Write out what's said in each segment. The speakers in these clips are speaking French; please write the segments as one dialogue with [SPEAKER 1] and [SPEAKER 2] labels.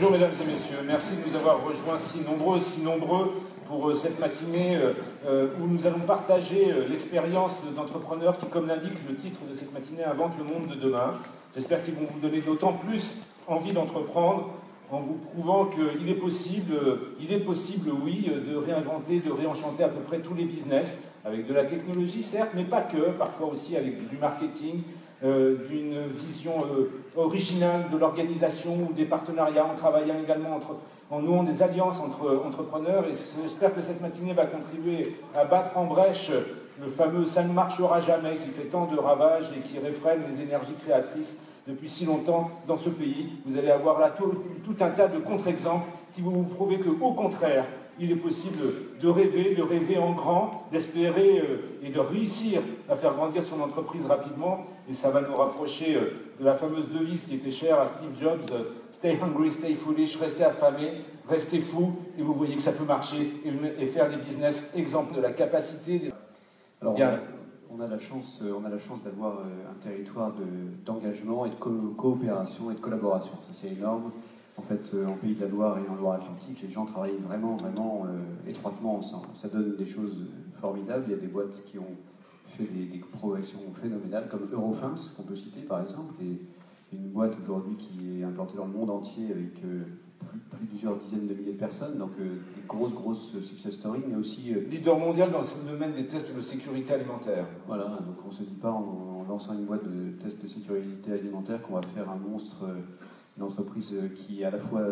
[SPEAKER 1] Bonjour mesdames et messieurs, merci de nous avoir rejoints si nombreux pour cette matinée où nous allons partager l'expérience d'entrepreneurs qui, comme l'indique le titre de cette matinée, inventent le monde de demain. J'espère qu'ils vont vous donner d'autant plus envie d'entreprendre en vous prouvant qu'il est possible, oui, de réinventer, de réenchanter à peu près tous les business, avec de la technologie certes, mais pas que, parfois aussi avec du marketing, d'une vision originale de l'organisation ou des partenariats, en travaillant également en nouant des alliances entre entrepreneurs. Et j'espère que cette matinée va contribuer à battre en brèche le fameux « ça ne marchera jamais » qui fait tant de ravages et qui réfrène les énergies créatrices depuis si longtemps dans ce pays. Vous allez avoir là tout un tas de contre-exemples qui vont vous prouver qu'au contraire, il est possible de rêver en grand, d'espérer et de réussir à faire grandir son entreprise rapidement. Et ça va nous rapprocher de la fameuse devise qui était chère à Steve Jobs, « Stay hungry, stay foolish », restez affamés, restez fous, et vous voyez que ça peut marcher et faire des business exemples de la capacité.
[SPEAKER 2] Alors, on a la chance d'avoir un territoire d'engagement et de coopération et de collaboration. Ça, c'est énorme. En fait, en Pays de la Loire et en Loire-Atlantique, les gens travaillent vraiment étroitement ensemble. Ça donne des choses formidables. Il y a des boîtes qui ont fait des progressions phénoménales, comme Eurofins, qu'on peut citer par exemple, qui est une boîte aujourd'hui qui est implantée dans le monde entier avec plusieurs dizaines de milliers de personnes, donc des grosses success stories, mais aussi...
[SPEAKER 1] leader mondial dans le domaine des tests de sécurité alimentaire.
[SPEAKER 2] Voilà, donc on ne se dit pas en lançant une boîte de tests de sécurité alimentaire qu'on va faire un monstre, une entreprise qui est à la fois...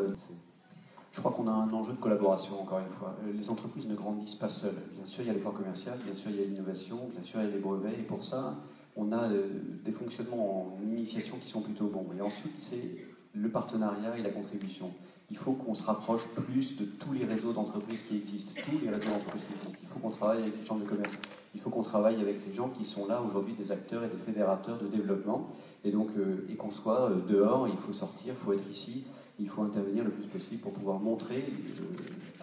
[SPEAKER 2] Je crois qu'on a un enjeu de collaboration, encore une fois. Les entreprises ne grandissent pas seules. Bien sûr, il y a l'effort commercial, bien sûr, il y a l'innovation, bien sûr, il y a les brevets, et pour ça, on a des fonctionnements en initiation qui sont plutôt bons. Et ensuite, c'est le partenariat et la contribution. Il faut qu'on se rapproche plus de tous les réseaux d'entreprises qui existent. Il faut qu'on travaille avec les chambres de commerce. Il faut qu'on travaille avec les gens qui sont là aujourd'hui, des acteurs et des fédérateurs de développement. Et donc, et qu'on soit dehors, il faut sortir, il faut être ici, il faut intervenir le plus possible pour pouvoir montrer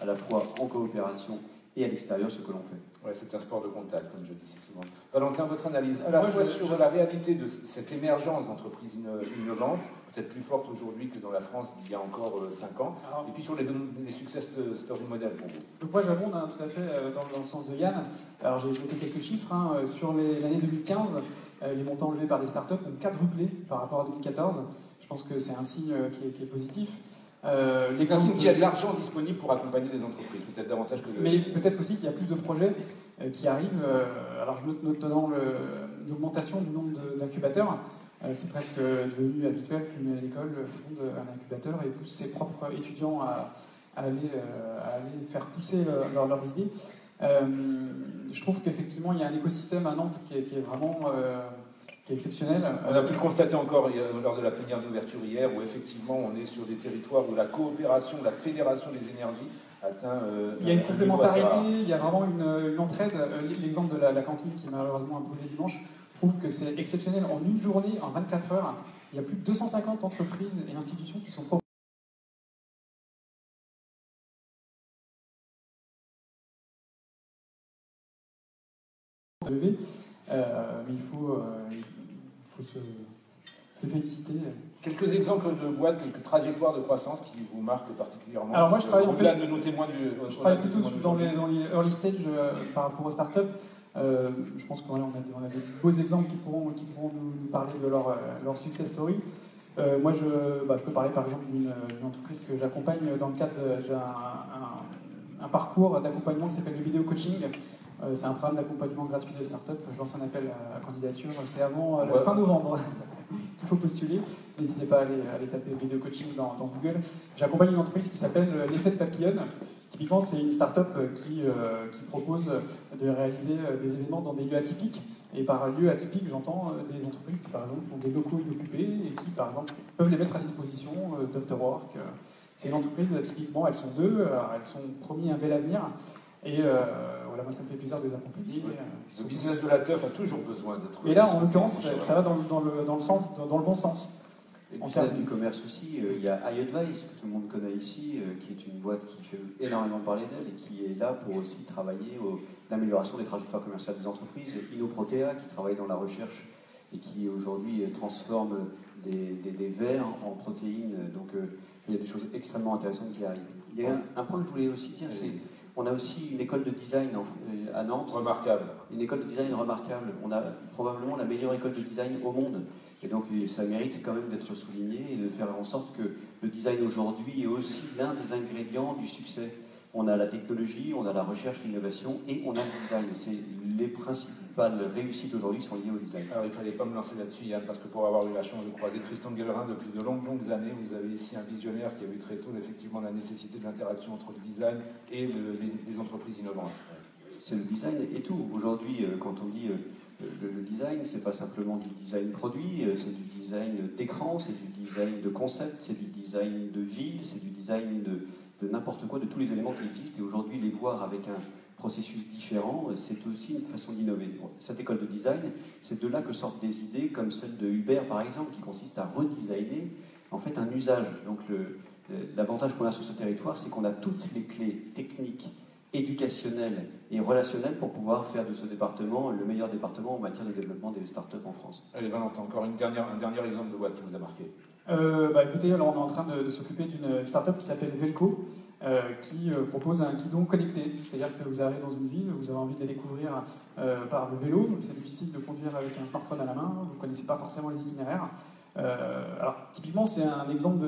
[SPEAKER 2] à la fois en coopération et à l'extérieur ce que l'on fait.
[SPEAKER 1] Ouais, c'est un sport de contact, comme je dis si souvent. Valentin, votre analyse à la fois sur la réalité de cette émergence d'entreprises innovantes, peut-être plus forte aujourd'hui que dans la France il y a encore 5 ans, et puis sur les success story modèles pour vous.
[SPEAKER 3] Donc moi j'abonde tout à fait dans le sens de Yann. Alors j'ai noté quelques chiffres. Sur l'année 2015, les montants levés par des startups ont quadruplé par rapport à 2014. Je pense que c'est un signe qui est positif.
[SPEAKER 1] C'est un signe qu'il y a de l'argent disponible pour accompagner les entreprises, peut-être davantage que...
[SPEAKER 3] Mais peut-être aussi qu'il y a plus de projets qui arrivent. Alors je note notamment l'augmentation du nombre d'incubateurs. C'est presque devenu habituel qu'une école fonde un incubateur et pousse ses propres étudiants à aller faire pousser leurs idées. Je trouve qu'effectivement il y a un écosystème à Nantes qui est vraiment... qui est exceptionnel.
[SPEAKER 1] On a pu le constater encore lors de la plénière d'ouverture hier, où effectivement on est sur des territoires où la coopération, la fédération des énergies atteint...
[SPEAKER 3] il y a une complémentarité, il y a vraiment une entraide. L'exemple de la cantine qui malheureusement a brûlé dimanche prouve que c'est exceptionnel. En une journée, en 24 heures, il y a plus de 250 entreprises et institutions qui sont proposées. Mais il faut se féliciter.
[SPEAKER 1] Quelques exemples de boîtes, quelques trajectoires de croissance qui vous marquent particulièrement.
[SPEAKER 3] Alors moi je travaille
[SPEAKER 1] au-delà de nos témoins
[SPEAKER 3] je travaille plutôt dans les early stage par rapport aux startups. Je pense qu'on a des beaux exemples qui pourront nous parler de leur success story. Moi je peux parler par exemple d'une entreprise que j'accompagne dans le cadre d'un parcours d'accompagnement qui s'appelle le vidéo coaching. C'est un programme d'accompagnement gratuit de start-up. Je lance un appel à candidature. C'est avant la fin novembre qu'il faut postuler. N'hésitez pas à aller taper vidéo coaching dans Google. J'accompagne une entreprise qui s'appelle l'effet de papillonne. Typiquement, c'est une start-up qui propose de réaliser des événements dans des lieux atypiques. Et par lieu atypique, j'entends des entreprises qui, par exemple, ont des locaux inoccupés et qui, par exemple, peuvent les mettre à disposition d'afterwork. C'est une entreprise, typiquement, elles sont deux. Elles sont promis un bel avenir. Et voilà, moi ça me fait plaisir de les accompagner.
[SPEAKER 1] Le business de la teuf a toujours besoin d'être...
[SPEAKER 3] Et là, en l'occurrence, ça va dans le bon sens.
[SPEAKER 2] Et le business du commerce aussi, il y a iAdvice, que tout le monde connaît ici, qui est une boîte qui fait énormément parler d'elle et qui est là pour aussi travailler à l'amélioration des trajectoires commerciales des entreprises. Innoprotea, qui travaille dans la recherche et qui aujourd'hui transforme des vers en protéines. Donc Il y a des choses extrêmement intéressantes qui arrivent. Il y a un point que je voulais aussi dire, c'est on a aussi une école de design à Nantes.
[SPEAKER 1] Remarquable.
[SPEAKER 2] Une école de design remarquable. On a probablement la meilleure école de design au monde. Et donc ça mérite quand même d'être souligné et de faire en sorte que le design aujourd'hui est aussi l'un des ingrédients du succès. On a la technologie, on a la recherche, l'innovation et on a le design. Les principales réussites aujourd'hui sont liées au design.
[SPEAKER 1] Alors il ne fallait pas me lancer là-dessus, Yann, parce que pour avoir eu la chance de croiser Christian Guellerin depuis de longues années, vous avez ici un visionnaire qui a vu très tôt effectivement la nécessité de l'interaction entre le design et les entreprises innovantes.
[SPEAKER 2] C'est le design et tout. Aujourd'hui, quand on dit le design, c'est pas simplement du design produit, c'est du design d'écran, c'est du design de concept, c'est du design de ville, c'est du design de n'importe quoi, de tous les éléments qui existent. Et aujourd'hui, les voir avec un processus différent, c'est aussi une façon d'innover. Cette école de design, c'est de là que sortent des idées comme celle de Uber, par exemple, qui consiste à redesigner en fait un usage. Donc l'avantage qu'on a sur ce territoire, c'est qu'on a toutes les clés techniques, éducationnelles et relationnelles pour pouvoir faire de ce département le meilleur département en matière de développement des startups en France.
[SPEAKER 1] Allez Valentin, encore un dernier exemple de boîte qui vous a marqué.
[SPEAKER 3] Écoutez, alors on est en train de s'occuper d'une startup qui s'appelle Velco, qui propose un guidon connecté. C'est-à-dire que vous arrivez dans une ville, vous avez envie de la découvrir par le vélo, donc c'est difficile de conduire avec un smartphone à la main, vous ne connaissez pas forcément les itinéraires. Alors typiquement, c'est un exemple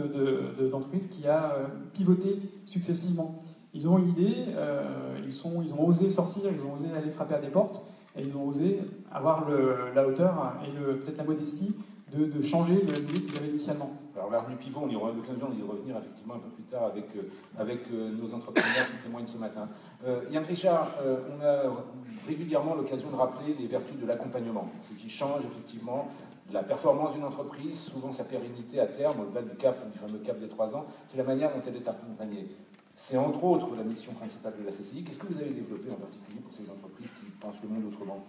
[SPEAKER 3] d'entreprise qui a pivoté successivement. Ils ont une idée, ils ont osé sortir, ils ont osé aller frapper à des portes, et ils ont osé avoir la hauteur et peut-être la modestie de changer l'idée qu'ils avaient initialement.
[SPEAKER 1] Alors l'avenue Pivot, on aura l'occasion d'y revenir effectivement un peu plus tard avec nos entrepreneurs qui témoignent ce matin. Yann Richard, on a régulièrement l'occasion de rappeler les vertus de l'accompagnement, ce qui change effectivement de la performance d'une entreprise, souvent sa pérennité à terme, au-delà du fameux cap des 3 ans, c'est la manière dont elle est accompagnée. C'est entre autres la mission principale de la CCI. Qu'est-ce que vous avez développé en particulier pour ces entreprises qui pensent le monde autrement ?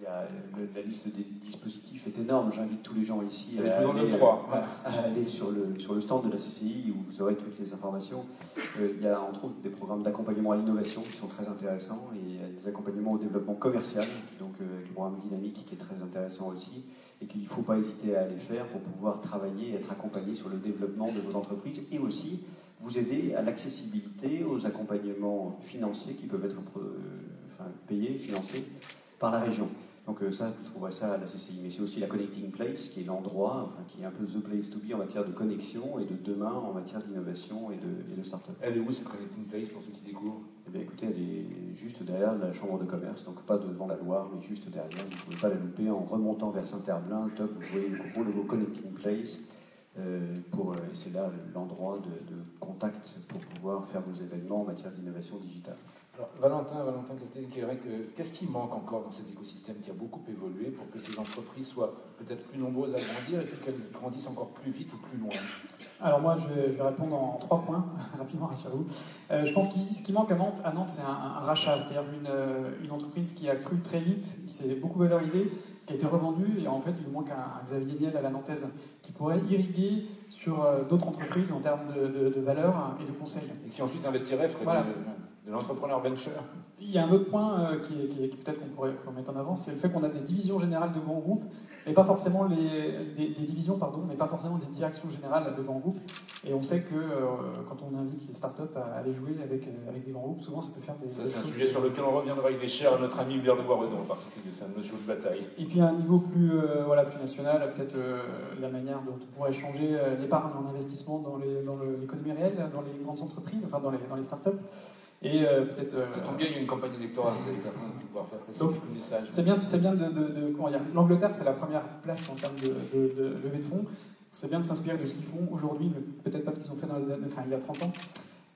[SPEAKER 2] La liste des dispositifs est énorme. J'invite tous les gens ici à aller sur le stand de la CCI où vous aurez toutes les informations. Il y a entre autres des programmes d'accompagnement à l'innovation qui sont très intéressants et des accompagnements au développement commercial, donc avec le programme Dynamique qui est très intéressant aussi et qu'il ne faut pas hésiter à aller faire pour pouvoir travailler et être accompagné sur le développement de vos entreprises et aussi vous aider à l'accessibilité aux accompagnements financiers qui peuvent être payés, financés par la région. Donc ça, vous trouverez ça à la CCI. Mais c'est aussi la Connecting Place, qui est l'endroit, qui est un peu the place to be en matière de connexion et de demain en matière d'innovation et de start-up.
[SPEAKER 1] Elle est où cette Connecting Place pour ceux qui découvrent ?
[SPEAKER 2] Eh bien écoutez, elle est juste derrière la Chambre de commerce, donc pas devant la Loire, mais juste derrière. Vous ne pouvez pas la louper en remontant vers Saint-Herblain. Top, vous voyez le gros logo Connecting Place. Et c'est là l'endroit de contact pour pouvoir faire vos événements en matière d'innovation digitale.
[SPEAKER 1] Alors, Valentin Castelli-Quérec, qu'est-ce qui manque encore dans cet écosystème qui a beaucoup évolué pour que ces entreprises soient peut-être plus nombreuses à grandir et qu'elles grandissent encore plus vite ou plus loin ?
[SPEAKER 3] Alors moi, je vais répondre en 3 points, rapidement, rassurez-vous. Je pense que ce qui manque à Nantes, c'est un rachat, c'est-à-dire une entreprise qui a cru très vite, qui s'est beaucoup valorisée, qui a été revendue, et en fait, il nous manque un Xavier Niel à la nantaise, qui pourrait irriguer sur d'autres entreprises en termes de valeur et de conseils.
[SPEAKER 1] Et qui ensuite investirait, ferait de l'entrepreneur venture.
[SPEAKER 3] Il y a un autre point qui peut-être qu'on pourrait mettre en avant, c'est le fait qu'on a des divisions générales de grands groupes, mais pas forcément des divisions, mais pas forcément des directions générales de grands groupes. Et on sait que quand on invite les startups à aller jouer avec des grands groupes, souvent ça peut faire des...
[SPEAKER 1] Ça, c'est un sujet sur lequel on reviendra. Il est cher à notre ami Hubert de Boisredon en particulier, c'est un monsieur de bataille.
[SPEAKER 3] Et puis à un niveau plus national, peut-être la manière dont on pourrait changer l'épargne en investissement dans l'économie réelle, dans les grandes entreprises, enfin dans les startups. Et peut-être.
[SPEAKER 1] Ça tombe bien, il y a une campagne électorale, vous avez la fin de pouvoir faire passer le message.
[SPEAKER 3] C'est bien de comment dire. L'Angleterre, c'est la première place en termes de levée de fonds. C'est bien de s'inspirer de ce qu'ils font aujourd'hui, peut-être pas de ce qu'ils ont fait il y a 30 ans.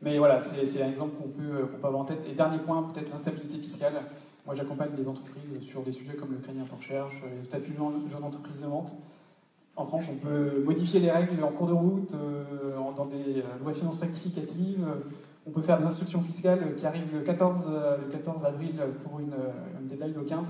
[SPEAKER 3] Mais voilà, c'est un exemple qu'on peut avoir en tête. Et dernier point, peut-être l'instabilité fiscale. Moi, j'accompagne des entreprises sur des sujets comme le crédit impôt recherche, le statut de jeune entreprise de vente. En France, on peut modifier les règles en cours de route, dans des lois de finances rectificatives. On peut faire des instructions fiscales qui arrivent le 14 avril pour une deadline le 15.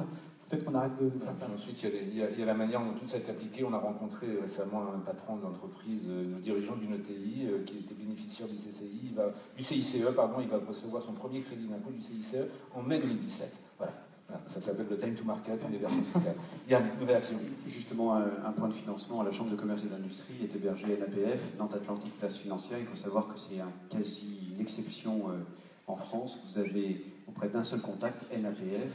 [SPEAKER 3] Peut-être qu'on arrête de faire ça.
[SPEAKER 1] Ensuite, il y a la manière dont tout ça est appliqué. On a rencontré récemment un patron d'entreprise, le dirigeant d'une ETI, qui était bénéficiaire du CICE. Il va recevoir son premier crédit d'impôt du CICE en mai 2017. Voilà. Ça s'appelle le time to market, une version fiscale. Yann, une réaction?
[SPEAKER 2] Justement, un point de financement à la Chambre de commerce et d'industrie est hébergé NAPF, Nantes Atlantique Place Financière. Il faut savoir que c'est quasi une exception en France. Vous avez auprès d'un seul contact, NAPF,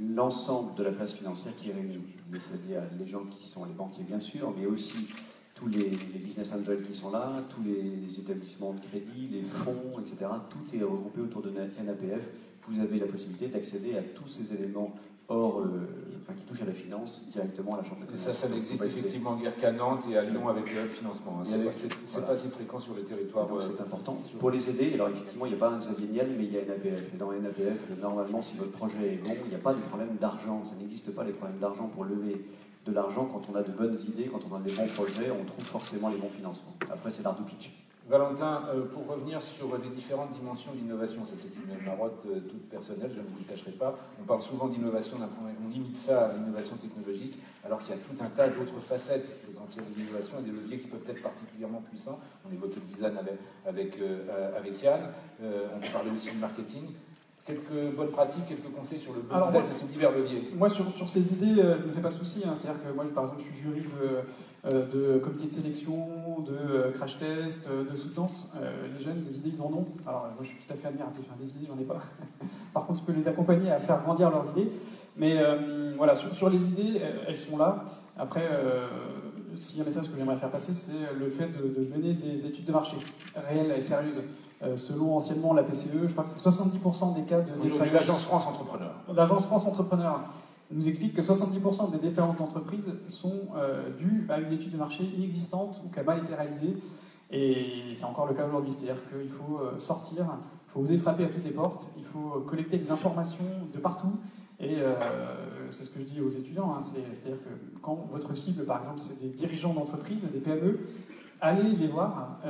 [SPEAKER 2] l'ensemble de la place financière qui réunit, c'est-à-dire les gens qui sont les banquiers bien sûr, mais aussi tous les business angels qui sont là, tous les établissements de crédit, les fonds, etc. Tout est regroupé autour de NAPF. Vous avez la possibilité d'accéder à tous ces éléments qui touchent à la finance directement à la Chambre de commerce.
[SPEAKER 1] Et ça n'existe effectivement guère qu'à Nantes et à Lyon avec le financement. C'est pas si fréquent sur le territoire.
[SPEAKER 2] Donc c'est important. Pour les aider, alors effectivement, il n'y a pas un Xavier Niel, mais il y a NAPF. Et dans NAPF, normalement, si votre projet est bon, il n'y a pas de problème d'argent. Ça n'existe pas les problèmes d'argent pour lever de l'argent. Quand on a de bonnes idées, quand on a des bons projets, on trouve forcément les bons financements. Après, c'est l'art du pitch.
[SPEAKER 1] Valentin, pour revenir sur les différentes dimensions d'innovation, ça c'est une marotte toute personnelle, je ne vous le cacherai pas. On parle souvent d'innovation, on limite ça à l'innovation technologique, alors qu'il y a tout un tas d'autres facettes potentielles de l'innovation et des leviers qui peuvent être particulièrement puissants. On évoque le design avec Yann, on peut parler aussi du marketing. Quelques bonnes pratiques, quelques conseils sur le bon usage de ces divers leviers.
[SPEAKER 3] Moi, sur ces idées, je ne me fais pas souci. C'est-à-dire que moi, par exemple, je suis jury de comité de sélection, de crash test, de soutenance. Les jeunes, des idées, ils en ont. Alors, moi, je suis tout à fait admiratif. Des idées, j'en ai pas. Par contre, je peux les accompagner à faire grandir leurs idées. Mais voilà, sur les idées, elles sont là. Après, s'il y a un message que j'aimerais faire passer, c'est le fait de mener des études de marché réelles et sérieuses. Selon anciennement la PCE, je crois que c'est 70% des cas de
[SPEAKER 1] défaillance. L'Agence France Entrepreneur.
[SPEAKER 3] L'Agence France Entrepreneur nous explique que 70% des défaillances d'entreprises sont dues à une étude de marché inexistante ou qui a mal été réalisée. Et c'est encore le cas aujourd'hui. C'est-à-dire qu'il faut sortir, il faut oser frapper à toutes les portes, il faut collecter des informations de partout. Et c'est ce que je dis aux étudiants, c'est-à-dire que quand votre cible, par exemple, c'est des dirigeants d'entreprise, des PME, allez les voir,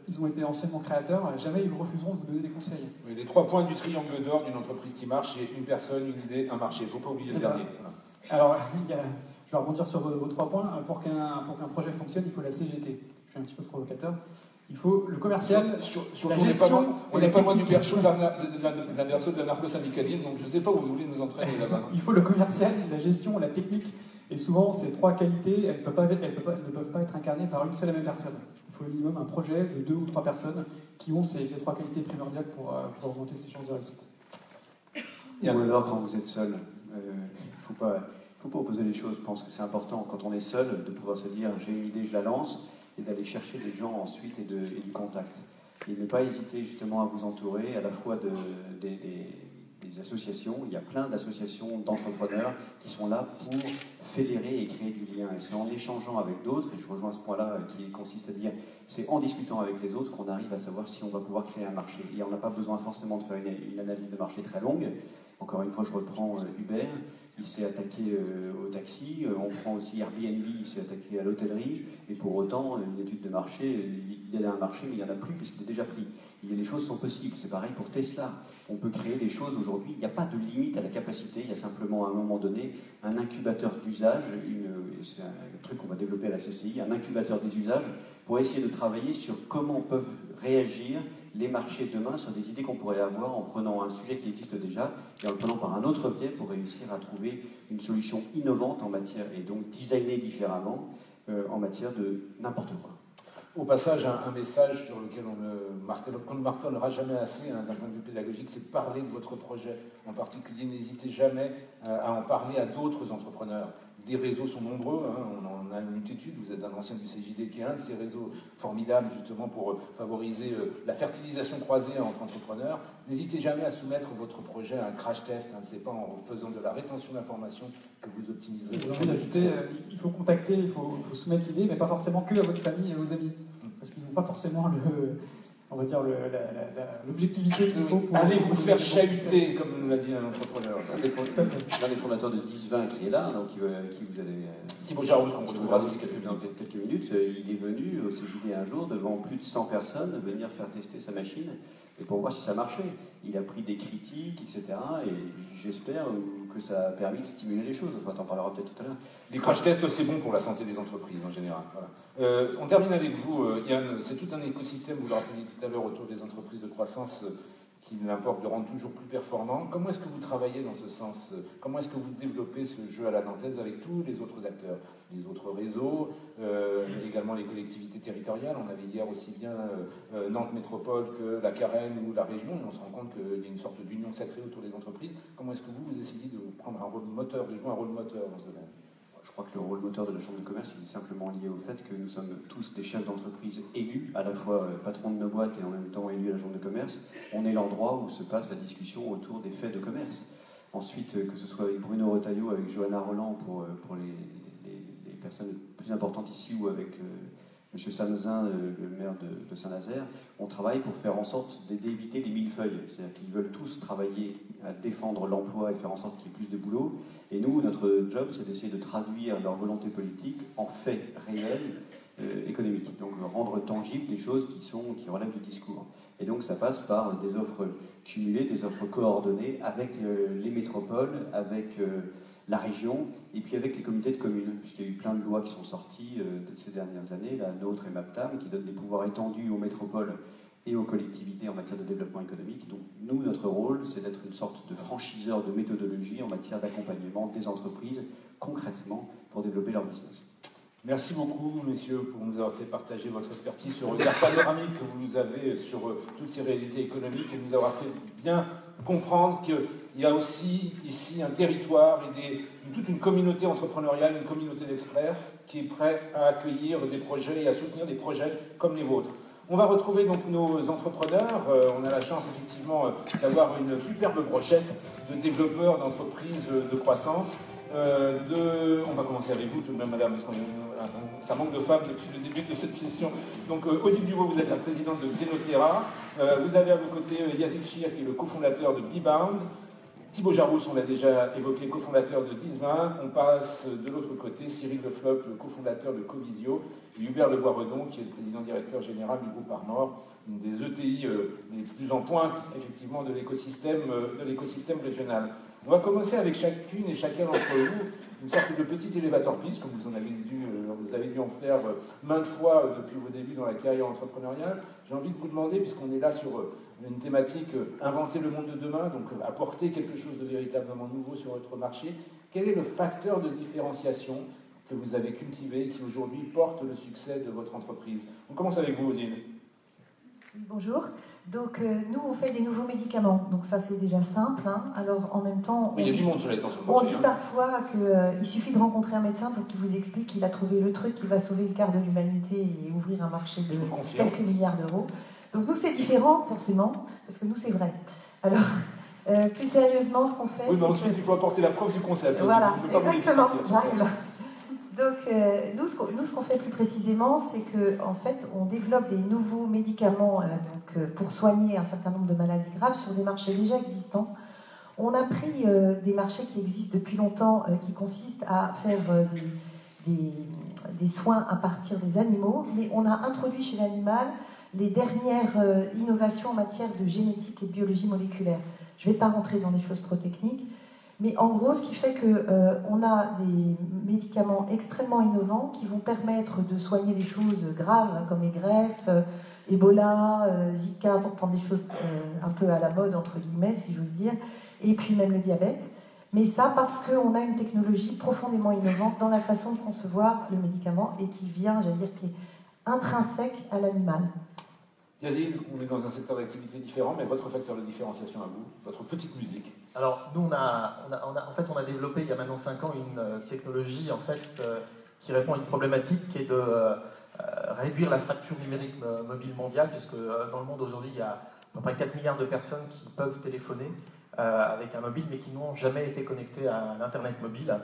[SPEAKER 3] ils ont été anciennement créateurs, jamais ils vous refuseront de vous donner des conseils.
[SPEAKER 1] Oui, les 3 points du triangle d'or d'une entreprise qui marche, c'est une personne, une idée, un marché. Il ne faut pas oublier le dernier. Voilà.
[SPEAKER 3] Alors, je vais rebondir sur vos 3 points. Pour qu'un projet fonctionne, il faut la CGT. Je suis un petit peu provocateur. Il faut le commercial, la gestion...
[SPEAKER 1] On n'est pas loin du percho de l'anarcho-syndicalisme, donc je ne sais pas où vous voulez nous entraîner là-bas.
[SPEAKER 3] Il faut le commercial, la gestion, la technique. Et souvent, ces 3 qualités, elles ne peuvent pas être incarnées par une seule et même personne. Il faut au minimum un projet de 2 ou 3 personnes qui ont ces 3 qualités primordiales pour augmenter ses chances de réussite.
[SPEAKER 2] Ou alors, quand vous êtes seul, il ne faut pas opposer les choses. Je pense que c'est important, quand on est seul, de pouvoir se dire j'ai une idée, je la lance, et d'aller chercher des gens ensuite et du contact. Et ne pas hésiter justement à vous entourer à la fois des associations. Il y a plein d'associations d'entrepreneurs qui sont là pour fédérer et créer du lien. Et c'est en échangeant avec d'autres, et je rejoins ce point-là qui consiste à dire, c'est en discutant avec les autres qu'on arrive à savoir si on va pouvoir créer un marché. Et on n'a pas besoin forcément de faire une analyse de marché très longue. Encore une fois, je reprends Uber, il s'est attaqué au taxi, on prend aussi Airbnb, il s'est attaqué à l'hôtellerie, et pour autant, une étude de marché, il y a un marché, mais il n'y en a plus puisqu'il est déjà pris. Les choses sont possibles, c'est pareil pour Tesla. On peut créer des choses aujourd'hui, il n'y a pas de limite à la capacité, il y a simplement à un moment donné un incubateur d'usage, c'est un truc qu'on va développer à la CCI, un incubateur des usages, pour essayer de travailler sur comment peuvent réagir les marchés demain sur des idées qu'on pourrait avoir en prenant un sujet qui existe déjà et en le prenant par un autre biais pour réussir à trouver une solution innovante en matière, et donc designer différemment en matière de n'importe quoi.
[SPEAKER 1] Au passage, un message sur lequel on ne martonnera jamais assez d'un point de vue pédagogique, c'est de parler de votre projet. En particulier, n'hésitez jamais à en parler à d'autres entrepreneurs. Des réseaux sont nombreux, on en a une multitude, vous êtes un ancien du CJD qui est un de ces réseaux formidables justement pour favoriser la fertilisation croisée entre entrepreneurs. N'hésitez jamais à soumettre votre projet à un crash test, ce n'est pas en faisant de la rétention d'informations que vous optimiserez.
[SPEAKER 3] J'ai envie d'ajouter, il faut contacter, il faut soumettre l'idée, mais pas forcément que à votre famille et à vos amis, parce qu'ils n'ont pas forcément l'objectivité qu'il faut pour...
[SPEAKER 1] Allez vous faire chahuter, comme nous l'a dit un entrepreneur.
[SPEAKER 2] L'un des fondateurs de 10-20 qui est là, donc qui vous allez...
[SPEAKER 1] Simon Jarouche, qu'on retrouvera d'ici
[SPEAKER 2] quelques minutes, il est venu au CJD un jour devant plus de 100 personnes venir faire tester sa machine et pour voir si ça marchait. Il a pris des critiques, etc. Et j'espère que ça a permis de stimuler les choses. Enfin, t'en parleras peut-être tout à l'heure.
[SPEAKER 1] Les crash tests, c'est bon pour la santé des entreprises en général. Voilà. On termine avec vous, Yann. C'est tout un écosystème, vous le rappeliez tout à l'heure, autour des entreprises de croissance qu'il importe de rendre toujours plus performant. Comment est-ce que vous travaillez dans ce sens? Comment est-ce que vous développez ce jeu à la nantaise avec tous les autres acteurs, les autres réseaux, également les collectivités territoriales? On avait hier aussi bien Nantes Métropole que la Carène ou la région, et on se rend compte qu'il y a une sorte d'union sacrée autour des entreprises. Comment est-ce que vous essayez de prendre un rôle moteur, de jouer un rôle moteur dans ce domaine?
[SPEAKER 2] Je crois que le rôle moteur de la Chambre de commerce est simplement lié au fait que nous sommes tous des chefs d'entreprise élus, à la fois patrons de nos boîtes et en même temps élus à la Chambre de commerce. On est l'endroit où se passe la discussion autour des faits de commerce. Ensuite, que ce soit avec Bruno Retailleau, avec Johanna Roland pour les personnes plus importantes ici, ou avec M. Samzin, le maire de Saint-Nazaire, on travaille pour faire en sorte d'éviter les millefeuilles. C'est-à-dire qu'ils veulent tous travailler à défendre l'emploi et faire en sorte qu'il y ait plus de boulot. Et nous, notre job, c'est d'essayer de traduire leur volonté politique en faits réels économiques. Donc rendre tangibles des choses qui relèvent du discours. Et donc ça passe par des offres cumulées, des offres coordonnées avec les métropoles, avec la région, et puis avec les communautés de communes, puisqu'il y a eu plein de lois qui sont sorties ces dernières années, la nôtre et MAPTAM, qui donnent des pouvoirs étendus aux métropoles et aux collectivités en matière de développement économique. Donc nous, notre rôle, c'est d'être une sorte de franchiseur de méthodologie en matière d'accompagnement des entreprises, concrètement, pour développer leur business.
[SPEAKER 1] Merci beaucoup, messieurs, pour nous avoir fait partager votre expertise, ce regard panoramique que vous nous avez sur toutes ces réalités économiques, et nous avoir fait bien comprendre qu'il y a aussi ici un territoire et toute une communauté entrepreneuriale, une communauté d'experts qui est prête à accueillir des projets et à soutenir des projets comme les vôtres. On va retrouver donc nos entrepreneurs. On a la chance effectivement d'avoir une superbe brochette de développeurs d'entreprises de croissance. On va commencer avec vous tout de même, madame, parce que ça manque de femmes depuis le début de cette session. Donc, Odile Duvaux, vous êtes la présidente de Xenotera. Vous avez à vos côtés Yazid Chir, qui est le cofondateur de Bebound. Thibaut Jarousse, on l'a déjà évoqué, cofondateur de 10-20. On passe de l'autre côté, Cyril Le Floch, le cofondateur de Covisio, et Hubert Lebois-Redon, qui est le président-directeur général du groupe Armor, une des ETI les plus en pointe, effectivement, de l'écosystème régional. On va commencer avec chacune et chacun d'entre vous, une sorte de petit élévateur piste, comme vous avez dû en faire maintes fois depuis vos débuts dans la carrière entrepreneuriale. J'ai envie de vous demander, puisqu'on est là sur une thématique inventer le monde de demain, donc apporter quelque chose de véritablement nouveau sur votre marché, quel est le facteur de différenciation que vous avez cultivé et qui aujourd'hui porte le succès de votre entreprise? On commence avec vous, Odile.
[SPEAKER 4] Bonjour. Donc nous, on fait des nouveaux médicaments. Donc ça, c'est déjà simple. Hein. Alors en même temps,
[SPEAKER 1] il y a du monde sur les temps sur le
[SPEAKER 4] marché, on dit parfois qu'il suffit de rencontrer un médecin pour qu'il vous explique qu'il a trouvé le truc qui va sauver le quart de l'humanité et ouvrir un marché de quelques milliards d'euros. Donc nous, c'est différent, forcément, parce que nous, c'est vrai. Alors, plus sérieusement, ce qu'on fait...
[SPEAKER 1] Oui, mais ensuite, il faut apporter la preuve du concept.
[SPEAKER 4] Voilà, exactement, j'arrive là. Donc, nous, ce qu'on fait plus précisément, c'est qu'en fait, on développe des nouveaux médicaments pour soigner un certain nombre de maladies graves sur des marchés déjà existants. On a pris des marchés qui existent depuis longtemps, qui consistent à faire des soins à partir des animaux, mais on a introduit chez l'animal les dernières innovations en matière de génétique et de biologie moléculaire. Je ne vais pas rentrer dans des choses trop techniques, mais en gros, ce qui fait qu'on a des médicaments extrêmement innovants qui vont permettre de soigner des choses graves, hein, comme les greffes, Ebola, Zika, pour prendre des choses un peu à la mode, entre guillemets, si j'ose dire, et puis même le diabète. Mais ça parce qu'on a une technologie profondément innovante dans la façon de concevoir le médicament et qui vient, j'allais dire, qui est intrinsèque à l'animal.
[SPEAKER 1] Yazid, on est dans un secteur d'activité différent, mais votre facteur de différenciation à vous, votre petite musique.
[SPEAKER 5] Alors, nous, on a développé il y a maintenant 5 ans une technologie qui répond à une problématique qui est de réduire la fracture numérique mobile mondiale, puisque dans le monde aujourd'hui, il y a à peu près 4 milliards de personnes qui peuvent téléphoner avec un mobile, mais qui n'ont jamais été connectées à l'Internet mobile.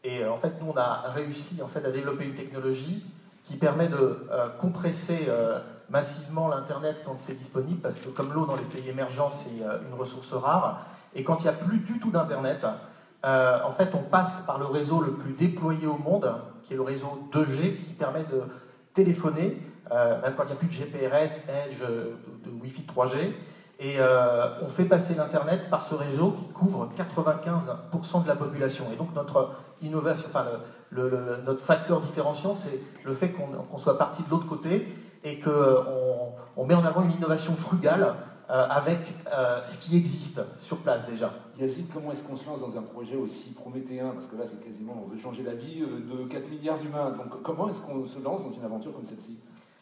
[SPEAKER 5] Et en fait, nous, on a réussi à développer une technologie qui permet de compresser massivement l'Internet quand c'est disponible, parce que comme l'eau dans les pays émergents, c'est une ressource rare. Et quand il n'y a plus du tout d'Internet, en fait, on passe par le réseau le plus déployé au monde, qui est le réseau 2G, qui permet de téléphoner, même quand il n'y a plus de GPRS, Edge, de Wi-Fi 3G. Et on fait passer l'Internet par ce réseau qui couvre 95% de la population. Et donc notre innovation, notre facteur différenciant, c'est le fait qu'on soit parti de l'autre côté et qu'on met en avant une innovation frugale avec ce qui existe sur place déjà.
[SPEAKER 1] Yazid, comment est-ce qu'on se lance dans un projet aussi prométhéen? Parce que là, c'est quasiment, on veut changer la vie de 4 milliards d'humains. Donc comment est-ce qu'on se lance dans une aventure comme celle-ci?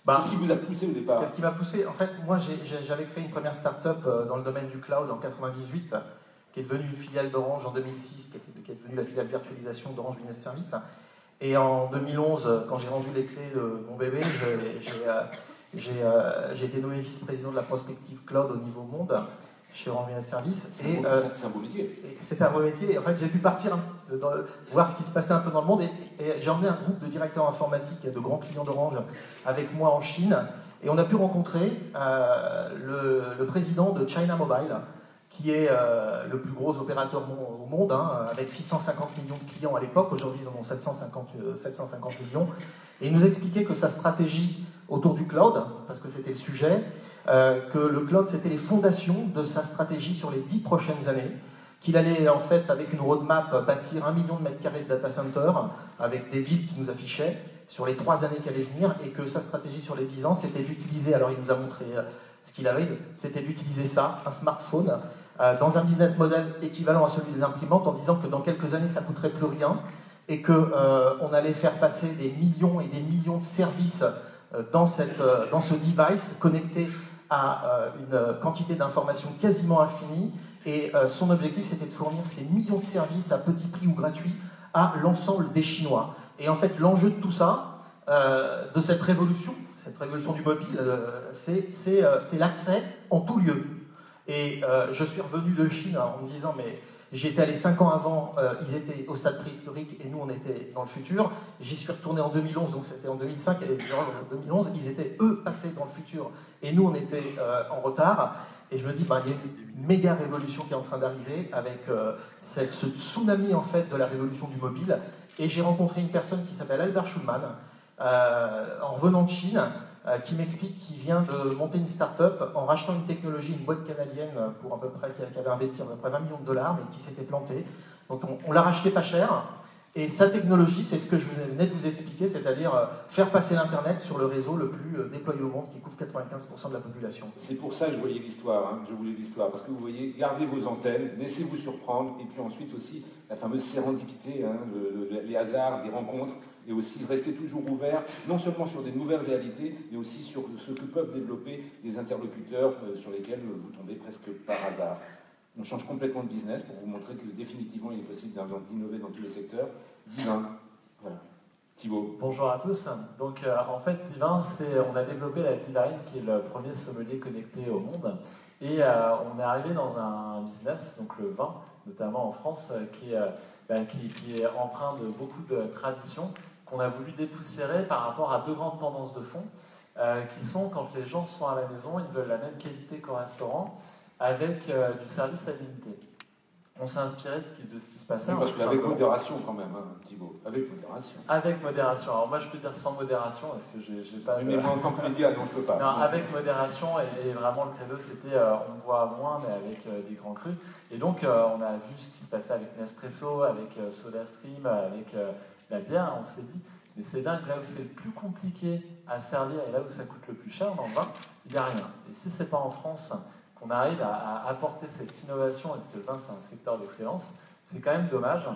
[SPEAKER 1] Qu'est-ce qui vous a poussé au départ?
[SPEAKER 5] Qu'est-ce qui m'a poussé? En fait, moi, j'avais créé une première start-up dans le domaine du cloud en 98, qui est devenue une filiale d'Orange en 2006, qui est devenue la filiale virtualisation d'Orange Business Services. Et en 2011, quand j'ai rendu les clés de mon bébé, j'ai été nommé vice-président de la prospective cloud au niveau monde chez Orange Business Services.
[SPEAKER 1] C'est un beau métier.
[SPEAKER 5] C'était un beau métier. Et en fait, j'ai pu partir voir ce qui se passait un peu dans le monde. Et j'ai emmené un groupe de directeurs informatiques et de grands clients d'Orange avec moi en Chine. Et on a pu rencontrer le président de China Mobile, qui est le plus gros opérateur au monde, avec 650 millions de clients à l'époque. Aujourd'hui, ils en ont 750 millions. Et il nous expliquait que sa stratégie autour du cloud, parce que c'était le sujet, que le cloud, c'était les fondations de sa stratégie sur les 10 prochaines années, qu'il allait, en fait, avec une roadmap, bâtir 1 million de mètres carrés de data center, avec des villes qui nous affichaient, sur les 3 années qui allaient venir, et que sa stratégie sur les 10 ans, c'était d'utiliser, alors il nous a montré ce qu'il avait, c'était d'utiliser ça, un smartphone, dans un business model équivalent à celui des imprimantes, en disant que dans quelques années, ça ne coûterait plus rien, et qu'on allait faire passer des millions et des millions de services dans ce device connecté à une quantité d'informations quasiment infinie. Et son objectif, c'était de fournir ces millions de services à petit prix ou gratuits à l'ensemble des Chinois. Et en fait, l'enjeu de tout ça, de cette révolution du mobile, c'est l'accès en tout lieu. Et je suis revenu de Chine en me disant, mais j'y étais allé 5 ans avant, ils étaient au stade préhistorique et nous on était dans le futur. J'y suis retourné en 2011, donc c'était en 2005, et en 2011, ils étaient eux passés dans le futur et nous on était en retard. Et je me dis, il y a une méga révolution qui est en train d'arriver avec ce tsunami en fait de la révolution du mobile. Et j'ai rencontré une personne qui s'appelle Albert Schulman, en revenant de Chine, qui m'explique qu'il vient de monter une start-up en rachetant une technologie, une boîte canadienne pour à peu près, qui avait investi à peu près 20 millions de dollars, mais qui s'était plantée. Donc on l'a racheté pas cher. Et sa technologie, c'est ce que je venais de vous expliquer, c'est-à-dire faire passer l'Internet sur le réseau le plus déployé au monde, qui couvre 95% de la population.
[SPEAKER 1] C'est pour ça que je voyais l'histoire, je voulais l'histoire, parce que vous voyez, gardez vos antennes, laissez-vous surprendre, et puis ensuite aussi la fameuse sérendipité, les hasards, les rencontres, et aussi rester toujours ouvert, non seulement sur des nouvelles réalités, mais aussi sur ce que peuvent développer des interlocuteurs sur lesquels vous tombez presque par hasard. On change complètement de business pour vous montrer que définitivement il est possible d'innover dans tous les secteurs. Divin, voilà. Thibaut.
[SPEAKER 6] Bonjour à tous. Donc en fait Divin, on a développé la Divine qui est le premier sommelier connecté au monde. Et on est arrivé dans un business, donc le vin, notamment en France, qui est empreint de beaucoup de traditions qu'on a voulu dépoussiérer par rapport à 2 grandes tendances de fond, qui sont quand les gens sont à la maison, ils veulent la même qualité qu'au restaurant, avec du service à l'unité. On s'est inspiré de ce qui se passait.
[SPEAKER 1] Oui, parce qu'avec modération quand même, Thibaut. Avec modération.
[SPEAKER 6] Avec modération. Alors moi je peux dire sans modération, parce que j'ai pas...
[SPEAKER 1] Mais moi en tant que média, non, je peux pas.
[SPEAKER 6] Non, avec modération, et vraiment le credo c'était on boit moins, mais avec des grands crus. Et donc on a vu ce qui se passait avec Nespresso, avec SodaStream, avec la bière, on s'est dit, mais c'est dingue, là où c'est le plus compliqué à servir et là où ça coûte le plus cher dans le vin, il n'y a rien. Et si c'est pas en France qu'on arrive à apporter cette innovation, parce que le vin c'est un secteur d'excellence, c'est quand même dommage.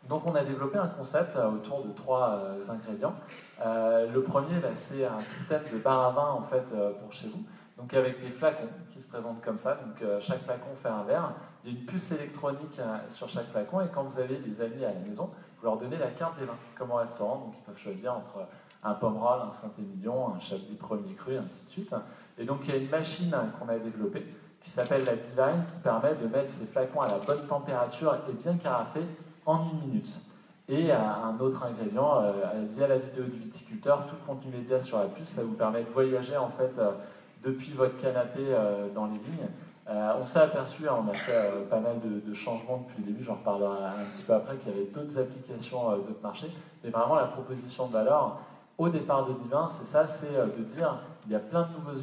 [SPEAKER 6] Donc on a développé un concept autour de 3 ingrédients. Le premier, c'est un système de bar à vin en fait, pour chez vous, donc avec des flacons qui se présentent comme ça. Donc chaque flacon fait un verre, il y a une puce électronique sur chaque flacon, et quand vous avez des amis à la maison, vous leur donnez la carte des vins, comme au restaurant, donc ils peuvent choisir entre un Pomerol, un Saint-Émilion, un Chablis Premier Cru, et ainsi de suite. Et donc il y a une machine qu'on a développée qui s'appelle la Divine, qui permet de mettre ces flacons à la bonne température et bien carafés en 1 minute. Et un autre ingrédient, via la vidéo du viticulteur, tout le contenu média sur la puce, ça vous permet de voyager en fait depuis votre canapé dans les vignes. On s'est aperçu, on a fait pas mal de changements depuis le début, j'en reparlerai un petit peu après, qu'il y avait d'autres applications, d'autres marchés, mais vraiment la proposition de valeur, au départ de Divin, c'est ça, c'est de dire il y a plein de nouveaux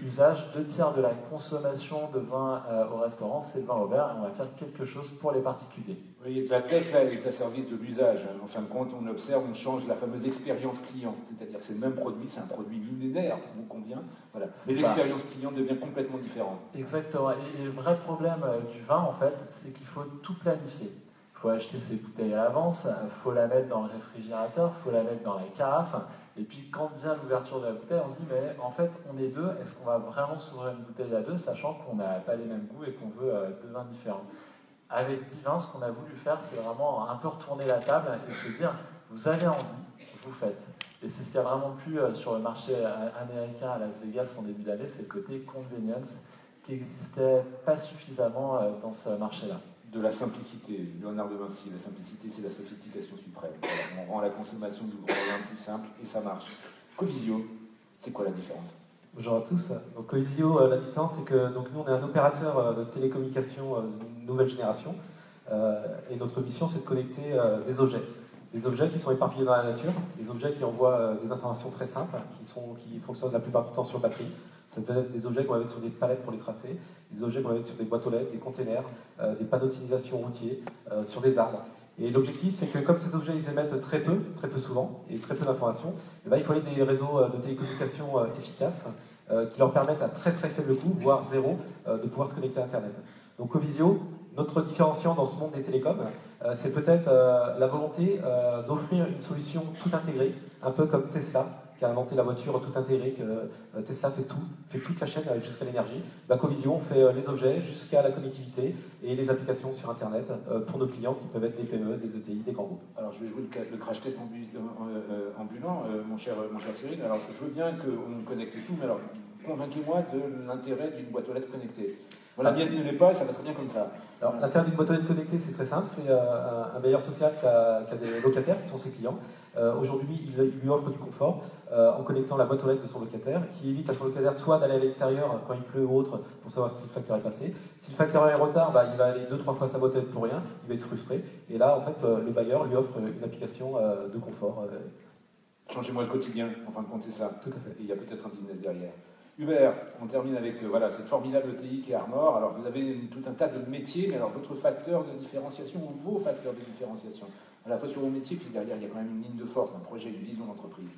[SPEAKER 6] usages, 2/3 de la consommation de vin au restaurant, c'est le vin au verre, et on va faire quelque chose pour les particuliers.
[SPEAKER 1] Oui, la tech, là, elle est à service de l'usage. En fin de compte, on observe, on change la fameuse expérience client. C'est-à-dire que c'est le même produit, c'est un produit millénaire, ou combien. Voilà. Mais l'expérience client devient complètement différente.
[SPEAKER 6] Exactement. Et le vrai problème du vin, en fait, c'est qu'il faut tout planifier. Il faut acheter ses bouteilles à l'avance, il faut la mettre dans le réfrigérateur, il faut la mettre dans la carafe. Et puis quand vient l'ouverture de la bouteille, on se dit, mais en fait, on est deux, est-ce qu'on va vraiment s'ouvrir une bouteille à deux, sachant qu'on n'a pas les mêmes goûts et qu'on veut deux vins différents. Avec Divin, ce qu'on a voulu faire, c'est vraiment un peu retourner la table et se dire, vous avez envie, vous faites. Et c'est ce qui a vraiment plu sur le marché américain à Las Vegas en début d'année, c'est le côté convenience qui n'existait pas suffisamment dans ce marché-là.
[SPEAKER 1] De la simplicité, Léonard de Vinci, la simplicité c'est la sophistication suprême. Voilà, on rend la consommation du grand vin plus simple et ça marche. Covisio, c'est quoi la différence?
[SPEAKER 7] Bonjour à tous. Donc Covisio, la différence c'est que donc, nous on est un opérateur de télécommunications de nouvelle génération et notre mission c'est de connecter des objets qui sont éparpillés dans la nature, des objets qui envoient des informations très simples, qui fonctionnent la plupart du temps sur batterie. Ça peut être des objets qu'on va mettre sur des palettes pour les tracer, des objets qu'on va mettre sur des boîtes aux lettres, des containers, des panneaux de signalisation routiers, sur des arbres. Et l'objectif, c'est que comme ces objets, ils émettent très peu souvent, et très peu d'informations, il faut aller des réseaux de télécommunications efficaces qui leur permettent à très faible coût, voire zéro, de pouvoir se connecter à Internet. Donc Covisio, notre différenciant dans ce monde des télécoms, c'est peut-être la volonté d'offrir une solution tout intégrée, un peu comme Tesla, qui a inventé la voiture tout intégrée, que Tesla fait toute la chaîne jusqu'à l'énergie. Covisio, on fait les objets jusqu'à la connectivité et les applications sur Internet pour nos clients qui peuvent être des PME, des ETI, des grands groupes.
[SPEAKER 1] Alors je vais jouer le crash test ambulant, mon cher Cyril. Alors je veux bien qu'on connecte tout, mais alors convainquez-moi de l'intérêt d'une boîte aux lettres connectée. Voilà, bien ne l'est pas et ça va très bien comme ça.
[SPEAKER 7] Alors, l'intérêt d'une boîte aux lettres connectée, c'est très simple. C'est un bailleur social qui a des locataires qui sont ses clients. Aujourd'hui, il lui offre du confort en connectant la boîte aux lettres de son locataire, qui évite à son locataire soit d'aller à l'extérieur quand il pleut ou autre pour savoir si le facteur est passé. Si le facteur est en retard, il va aller 2-3 fois sa boîte aux lettres pour rien, il va être frustré. Et là, en fait, le bailleur lui offre une application de confort.
[SPEAKER 1] Changez-moi le quotidien, en fin de compte, c'est ça.
[SPEAKER 7] Tout à fait.
[SPEAKER 1] Et il y a peut-être un business derrière. Hubert, on termine avec cette formidable ETI qui est Armor. Alors vous avez tout un tas de métiers, mais alors votre facteur de différenciation ou vos facteurs de différenciation, à la fois sur vos métiers, puis derrière il y a quand même une ligne de force, un projet, une vision d'entreprise.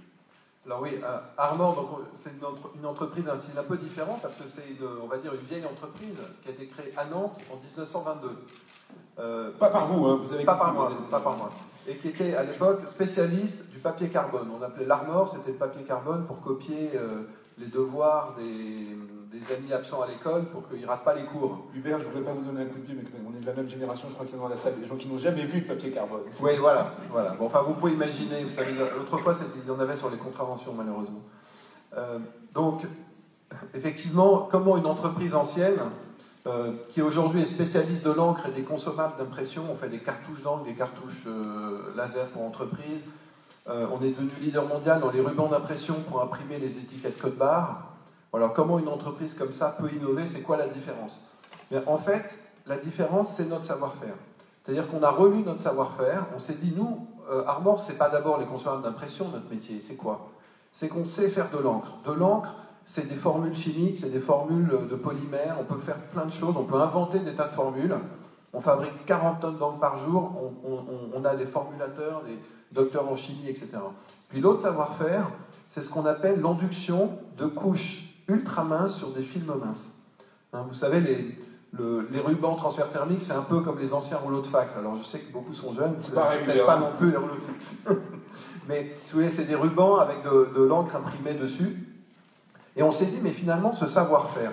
[SPEAKER 8] Alors oui, Armor, c'est une entreprise d'un style un peu différent parce que c'est on va dire une vieille entreprise qui a été créée à Nantes en 1922.
[SPEAKER 1] Pas par vous, hein, vous avez
[SPEAKER 8] pas par moi. Et qui était à l'époque spécialiste du papier carbone. On appelait l'Armor, c'était le papier carbone pour copier les devoirs des amis absents à l'école pour qu'ils ne ratent pas les cours.
[SPEAKER 1] Hubert, je ne voudrais pas vous donner un coup de pied, mais on est de la même génération, je crois qu'il y a dans la salle des gens qui n'ont jamais vu le papier carbone.
[SPEAKER 8] Oui, voilà. Bon, enfin, vous pouvez imaginer, vous savez, autrefois, il y en avait sur les contraventions, malheureusement. Donc, effectivement, comment une entreprise ancienne, qui aujourd'hui est spécialiste de l'encre et des consommables d'impression, on fait des cartouches d'encre, des cartouches laser pour entreprises, on est devenu leader mondial dans les rubans d'impression pour imprimer les étiquettes code barre. Alors comment une entreprise comme ça peut innover? C'est quoi la différence? Mais en fait, la différence, c'est notre savoir-faire. C'est-à-dire qu'on a relu notre savoir-faire, on s'est dit, nous, Armor, c'est pas d'abord les consommables d'impression, notre métier. C'est quoi? C'est qu'on sait faire de l'encre. De l'encre, c'est des formules chimiques, c'est des formules de polymères, on peut faire plein de choses, on peut inventer des tas de formules. On fabrique 40 tonnes d'encre par jour, on a des formulateurs, des docteurs en chimie, etc. Puis l'autre savoir-faire, c'est ce qu'on appelle l'induction de couches ultra minces sur des films minces. Vous savez, les rubans transfert thermique, c'est un peu comme les anciens rouleaux de fax. Alors je sais que beaucoup sont jeunes, c'est peut-être pas non plus les rouleaux de fax. Mais si vous voyez, c'est des rubans avec de l'encre imprimée dessus. Et on s'est dit, mais finalement, ce savoir-faire,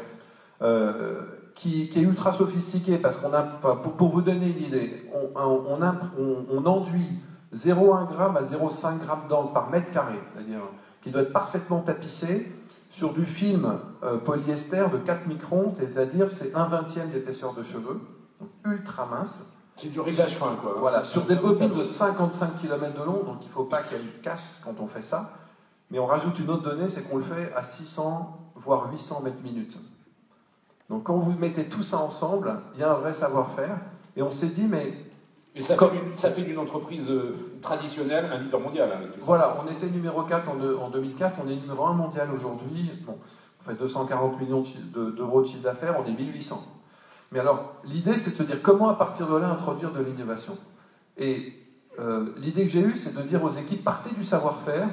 [SPEAKER 8] qui est ultra sophistiqué, parce qu'on a, pour vous donner une idée, on enduit 0,1 g à 0,5 g d'encre par mètre carré, c'est-à-dire qui doit être parfaitement tapissé sur du film polyester de 4 microns, c'est-à-dire c'est 1/20 d'épaisseur de cheveux, donc ultra mince.
[SPEAKER 1] C'est du réglage fin, quoi.
[SPEAKER 8] Voilà, sur des bobines de 55 km de long, donc il ne faut pas qu'elles cassent quand on fait ça. Mais on rajoute une autre donnée, c'est qu'on le fait à 600, voire 800 mètres minutes. Donc quand vous mettez tout ça ensemble, il y a un vrai savoir-faire. Et on s'est dit, mais
[SPEAKER 1] Et ça fait d'une entreprise traditionnelle un leader mondial. Avec tout ça.
[SPEAKER 8] Voilà, on était numéro 4 en 2004, on est numéro 1 mondial aujourd'hui. Bon, on fait 240 millions d'euros de chiffre d'affaires, on est 1800. Mais alors, l'idée, c'est de se dire comment, à partir de là, introduire de l'innovation. Et l'idée que j'ai eue, c'est de dire aux équipes, partez du savoir-faire,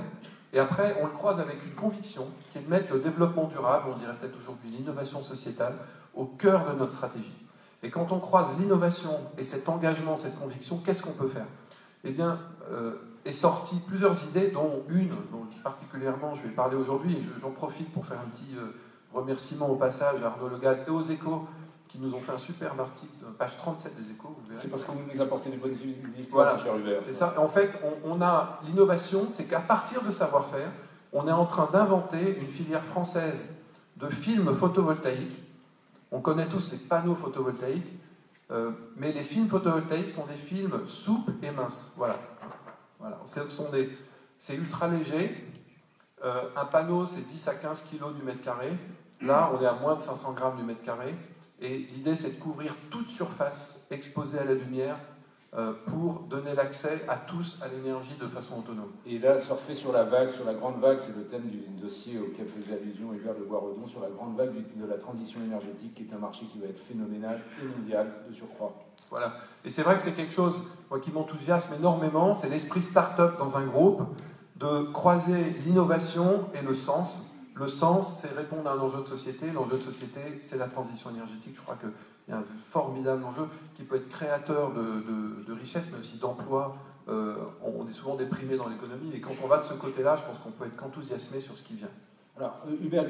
[SPEAKER 8] et après, on le croise avec une conviction, qui est de mettre le développement durable, on dirait peut-être aujourd'hui l'innovation sociétale, au cœur de notre stratégie. Et quand on croise l'innovation et cet engagement, cette conviction, qu'est-ce qu'on peut faire? Eh bien, est sorti plusieurs idées, dont une, dont particulièrement je vais parler aujourd'hui, et j'en profite pour faire un petit remerciement au passage à Arnaud Le Gall et aux Échos, qui nous ont fait un superbe article, page 37 des Échos, vous verrez.
[SPEAKER 1] C'est parce que vous nous apportez des bonnes histoires,
[SPEAKER 8] voilà,
[SPEAKER 1] cher Hubert.
[SPEAKER 8] C'est ça. En fait, on a l'innovation, c'est qu'à partir de savoir-faire, on est en train d'inventer une filière française de films photovoltaïques. On connaît tous les panneaux photovoltaïques, mais les films photovoltaïques sont des films souples et minces. Voilà. C'est ultra léger. Un panneau, c'est 10 à 15 kg du mètre carré. Là, on est à moins de 500 grammes du mètre carré. Et l'idée, c'est de couvrir toute surface exposée à la lumière pour donner l'accès à tous à l'énergie de façon autonome.
[SPEAKER 1] Et là, surfer sur la vague, sur la grande vague, c'est le thème du dossier auquel faisait allusion Hubert de Boisredon, sur la grande vague de la transition énergétique, qui est un marché qui va être phénoménal et mondial de surcroît.
[SPEAKER 8] Voilà. Et c'est vrai que c'est quelque chose, moi, qui m'enthousiasme énormément, c'est l'esprit start-up dans un groupe, de croiser l'innovation et le sens. Le sens, c'est répondre à un enjeu de société. L'enjeu de société, c'est la transition énergétique. Je crois qu'il y a un formidable enjeu qui peut être créateur de richesse, mais aussi d'emplois. On est souvent déprimé dans l'économie, et quand on va de ce côté-là, je pense qu'on peut être qu'enthousiasmé sur ce qui vient.
[SPEAKER 1] Alors, Hubert,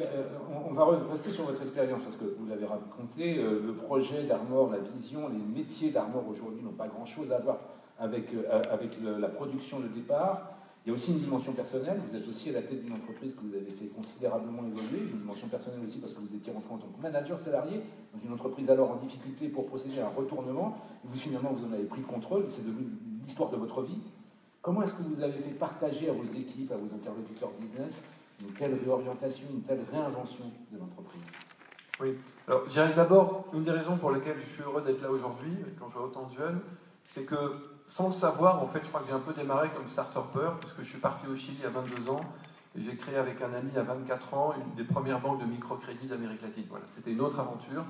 [SPEAKER 1] on va rester sur votre expérience, parce que vous l'avez raconté, le projet d'Armor, la vision, les métiers d'Armor aujourd'hui n'ont pas grand-chose à voir avec la production de départ. Il y a aussi une dimension personnelle. Vous êtes aussi à la tête d'une entreprise que vous avez fait considérablement évoluer. Une dimension personnelle aussi parce que vous étiez rentré en tant que manager salarié dans une entreprise alors en difficulté pour procéder à un retournement. Et vous, finalement, vous en avez pris le contrôle. C'est devenu l'histoire de votre vie. Comment est-ce que vous avez fait partager à vos équipes, à vos interlocuteurs business, une telle réorientation, une telle réinvention de l'entreprise?
[SPEAKER 8] Oui. Alors, je dirais d'abord, une des raisons pour lesquelles je suis heureux d'être là aujourd'hui, quand je vois autant de jeunes, c'est que sans le savoir, en fait, je crois que j'ai un peu démarré comme start-upper, parce que je suis parti au Chili à 22 ans, et j'ai créé avec un ami à 24 ans une des premières banques de microcrédit d'Amérique latine. Voilà, c'était une autre aventure,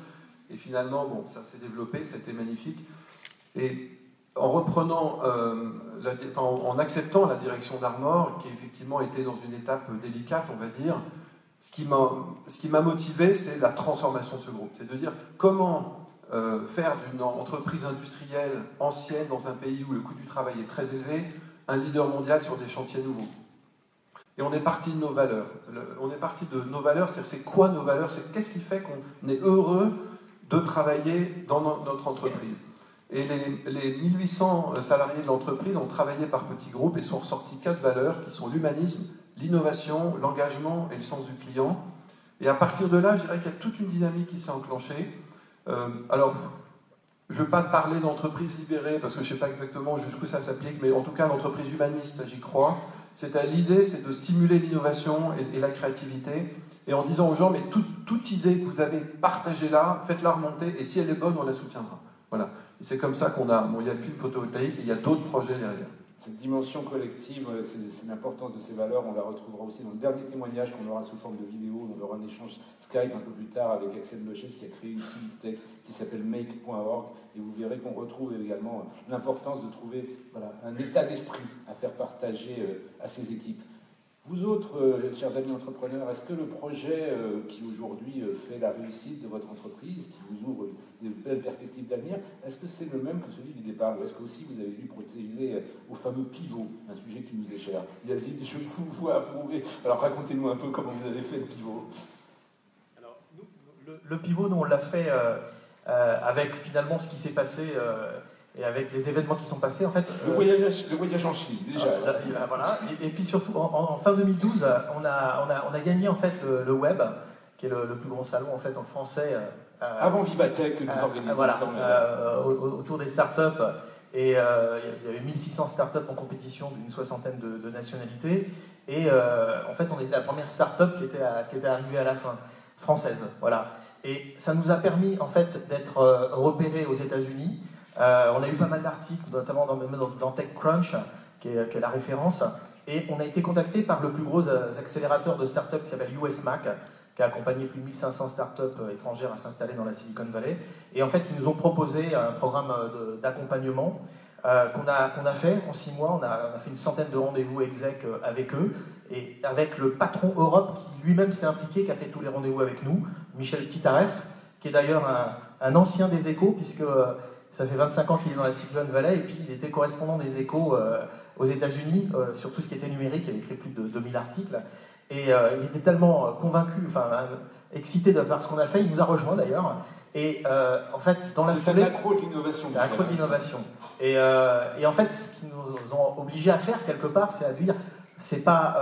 [SPEAKER 8] et finalement, bon, ça s'est développé, c'était magnifique. Et en reprenant, en acceptant la direction d'Armor, qui effectivement était dans une étape délicate, on va dire, ce qui m'a motivé, c'est la transformation de ce groupe. C'est de dire comment faire d'une entreprise industrielle ancienne dans un pays où le coût du travail est très élevé, un leader mondial sur des chantiers nouveaux. Et on est parti de nos valeurs. C'est-à-dire c'est quoi nos valeurs? C'est qu'est-ce qui fait qu'on est heureux de travailler dans notre entreprise. Et les 1800 salariés de l'entreprise ont travaillé par petits groupes et sont ressortis 4 valeurs qui sont l'humanisme, l'innovation, l'engagement et le sens du client. Et à partir de là, je dirais qu'il y a toute une dynamique qui s'est enclenchée. Alors, je ne veux pas parler d'entreprise libérée parce que je ne sais pas exactement jusqu'où ça s'applique, mais en tout cas, l'entreprise humaniste, j'y crois. L'idée, c'est de stimuler l'innovation et la créativité, et en disant aux gens, mais toute idée que vous avez partagée là, faites-la remonter, et si elle est bonne, on la soutiendra. Voilà. Et c'est comme ça qu'on a... Bon, il y a le film photovoltaïque, et il y a d'autres projets derrière.
[SPEAKER 1] Cette dimension collective, c'est l'importance de ces valeurs, on la retrouvera aussi dans le dernier témoignage qu'on aura sous forme de vidéo. On aura un échange Skype un peu plus tard avec Axel Bloches qui a créé une civic tech qui s'appelle make.org, et vous verrez qu'on retrouve également l'importance de trouver un état d'esprit à faire partager à ces équipes. Vous autres, chers amis entrepreneurs, est-ce que le projet qui aujourd'hui fait la réussite de votre entreprise, qui vous ouvre de belles perspectives d'avenir, est-ce que c'est le même que celui du départ, ou est-ce que aussi vous avez dû procéder au fameux pivot, un sujet qui nous est cher? Yazid, je vous vois approuver. Alors racontez-nous un peu comment vous avez fait le pivot.
[SPEAKER 5] Alors, le pivot, nous on l'a fait avec finalement ce qui s'est passé et avec les événements qui sont passés, en fait...
[SPEAKER 1] Le voyage en Chine, déjà.
[SPEAKER 5] Voilà. Et puis surtout, en fin 2012, on a gagné en fait le Web, qui est le plus grand salon en fait en français.
[SPEAKER 1] Avant Vivatech, que nous organisons.
[SPEAKER 5] Voilà, autour des startups. Et il y avait 1600 startups en compétition d'une 60aine de nationalités. Et en fait, on était la première startup qui était arrivée à la fin, française. Voilà. Et ça nous a permis en fait d'être repérés aux États-Unis, On a eu pas mal d'articles, notamment dans TechCrunch, qui est la référence. Et on a été contacté par le plus gros accélérateur de start-up qui s'appelle USMAC, qui a accompagné plus de 1500 start-up étrangères à s'installer dans la Silicon Valley. Et en fait, ils nous ont proposé un programme d'accompagnement qu'on a fait en 6 mois. On a fait une centaine de rendez-vous exec avec eux, et avec le patron Europe qui lui-même s'est impliqué, qui a fait tous les rendez-vous avec nous, Michel Kitaref, qui est d'ailleurs un ancien des Échos, puisque ça fait 25 ans qu'il est dans la Silicon Valley, et puis il était correspondant des Échos aux États-Unis sur tout ce qui était numérique. Il a écrit plus de 2000 articles. Et il était tellement convaincu, excité de voir ce qu'on a fait, il nous a rejoint d'ailleurs. Et en fait, dans la
[SPEAKER 1] foulée, c'est un accro de l'innovation.
[SPEAKER 5] C'est un accro de l'innovation. Et en fait, ce qu'ils nous ont obligés à faire quelque part, c'est à dire, c'est pas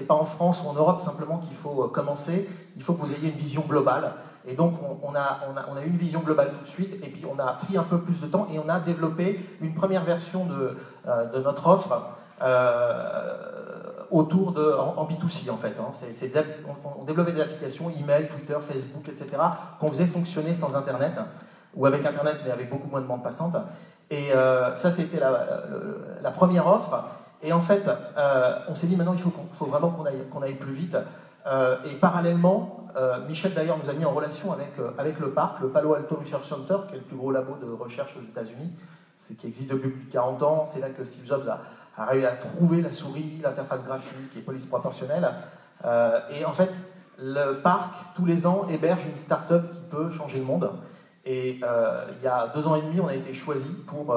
[SPEAKER 5] en France ou en Europe simplement qu'il faut commencer. Il faut que vous ayez une vision globale. Et donc, on a eu une vision globale tout de suite. Et puis, on a pris un peu plus de temps et on a développé une première version de notre offre. Autour en B2C en fait. On développait des applications, email, Twitter, Facebook, etc., qu'on faisait fonctionner sans Internet, ou avec Internet mais avec beaucoup moins de bande passante. Et ça c'était la première offre. Et en fait, on s'est dit maintenant il faut vraiment qu'on aille plus vite. Et parallèlement, Michel d'ailleurs nous a mis en relation avec le parc, le Palo Alto Research Center, qui est le plus gros labo de recherche aux États-Unis, qui existe depuis plus de 40 ans. C'est là que Steve Jobs a réussi à trouver la souris, l'interface graphique et police proportionnelle. Et en fait, le parc, tous les ans, héberge une start-up qui peut changer le monde. Et il y a 2 ans et demi, on a été choisi pour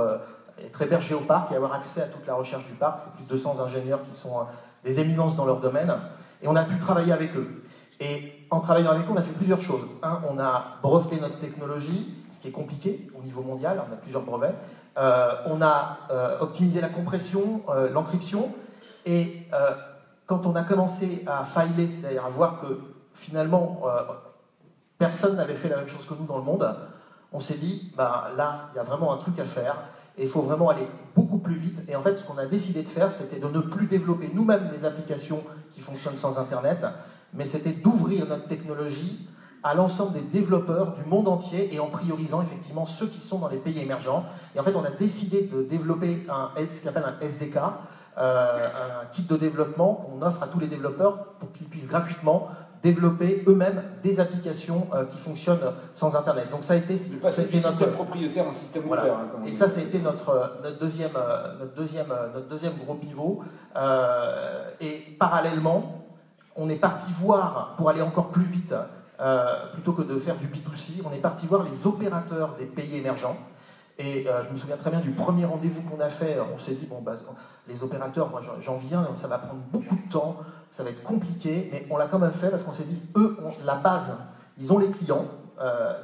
[SPEAKER 5] être hébergé au parc et avoir accès à toute la recherche du parc. C'est plus de 200 ingénieurs qui sont des éminences dans leur domaine. Et on a pu travailler avec eux. Et en travaillant avec eux, on a fait plusieurs choses. On a breveté notre technologie, ce qui est compliqué au niveau mondial, on a plusieurs brevets. On a optimisé la compression, l'encryption, et quand on a commencé à filer, c'est-à-dire à voir que finalement personne n'avait fait la même chose que nous dans le monde, on s'est dit, là, il y a vraiment un truc à faire, et il faut vraiment aller beaucoup plus vite. Et en fait, ce qu'on a décidé de faire, c'était de ne plus développer nous-mêmes les applications qui fonctionnent sans Internet, mais c'était d'ouvrir notre technologie à l'ensemble des développeurs du monde entier et en priorisant effectivement ceux qui sont dans les pays émergents. Et en fait, on a décidé de développer ce qu'on appelle un SDK, un kit de développement qu'on offre à tous les développeurs pour qu'ils puissent gratuitement développer eux-mêmes des applications qui fonctionnent sans Internet. Donc ça a été
[SPEAKER 1] notre système propriétaire, un système ouvert. Hein,
[SPEAKER 5] et ça, ça a été notre deuxième gros pivot. Et parallèlement, on est parti voir, pour aller encore plus vite, plutôt que de faire du B2C, on est parti voir les opérateurs des pays émergents. Et je me souviens très bien du premier rendez-vous qu'on a fait. On s'est dit, les opérateurs, moi j'en viens, ça va prendre beaucoup de temps, ça va être compliqué, mais on l'a quand même fait parce qu'on s'est dit, eux ont la base, ils ont les clients,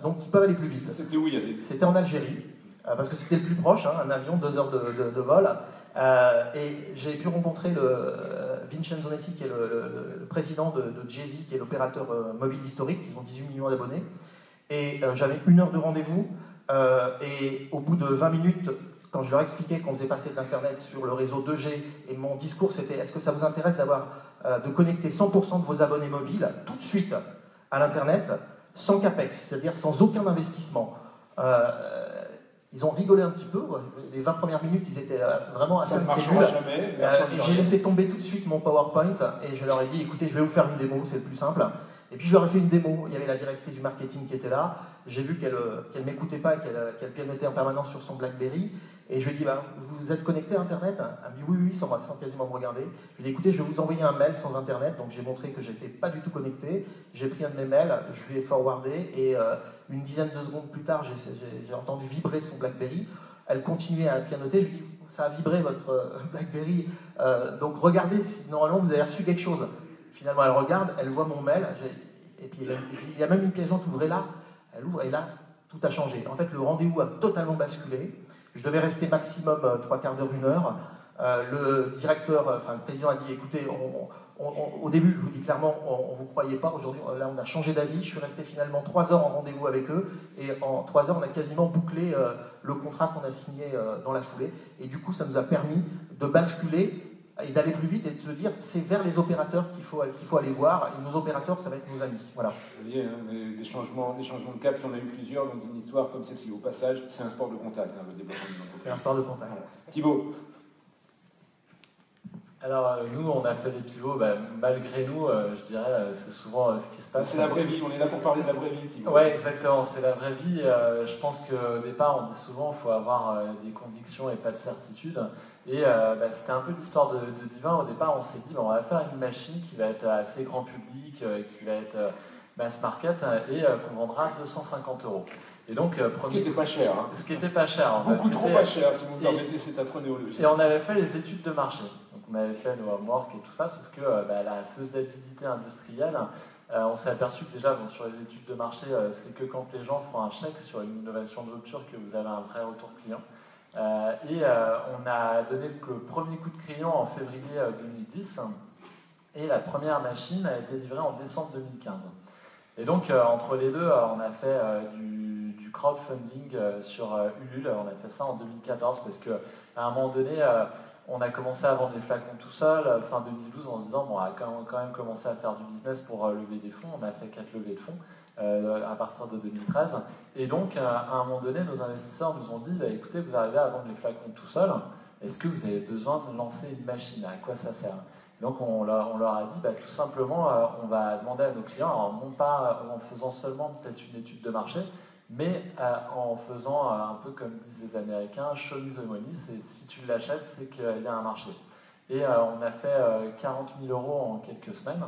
[SPEAKER 5] donc ils peuvent aller plus vite.
[SPEAKER 1] C'était où, Yazid ?
[SPEAKER 5] C'était en Algérie, parce que c'était le plus proche, un avion, 2 heures de vol. Et j'ai pu rencontrer Vincenzo Nessi, qui est le président de Jay-Z, qui est l'opérateur mobile historique. Ils ont 18 millions d'abonnés. Et j'avais 1 heure de rendez-vous. Et au bout de 20 minutes, quand je leur expliquais qu'on faisait passer de l'Internet sur le réseau 2G, et mon discours c'était: est-ce que ça vous intéresse de connecter 100% de vos abonnés mobiles tout de suite à l'Internet, sans capex, c'est-à-dire sans aucun investissement. Ils ont rigolé un petit peu. Les 20 premières minutes, ils étaient vraiment assez incrédules. Et j'ai laissé tomber tout de suite mon PowerPoint et je leur ai dit, écoutez, je vais vous faire une démo, c'est le plus simple. Et puis je leur ai fait une démo. Il y avait la directrice du marketing qui était là. J'ai vu qu'elle ne m'écoutait pas et qu'elle pianotait en permanence sur son BlackBerry. Et je lui ai dit, vous êtes connecté à Internet ? Elle m'a dit oui, sans quasiment me regarder. Je lui ai dit, écoutez, je vais vous envoyer un mail sans Internet. Donc j'ai montré que j'étais pas du tout connecté. J'ai pris un de mes mails, je lui ai forwardé et une dizaine de secondes plus tard, j'ai entendu vibrer son BlackBerry. Elle continuait à pianoter. Je lui ai dit, ça a vibré votre BlackBerry. Donc regardez si normalement vous avez reçu quelque chose. Finalement, elle regarde, elle voit mon mail. Et puis il y a même une pièce jointe, ouvrez là. Elle ouvre et là, tout a changé. En fait, le rendez-vous a totalement basculé. Je devais rester maximum 3 quarts d'heure, 1 heure. Le président a dit, écoutez, au début, je vous dis clairement, on ne vous croyait pas. Aujourd'hui, là, on a changé d'avis. Je suis resté finalement 3 heures en rendez-vous avec eux. Et en 3 heures, on a quasiment bouclé le contrat qu'on a signé dans la foulée. Et du coup, ça nous a permis de basculer et d'aller plus vite et de se dire c'est vers les opérateurs qu'il faut aller voir, et nos opérateurs, ça va être nos amis. Voilà.
[SPEAKER 1] Vous voyez, hein, des changements de cap, j'en ai eu plusieurs, dans une histoire comme celle-ci. Au passage, c'est un sport de contact, hein, le développement d'une entreprise.
[SPEAKER 5] C'est un sport de contact.
[SPEAKER 1] Voilà. Thibaut.
[SPEAKER 6] Alors, nous, on a fait des pivots, malgré nous, je dirais, c'est souvent ce qui se passe.
[SPEAKER 1] C'est la vraie vie, on est là pour parler de la vraie vie, Thibaut.
[SPEAKER 6] Oui, exactement, c'est la vraie vie. Je pense qu'au départ, on dit souvent qu'il faut avoir des convictions et pas de certitude. Et c'était un peu l'histoire de Divin. Au départ, on s'est dit, on va faire une machine qui va être assez grand public, qui va être mass market, et qu'on vendra 250 €. Et donc,
[SPEAKER 1] ce qui n'était pas cher. Hein.
[SPEAKER 6] Ce qui n'était pas cher.
[SPEAKER 1] Beaucoup trop pas cher, si vous me permettez cette affreux néologie.
[SPEAKER 6] Et on avait fait les études de marché. Donc, on avait fait nos homework et tout ça, sauf que la faisabilité industrielle, on s'est aperçu que déjà, sur les études de marché, c'est que quand les gens font un chèque sur une innovation de rupture que vous avez un vrai retour client. On a donné le premier coup de crayon en février 2010, et la première machine a été livrée en décembre 2015. Et donc, entre les deux, on a fait du crowdfunding sur Ulule. On a fait ça en 2014 parce qu'à un moment donné, on a commencé à vendre les flacons tout seul, fin 2012, en se disant on va quand même commencer à faire du business pour lever des fonds. On a fait 4 levées de fonds à partir de 2013. Et donc, à un moment donné, nos investisseurs nous ont dit écoutez, vous arrivez à vendre les flacons tout seul, est-ce que vous avez besoin de lancer une machine? À quoi ça sert? Donc on leur a dit tout simplement, on va demander à nos clients, alors non pas en faisant seulement peut-être une étude de marché, mais en faisant un peu comme disent les Américains, show me the money, c'est si tu l'achètes, c'est qu'il y a un marché. Et on a fait 40 000 € en quelques semaines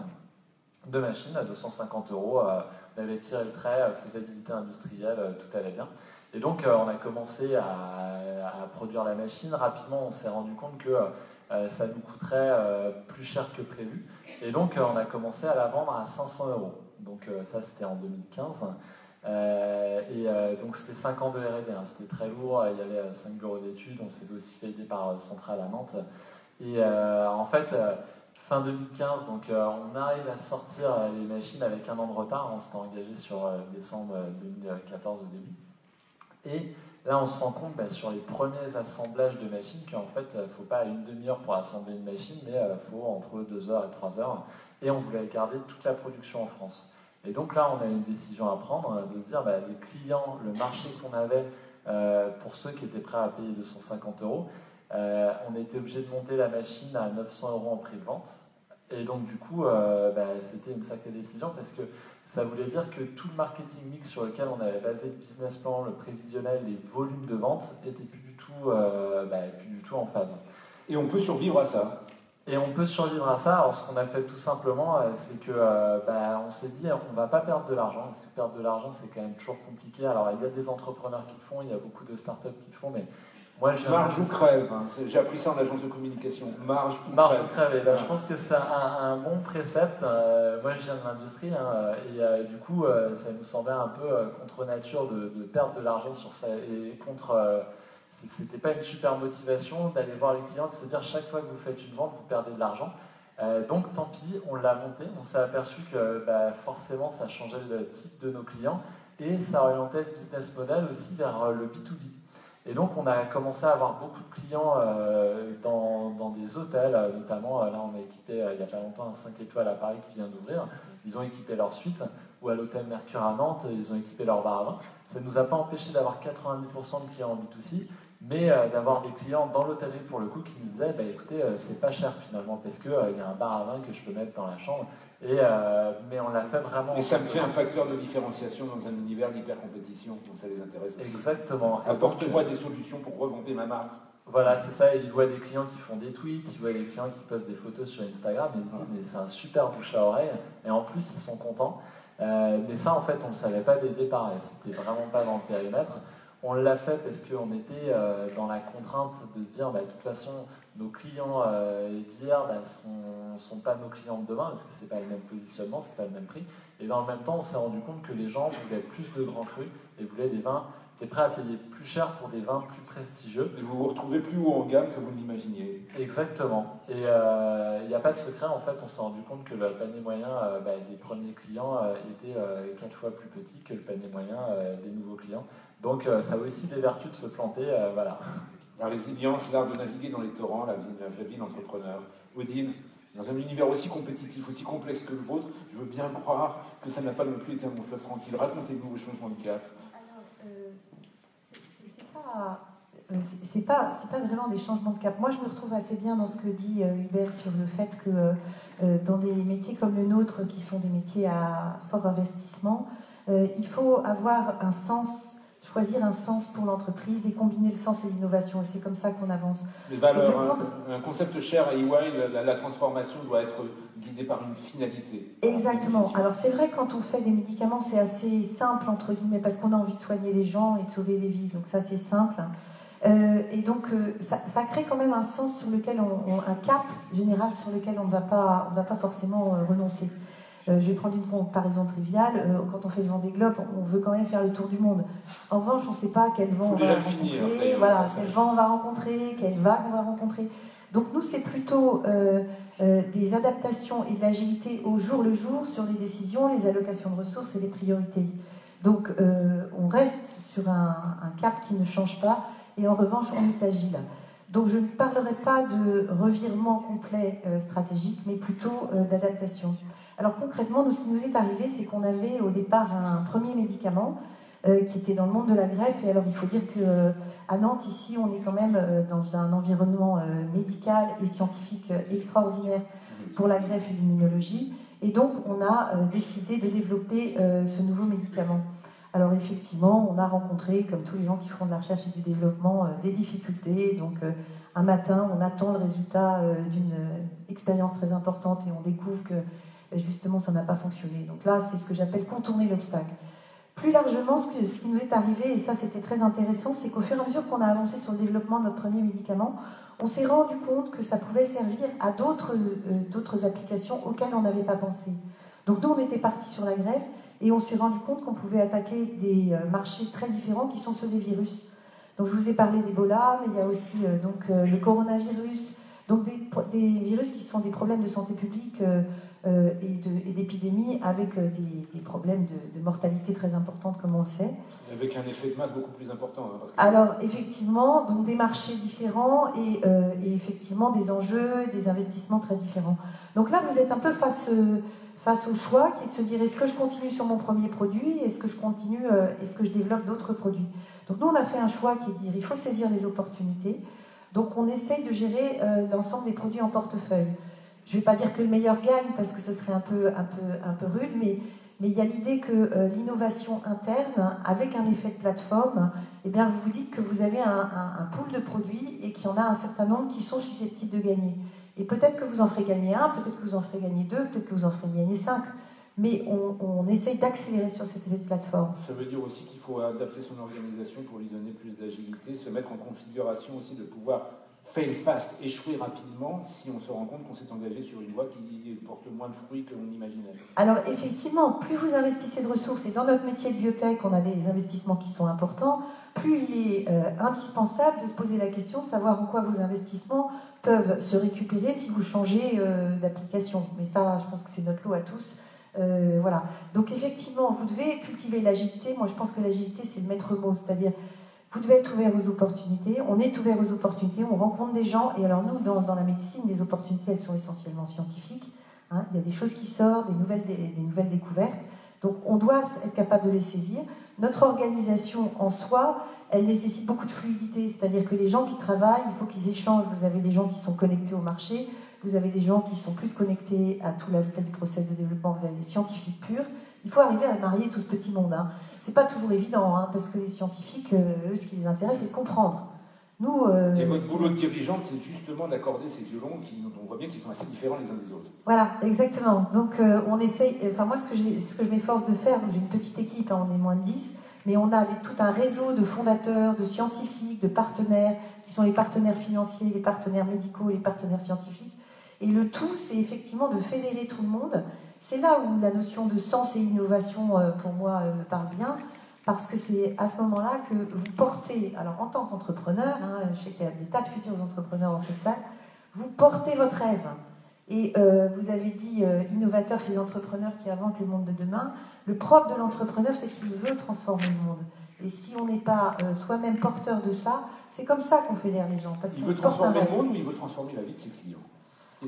[SPEAKER 6] de machines à 250 €. On avait tiré le trait, faisabilité industrielle, tout allait bien. Et donc on a commencé à produire la machine. Rapidement, on s'est rendu compte que ça nous coûterait plus cher que prévu. Et donc, on a commencé à la vendre à 500 €. Donc, ça, c'était en 2015. Donc, c'était 5 ans de R&D. Hein. C'était très lourd. Il y avait 5 bureaux d'études. On s'est aussi fait aider par Centrale à Nantes. Et en fait, fin 2015, donc, on arrive à sortir les machines avec un an de retard. On s'était engagé sur décembre 2014 au début. Et là, on se rend compte sur les premiers assemblages de machines qu'en fait, il ne faut pas une demi-heure pour assembler une machine, mais il faut entre 2 heures et 3 heures. Et on voulait garder toute la production en France. Et donc là, on a une décision à prendre, de se dire, les clients, le marché qu'on avait, pour ceux qui étaient prêts à payer 250 €, on était obligé de monter la machine à 900 € en prix de vente. Et donc du coup, c'était une sacrée décision parce que ça voulait dire que tout le marketing mix sur lequel on avait basé le business plan, le prévisionnel, les volumes de vente n'étaient plus du tout en phase.
[SPEAKER 1] Et on peut survivre à ça.
[SPEAKER 6] Et on peut survivre à ça. Alors ce qu'on a fait tout simplement, c'est que on s'est dit on ne va pas perdre de l'argent, parce que perdre de l'argent c'est quand même toujours compliqué. Alors il y a des entrepreneurs qui le font, il y a beaucoup de startups qui le font, mais moi,
[SPEAKER 1] marge ou crève, hein. J'ai appris ça en agence de communication. Marge ou crève.
[SPEAKER 6] Je pense que c'est un bon précepte. Moi, je viens de l'industrie, et du coup, ça nous semblait un peu contre nature de perdre de l'argent sur ça. Et c'était pas une super motivation d'aller voir les clients, de se dire chaque fois que vous faites une vente, vous perdez de l'argent. Donc, tant pis, on l'a monté. On s'est aperçu que forcément, ça changeait le type de nos clients et ça orientait le business model aussi vers le B2B. Et donc, on a commencé à avoir beaucoup de clients dans des hôtels, notamment, là, on a équipé, il n'y a pas longtemps, un 5 étoiles à Paris qui vient d'ouvrir. Ils ont équipé leur suite, ou à l'hôtel Mercure à Nantes, ils ont équipé leur bar à vin. Ça ne nous a pas empêché d'avoir 90% de clients en B2C, mais d'avoir des clients dans l'hôtellerie, pour le coup, qui nous disaient, écoutez, c'est pas cher finalement, parce qu'il y a un bar à vin que je peux mettre dans la chambre. Mais on l'a fait vraiment...
[SPEAKER 1] Et ça me fait un facteur de différenciation dans un univers d'hyper-compétition, donc ça les intéresse aussi.
[SPEAKER 6] Exactement.
[SPEAKER 1] Apporte-moi des solutions pour revendre ma marque.
[SPEAKER 6] Voilà, c'est ça. Ils voient des clients qui font des tweets, ils voient des clients qui postent des photos sur Instagram, et ils disent, mais c'est un super bouche à oreille, et en plus, ils sont contents. Mais ça, en fait, on ne le savait pas dès le départ, et c'était vraiment pas dans le périmètre. On l'a fait parce qu'on était dans la contrainte de se dire, de toute façon, nos clients d'hier ne sont pas nos clients de demain, parce que ce n'est pas le même positionnement, ce n'est pas le même prix. Et dans le même temps, on s'est rendu compte que les gens voulaient plus de grands crus et voulaient des vins, étaient prêts à payer plus cher pour des vins plus prestigieux.
[SPEAKER 1] Et vous vous retrouvez plus haut en gamme que vous ne l'imaginiez.
[SPEAKER 6] Exactement. Et il n'y a pas de secret, en fait, on s'est rendu compte que le panier moyen des premiers clients était 4 fois plus petit que le panier moyen des nouveaux clients. Donc ça a aussi des vertus de se planter, voilà.
[SPEAKER 1] La résilience, l'art de naviguer dans les torrents, la vraie vie d'entrepreneur. Odile, dans un univers aussi compétitif, aussi complexe que le vôtre, je veux bien croire que ça n'a pas non plus été un long fleuve tranquille. Racontez-nous vos changements de cap.
[SPEAKER 4] C'est pas vraiment des changements de cap. Moi, je me retrouve assez bien dans ce que dit Hubert sur le fait que dans des métiers comme le nôtre, qui sont des métiers à fort investissement, il faut avoir un sens, choisir un sens pour l'entreprise et combiner le sens et l'innovation. Et c'est comme ça qu'on avance.
[SPEAKER 1] Les valeurs, un concept cher à EY, la transformation doit être guidée par une finalité.
[SPEAKER 4] Exactement. Alors c'est vrai, quand on fait des médicaments, c'est assez simple, entre guillemets, parce qu'on a envie de soigner les gens et de sauver des vies. Donc ça, c'est simple. Et donc ça crée quand même un sens sur lequel un cap général sur lequel on ne va pas forcément renoncer. Je vais prendre une comparaison triviale. Quand on fait le Vendée Globe, on veut quand même faire le tour du monde. En revanche, on ne sait pas quel vent on va rencontrer, quel vent on va rencontrer, quelle vague on va rencontrer. Donc nous, c'est plutôt des adaptations et de l'agilité au jour le jour sur les décisions, les allocations de ressources et les priorités. Donc on reste sur un cap qui ne change pas, et en revanche, on est agile. Donc je ne parlerai pas de revirement complet stratégique, mais plutôt d'adaptation. Alors concrètement, ce qui nous est arrivé, c'est qu'on avait au départ un premier médicament qui était dans le monde de la greffe. Et alors il faut dire qu'à Nantes, ici, on est quand même dans un environnement médical et scientifique extraordinaire pour la greffe et l'immunologie. Et donc on a décidé de développer ce nouveau médicament. Alors effectivement, on a rencontré, comme tous les gens qui font de la recherche et du développement, des difficultés. Donc un matin, on attend le résultat d'une expérience très importante et on découvre que justement ça n'a pas fonctionné. Donc là, c'est ce que j'appelle contourner l'obstacle. Plus largement, ce qui nous est arrivé, et ça c'était très intéressant, c'est qu'au fur et à mesure qu'on a avancé sur le développement de notre premier médicament, on s'est rendu compte que ça pouvait servir à d'autres applications auxquelles on n'avait pas pensé. Donc nous, on était partis sur la greffe, et on s'est rendu compte qu'on pouvait attaquer des marchés très différents qui sont ceux des virus. Donc je vous ai parlé d'Ebola, mais il y a aussi le coronavirus, donc des virus qui sont des problèmes de santé publique et d'épidémie, avec des problèmes de mortalité très importantes, comme on le sait.
[SPEAKER 1] Avec un effet de masse beaucoup plus important. Hein, parce que...
[SPEAKER 4] Alors effectivement, donc des marchés différents et effectivement des enjeux, des investissements très différents. Donc là, vous êtes un peu face au choix qui est de se dire, est-ce que je continue sur mon premier produit, est-ce que je développe d'autres produits. Donc nous, on a fait un choix qui est de dire, il faut saisir les opportunités. Donc on essaye de gérer l'ensemble des produits en portefeuille. Je ne vais pas dire que le meilleur gagne, parce que ce serait un peu rude, mais il y a l'idée que l'innovation interne, avec un effet de plateforme, eh bien vous vous dites que vous avez un pool de produits et qu'il y en a un certain nombre qui sont susceptibles de gagner. Et peut-être que vous en ferez gagner un, peut-être que vous en ferez gagner deux, peut-être que vous en ferez gagner 5. Mais on essaye d'accélérer sur cet effet de plateforme.
[SPEAKER 1] Ça veut dire aussi qu'il faut adapter son organisation pour lui donner plus d'agilité, se mettre en configuration aussi de pouvoir fail fast, échouer rapidement, si on se rend compte qu'on s'est engagé sur une voie qui porte moins de fruits que l'on imaginait.
[SPEAKER 4] Alors effectivement, plus vous investissez de ressources, et dans notre métier de biotech, on a des investissements qui sont importants, plus il est indispensable de se poser la question de savoir en quoi vos investissements peuvent se récupérer si vous changez d'application. Mais ça, je pense que c'est notre lot à tous. Voilà. Donc effectivement, vous devez cultiver l'agilité. Moi, je pense que l'agilité, c'est le maître mot. C'est-à-dire, vous devez être ouvert aux opportunités. On est ouvert aux opportunités. On rencontre des gens. Et alors nous, dans la médecine, les opportunités, elles sont essentiellement scientifiques. Hein. Il y a des choses qui sortent, des nouvelles découvertes. Donc on doit être capable de les saisir. Notre organisation en soi, elle nécessite beaucoup de fluidité. C'est-à-dire que les gens qui travaillent, il faut qu'ils échangent. Vous avez des gens qui sont connectés au marché. Vous avez des gens qui sont plus connectés à tout l'aspect du process de développement, vous avez des scientifiques purs. Il faut arriver à marier tout ce petit monde. Hein. C'est pas toujours évident, hein, parce que les scientifiques, eux, ce qui les intéresse, c'est de comprendre. Nous,
[SPEAKER 1] et votre boulot de dirigeante, c'est justement d'accorder ces violons dont on voit bien qu'ils sont assez différents les uns des autres.
[SPEAKER 4] Voilà, exactement. Donc on essaye, enfin moi ce que je m'efforce de faire, j'ai une petite équipe, hein, on est moins de 10, mais on a tout un réseau de fondateurs, de scientifiques, de partenaires, qui sont les partenaires financiers, les partenaires médicaux, les partenaires scientifiques. Et le tout, c'est effectivement de fédérer tout le monde. C'est là où la notion de sens et innovation, pour moi, me parle bien, parce que c'est à ce moment-là que vous portez, alors en tant qu'entrepreneur, hein, je sais qu'il y a des tas de futurs entrepreneurs dans cette salle, vous portez votre rêve. Et vous avez dit, innovateurs, ces entrepreneurs qui inventent le monde de demain. Le propre de l'entrepreneur, c'est qu'il veut transformer le monde. Et si on n'est pas soi-même porteur de ça, c'est comme ça qu'on fédère les gens.
[SPEAKER 1] Il veut transformer le monde ou il veut transformer la vie de ses clients?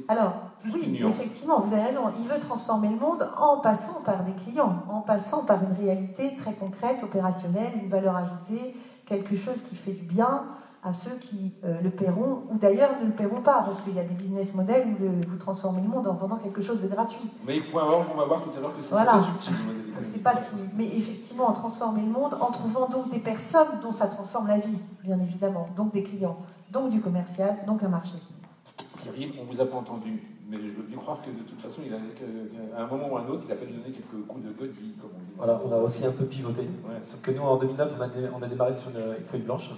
[SPEAKER 4] Alors, oui, effectivement, vous avez raison. Il veut transformer le monde en passant par des clients, en passant par une réalité très concrète, opérationnelle, une valeur ajoutée, quelque chose qui fait du bien à ceux qui le paieront, ou d'ailleurs ne le paieront pas, parce qu'il y a des business models où vous transformez le monde en vendant quelque chose de gratuit.
[SPEAKER 1] Mais on va voir tout à l'heure que c'est
[SPEAKER 4] voilà.
[SPEAKER 1] subtil.
[SPEAKER 4] C'est pas si... Mais effectivement, en transformer le monde, en trouvant donc des personnes dont ça transforme la vie, bien évidemment, donc des clients, donc du commercial, donc un marché.
[SPEAKER 1] Cyril, on ne vous a pas entendu, mais je veux bien croire que de toute façon, à un moment ou à un autre, il a fallu donner quelques coups de godille, comme on dit.
[SPEAKER 7] Voilà, on a aussi un peu pivoté. Ouais. Sauf que nous, en 2009, on a démarré sur une feuille blanche,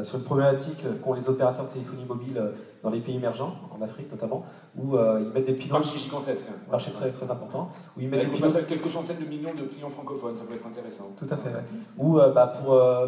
[SPEAKER 7] sur une problématique qu'ont les opérateurs de téléphonie mobile dans les pays émergents, en Afrique notamment, où ils mettent des pylônes.
[SPEAKER 1] Marché gigantesque. Hein.
[SPEAKER 7] Marché très, très important. Où ils mettent des
[SPEAKER 1] pylônes. Quelques centaines de millions de clients francophones, ça peut être intéressant.
[SPEAKER 7] Tout à fait. Ouais. Où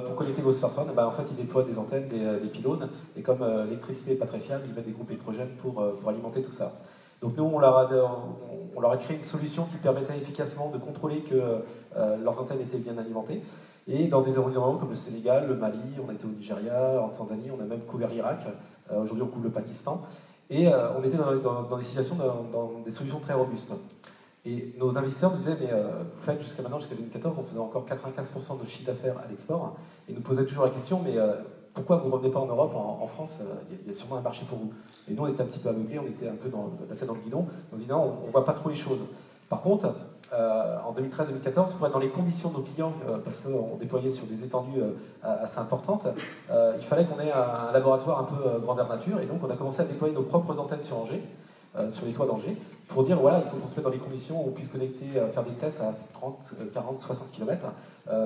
[SPEAKER 7] pour connecter vos smartphones, en fait, ils déploient des antennes, des pylônes, et comme l'électricité n'est pas très fiable, ils mettent des groupes électrogènes pour alimenter tout ça. Donc nous, on leur a créé une solution qui permettait efficacement de contrôler que leurs antennes étaient bien alimentées. Et dans des environnements comme le Sénégal, le Mali, on était au Nigeria, en Tanzanie, on a même couvert l'Irak, aujourd'hui on couvre le Pakistan. Et on était dans des situations, dans des solutions très robustes. Et nos investisseurs nous disaient, mais vous faites jusqu'à maintenant, jusqu'à 2014, on faisait encore 95% de chiffre d'affaires à l'export. Et nous posaient toujours la question, mais pourquoi vous ne revenez pas en Europe, en France, il y a sûrement un marché pour vous. Et nous, on était un petit peu aveuglés, on était un peu la tête dans le guidon, on se disait, non, on ne voit pas trop les choses. Par contre, en 2013-2014, pour être dans les conditions de nos clients, parce qu'on déployait sur des étendues assez importantes, il fallait qu'on ait un laboratoire un peu grandeur nature, et donc on a commencé à déployer nos propres antennes sur Angers, sur les toits d'Angers, pour dire voilà, il faut qu'on se mette dans les conditions où on puisse connecter, faire des tests à 30, 40, 60 km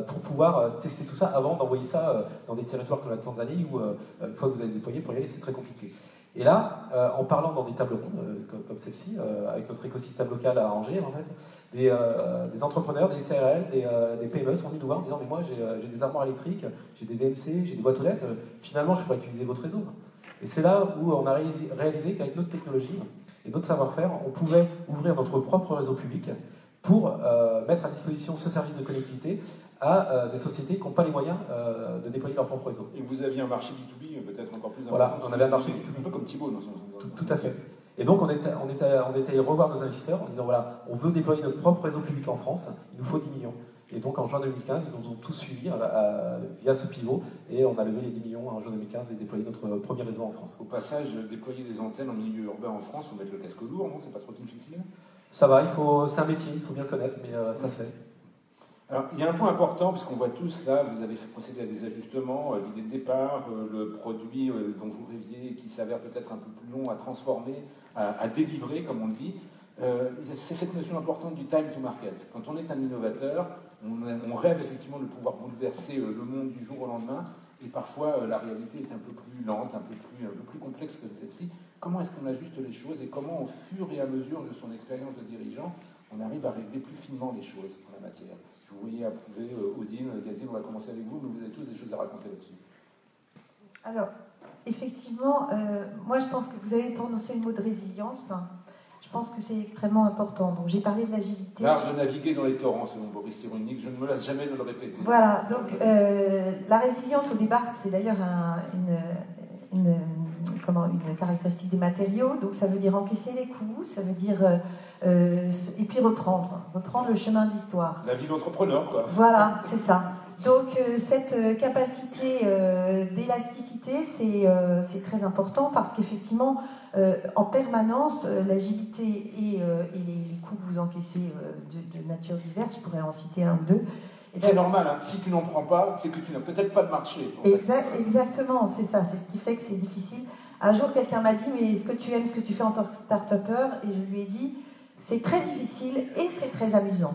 [SPEAKER 7] pour pouvoir tester tout ça avant d'envoyer ça dans des territoires comme la Tanzanie où une fois que vous avez déployé, pour y aller, c'est très compliqué. Et là, en parlant dans des tables rondes comme celle-ci, avec notre écosystème local à Angers, en fait, des entrepreneurs, des CRL, des PME sont venus nous voir en disant mais moi j'ai des armoires électriques, j'ai des VMC, j'ai des boîtes aux lettres, finalement je pourrais utiliser votre réseau. Et c'est là où on a réalisé qu'avec notre technologie et notre savoir-faire, on pouvait ouvrir notre propre réseau public pour mettre à disposition ce service de connectivité à des sociétés qui n'ont pas les moyens de déployer leur propre réseau.
[SPEAKER 1] Et vous aviez un marché B2B peut-être encore plus important.
[SPEAKER 7] Voilà, on avait un marché B2B.
[SPEAKER 1] Un peu comme Thibault.
[SPEAKER 7] Tout à fait. Et donc on est allé revoir nos investisseurs en disant voilà, on veut déployer notre propre réseau public en France, il nous faut 10 millions. Et donc en juin 2015, ils nous ont tous suivis via ce pivot et on a levé les 10 millions en juin 2015 et déployé notre premier réseau en France.
[SPEAKER 1] Au passage, déployer des antennes en milieu urbain en France, il faut mettre le casque lourd, non? C'est pas trop difficile?
[SPEAKER 7] Ça va, c'est un métier, il faut bien le connaître, mais ça se fait.
[SPEAKER 1] Alors, il y a un point important, puisqu'on voit tous là, vous avez procédé à des ajustements, l'idée de départ, le produit dont vous rêviez, qui s'avère peut-être un peu plus long à transformer, à délivrer, comme on le dit. C'est cette notion importante du time to market. Quand on est un innovateur, on rêve effectivement de pouvoir bouleverser le monde du jour au lendemain, et parfois la réalité est un peu plus lente, un peu plus complexe que celle-ci. Comment est-ce qu'on ajuste les choses et comment, au fur et à mesure de son expérience de dirigeant, on arrive à régler plus finement les choses en la matière? Je vous voyais approuver, Odile, Gazine, on va commencer avec vous, mais vous avez tous des choses à raconter là-dessus.
[SPEAKER 4] Alors, effectivement, moi je pense que vous avez prononcé le mot de résilience. Je pense que c'est extrêmement important. Donc j'ai parlé de l'agilité.
[SPEAKER 1] L'art de naviguer dans les torrents, selon Boris Cyrulnik, je ne me lasse jamais de le répéter.
[SPEAKER 4] Voilà, donc la résilience au départ, c'est d'ailleurs une caractéristique des matériaux. Donc ça veut dire encaisser les coups, ça veut dire et puis reprendre le chemin de l'histoire.
[SPEAKER 1] La vie d'entrepreneur, quoi.
[SPEAKER 4] Voilà, c'est ça. Donc cette capacité d'élasticité, c'est très important parce qu'effectivement, en permanence, l'agilité et les coûts que vous encaissez de nature diverse, je pourrais en citer un ou deux.
[SPEAKER 1] C'est normal, hein. Si tu n'en prends pas, c'est que tu n'as peut-être pas de marché.
[SPEAKER 4] Exactement, c'est ça, c'est ce qui fait que c'est difficile. Un jour, quelqu'un m'a dit, mais est-ce que tu aimes ce que tu fais en tant que start-upper? Et je lui ai dit, c'est très difficile et c'est très amusant.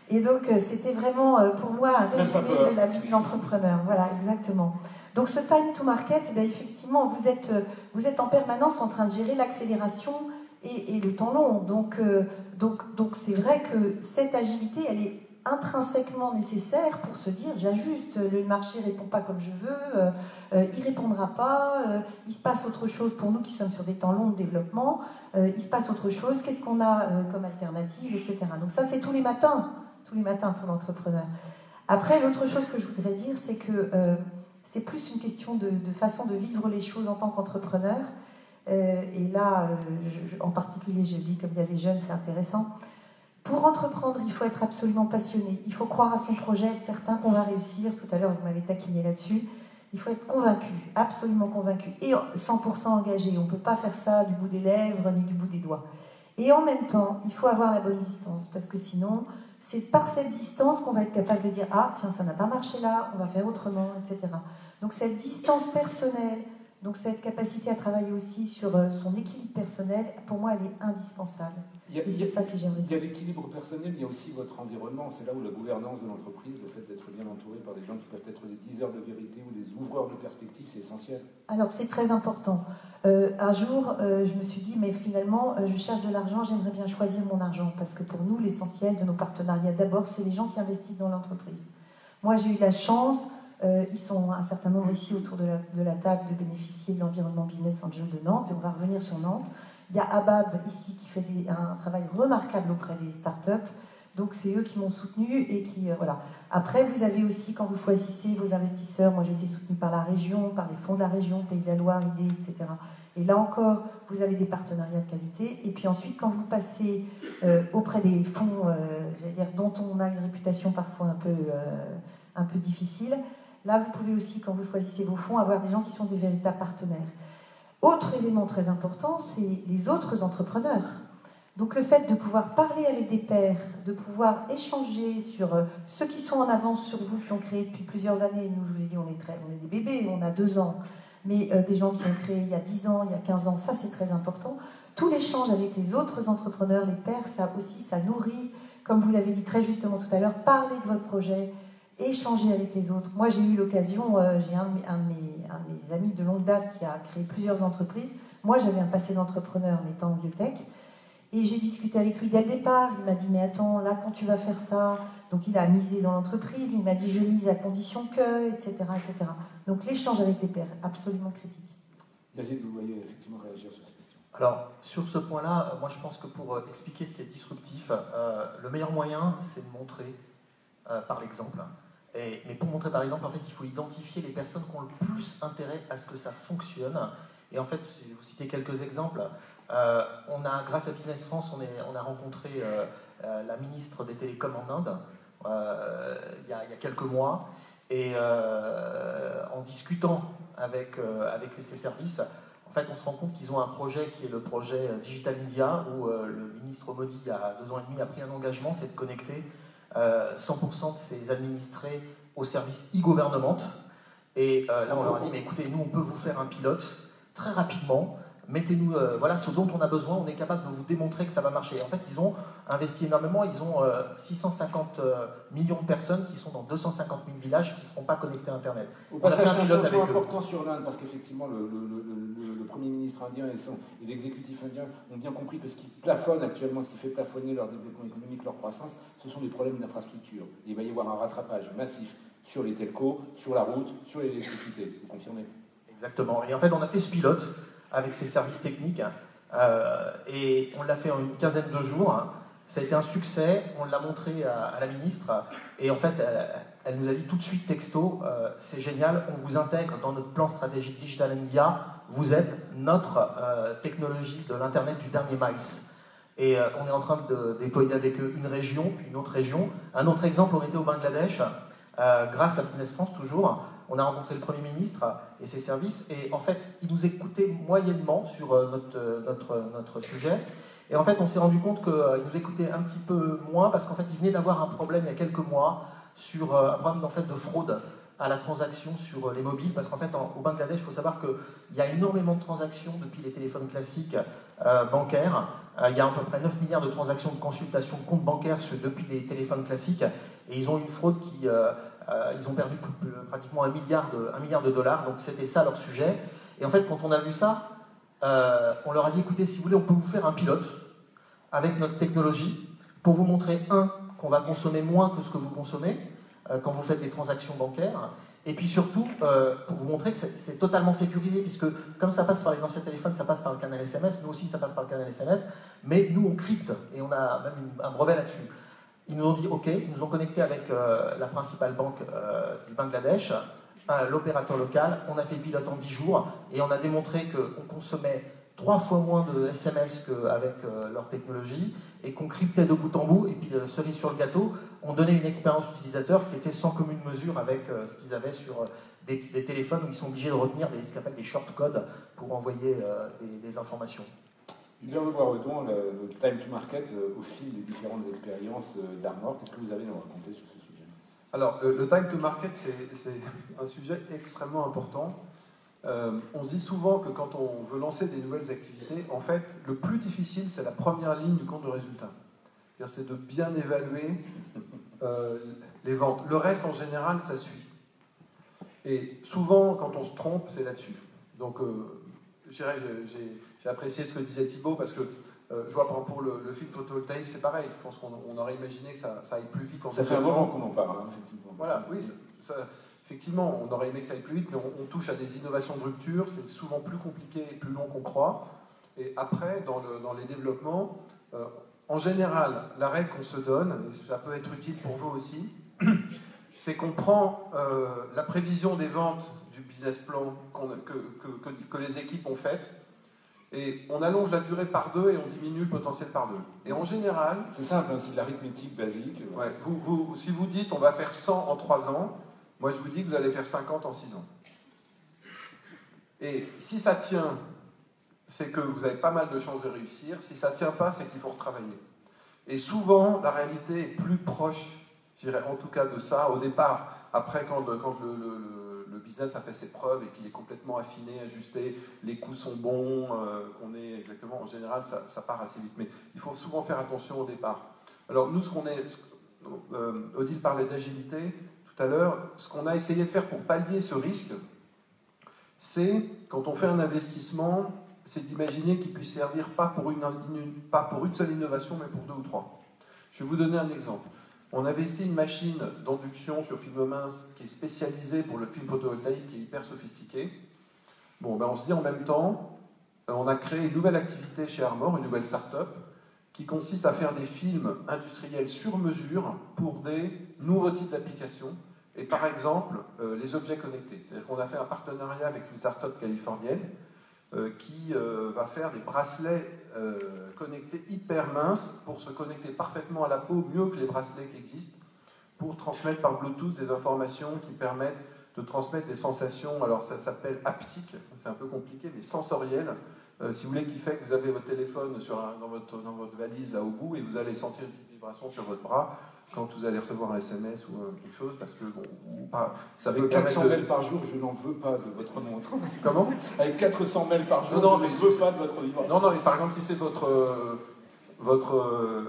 [SPEAKER 4] Et donc, c'était vraiment, pour moi, un résumé de la vie de l'entrepreneur. Voilà, exactement. Donc, ce time to market, effectivement, vous êtes en permanence en train de gérer l'accélération et le temps long. Donc c'est vrai que cette agilité, elle est intrinsèquement nécessaire pour se dire j'ajuste, le marché ne répond pas comme je veux, il ne répondra pas, il se passe autre chose pour nous qui sommes sur des temps longs de développement, il se passe autre chose, qu'est-ce qu'on a comme alternative, etc. Donc ça c'est tous les matins pour l'entrepreneur. Après, l'autre chose que je voudrais dire, c'est que c'est plus une question de façon de vivre les choses en tant qu'entrepreneur. Et là, en particulier, je dis, comme il y a des jeunes, c'est intéressant. Pour entreprendre, il faut être absolument passionné. Il faut croire à son projet, être certain qu'on va réussir. Tout à l'heure, vous m'avez taquiné là-dessus. Il faut être convaincu, absolument convaincu, et 100% engagé. On ne peut pas faire ça du bout des lèvres ni du bout des doigts. Et en même temps, il faut avoir la bonne distance, parce que sinon, c'est par cette distance qu'on va être capable de dire « Ah, tiens, ça n'a pas marché là, on va faire autrement, etc. » Donc cette distance personnelle, donc cette capacité à travailler aussi sur son équilibre personnel, pour moi, elle est indispensable. Et c'est ça que j'aimerais dire.
[SPEAKER 1] Il y a l'équilibre personnel, il y a aussi votre environnement. C'est là où la gouvernance de l'entreprise, le fait d'être bien entouré par des gens qui peuvent être des diseurs de vérité ou des ouvreurs de perspectives, c'est essentiel.
[SPEAKER 4] Alors, c'est très important. Un jour, je me suis dit, mais finalement, je cherche de l'argent, j'aimerais bien choisir mon argent, parce que pour nous, l'essentiel de nos partenariats, d'abord, c'est les gens qui investissent dans l'entreprise. Moi, j'ai eu la chance, ils sont un certain nombre ici autour de la table, de bénéficier de l'environnement Business Angel de Nantes, et on va revenir sur Nantes. Il y a Abab ici qui fait un travail remarquable auprès des startups. Donc c'est eux qui m'ont soutenu et qui voilà. Après vous avez aussi, quand vous choisissez vos investisseurs, moi j'ai été soutenue par la région, par les fonds de la région, Pays de la Loire, IDE, etc. Et là encore, vous avez des partenariats de qualité. Et puis ensuite, quand vous passez auprès des fonds, j'allais dire, dont on a une réputation parfois un peu difficile, là vous pouvez aussi, quand vous choisissez vos fonds, avoir des gens qui sont des véritables partenaires. Autre élément très important, c'est les autres entrepreneurs. Donc le fait de pouvoir parler avec des pairs, de pouvoir échanger sur ceux qui sont en avance sur vous, qui ont créé depuis plusieurs années. Nous, je vous ai dit, on est des bébés, on a 2 ans, mais des gens qui ont créé il y a 10 ans, il y a 15 ans, ça c'est très important. Tout l'échange avec les autres entrepreneurs, les pairs, ça aussi, ça nourrit, comme vous l'avez dit très justement tout à l'heure, parler de votre projet, échanger avec les autres. Moi, j'ai eu l'occasion, j'ai un de mes amis de longue date qui a créé plusieurs entreprises. Moi, j'avais un passé d'entrepreneur, mais pas en biotech. Et j'ai discuté avec lui dès le départ. Il m'a dit, mais attends, là, quand tu vas faire ça, donc il a misé dans l'entreprise, il m'a dit, je mise à condition que, etc., etc. Donc l'échange avec les pairs, absolument critique.
[SPEAKER 1] Yazid, vous voyez effectivement réagir sur cette question.
[SPEAKER 5] Alors, sur ce point-là, moi je pense que pour expliquer ce qui est disruptif, le meilleur moyen, c'est de montrer par l'exemple. Mais pour montrer par exemple, en fait, il faut identifier les personnes qui ont le plus intérêt à ce que ça fonctionne. Et en fait, je vais vous citer quelques exemples. Grâce à Business France, on a rencontré la ministre des Télécoms en Inde il y a quelques mois. Et en discutant avec ces services, en fait, on se rend compte qu'ils ont un projet qui est le projet Digital India, où le ministre Modi, il y a 2 ans et demi, a pris un engagement, c'est de connecter 100% de ses administrés au service e-government. Et là, on leur a dit, mais écoutez, nous, on peut vous faire un pilote très rapidement. Mettez-nous, voilà ce dont on a besoin, on est capable de vous démontrer que ça va marcher. En fait, ils ont investi énormément, ils ont 650 millions de personnes qui sont dans 250 000 villages qui ne seront pas connectés à Internet.
[SPEAKER 1] Au passage, un changement important sur l'Inde, parce qu'effectivement, le Premier ministre indien et l'exécutif indien ont bien compris que ce qui plafonne actuellement, ce qui fait plafonner leur développement économique, leur croissance, ce sont des problèmes d'infrastructure. Il va y avoir un rattrapage massif sur les telcos, sur la route, sur l'électricité. Vous confirmez?
[SPEAKER 5] Exactement. Et en fait, on a fait ce pilote avec ses services techniques, et on l'a fait en une quinzaine de jours. Ça a été un succès, on l'a montré à la ministre, et en fait, elle nous a dit tout de suite texto, c'est génial, on vous intègre dans notre plan stratégique Digital India, vous êtes notre technologie de l'Internet du dernier miles. Et on est en train de déployer avec eux une région, puis une autre région. Un autre exemple, on était au Bangladesh, grâce à Business France toujours. On a rencontré le Premier ministre et ses services, et en fait, ils nous écoutaient moyennement sur notre sujet. Et en fait, on s'est rendu compte qu'ils nous écoutaient un petit peu moins, parce qu'en fait, ils venaient d'avoir un problème il y a quelques mois sur un problème en fait, de fraude à la transaction sur les mobiles, parce qu'en fait, au Bangladesh, il faut savoir qu'il y a énormément de transactions depuis les téléphones classiques bancaires. Il y a à peu près 9 milliards de transactions de consultation de comptes bancaires depuis les téléphones classiques, et ils ont une fraude qui... ils ont perdu pratiquement $1 milliard, donc c'était ça leur sujet. Et en fait, quand on a vu ça, on leur a dit, écoutez, si vous voulez, on peut vous faire un pilote avec notre technologie pour vous montrer, qu'on va consommer moins que ce que vous consommez quand vous faites des transactions bancaires, et puis surtout, pour vous montrer que c'est totalement sécurisé, puisque comme ça passe par les anciens téléphones, ça passe par le canal SMS, nous aussi ça passe par le canal SMS, mais nous on crypte, et on a même un brevet là-dessus. Ils nous ont dit OK, ils nous ont connecté avec la principale banque du Bangladesh, l'opérateur local. On a fait le pilote en 10 jours et on a démontré qu'on consommait 3 fois moins de SMS qu'avec leur technologie et qu'on cryptait de bout en bout. Et puis, cerise sur le gâteau, on donnait une expérience utilisateur qui était sans commune mesure avec ce qu'ils avaient sur des téléphones où ils sont obligés de retenir ce qu'on appelle des shortcodes pour envoyer des informations.
[SPEAKER 1] Hubert de Boisredon, le time to market au fil des différentes expériences d'Armor, qu'est-ce que vous avez à nous raconter sur ce sujet?
[SPEAKER 8] Alors, le time to market, c'est un sujet extrêmement important. On se dit souvent que quand on veut lancer des nouvelles activités, en fait, le plus difficile, c'est la première ligne du compte de résultat. C'est de bien évaluer les ventes. Le reste, en général, ça suit. Et souvent, quand on se trompe, c'est là-dessus. Donc, j'ai apprécié ce que disait Thibaut, parce que je vois, par exemple, pour le film photovoltaïque, c'est pareil. Je pense qu'on aurait imaginé que ça aille plus vite.
[SPEAKER 1] Ça fait un moment qu'on en parle, hein, effectivement.
[SPEAKER 8] Voilà, oui, effectivement, on aurait aimé que ça aille plus vite, mais on touche à des innovations de rupture, c'est souvent plus compliqué et plus long qu'on croit. Et après, dans les développements, en général, la règle qu'on se donne, et ça peut être utile pour vous aussi, c'est qu'on prend la prévision des ventes du business plan que les équipes ont faite, et on allonge la durée par 2 et on diminue le potentiel par 2. Et en général...
[SPEAKER 1] C'est simple, hein, c'est de l'arithmétique basique.
[SPEAKER 8] Ouais, si vous dites on va faire 100 en 3 ans, moi je vous dis que vous allez faire 50 en 6 ans. Et si ça tient, c'est que vous avez pas mal de chances de réussir. Si ça tient pas, c'est qu'il faut retravailler. Et souvent, la réalité est plus proche, je dirais en tout cas de ça, au départ. Après, quand le business a fait ses preuves et qu'il est complètement affiné, ajusté, les coûts sont bons, on est exactement, en général, ça part assez vite. Mais il faut souvent faire attention au départ. Alors nous, Odile parlait d'agilité tout à l'heure, ce qu'on a essayé de faire pour pallier ce risque, c'est, quand on fait un investissement, c'est d'imaginer qu'il puisse servir pas pour une seule innovation, mais pour 2 ou 3. Je vais vous donner un exemple. On avait ici une machine d'induction sur film mince qui est spécialisée pour le film photovoltaïque, qui est hyper sophistiquée. Bon, ben on se dit en même temps, on a créé une nouvelle activité chez Armor, une nouvelle start-up, qui consiste à faire des films industriels sur mesure pour des nouveaux types d'applications. Et par exemple, les objets connectés. C'est-à-dire qu'on a fait un partenariat avec une start-up californienne qui va faire des bracelets connectés hyper minces pour se connecter parfaitement à la peau, mieux que les bracelets qui existent, pour transmettre par Bluetooth des informations qui permettent de transmettre des sensations. Alors ça s'appelle haptique, c'est un peu compliqué, mais sensoriel. Si vous voulez, qui fait que vous avez votre téléphone dans votre valise là au bout et vous allez sentir une petite vibration sur votre bras quand vous allez recevoir un SMS ou quelque chose, parce que ça
[SPEAKER 1] avec 400 mails par jour, je n'en veux pas de votre montre.
[SPEAKER 8] Comment?
[SPEAKER 1] Avec 400 mails par jour,
[SPEAKER 8] non,
[SPEAKER 1] je ne veux pas de votre livre.
[SPEAKER 8] Non, mais par exemple, si c'est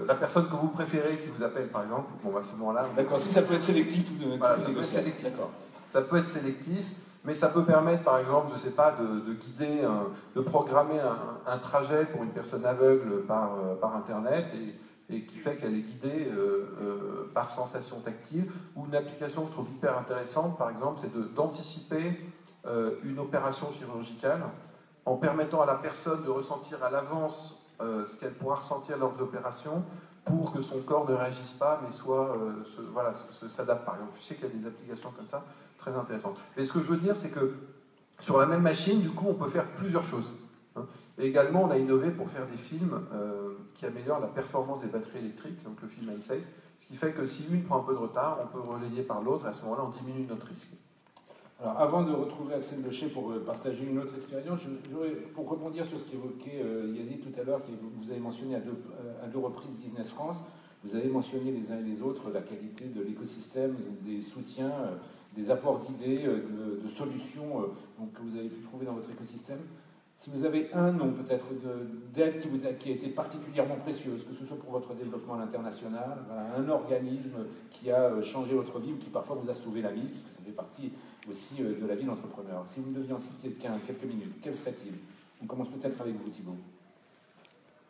[SPEAKER 8] la personne que vous préférez qui vous appelle, par exemple, bon, à ce moment-là...
[SPEAKER 1] D'accord, si ça peut être sélectif,
[SPEAKER 8] voilà, ça peut être sélectif. Ça peut être sélectif, mais ça peut permettre, par exemple, je ne sais pas, de guider, de programmer un trajet pour une personne aveugle par Internet, et qui fait qu'elle est guidée par sensation tactile, ou une application que je trouve hyper intéressante, par exemple, c'est d'anticiper une opération chirurgicale en permettant à la personne de ressentir à l'avance ce qu'elle pourra ressentir lors de l'opération pour que son corps ne réagisse pas, mais s'adapte. Par exemple, je sais qu'il y a des applications comme ça très intéressantes. Mais ce que je veux dire, c'est que sur la même machine, du coup, on peut faire plusieurs choses. Et également, on a innové pour faire des films qui améliorent la performance des batteries électriques, donc le film iSafe, ce qui fait que si une prend un peu de retard, on peut relayer par l'autre, et à ce moment-là, on diminue notre risque.
[SPEAKER 1] Alors, avant de retrouver Axel Locher pour partager une autre expérience, pour rebondir sur ce qu'évoquait Yazid tout à l'heure, vous avez mentionné à deux reprises Business France, vous avez mentionné les uns et les autres la qualité de l'écosystème, des soutiens, des apports d'idées, de solutions que vous avez pu trouver dans votre écosystème. Si vous avez un nom peut-être d'aide qui a été particulièrement précieuse, que ce soit pour votre développement à l'international, un organisme qui a changé votre vie ou qui parfois vous a sauvé la mise, puisque ça fait partie aussi de la vie d'entrepreneur. Si vous deviez en citer quelques minutes, quel serait-il? On commence peut-être avec vous, Thibaut.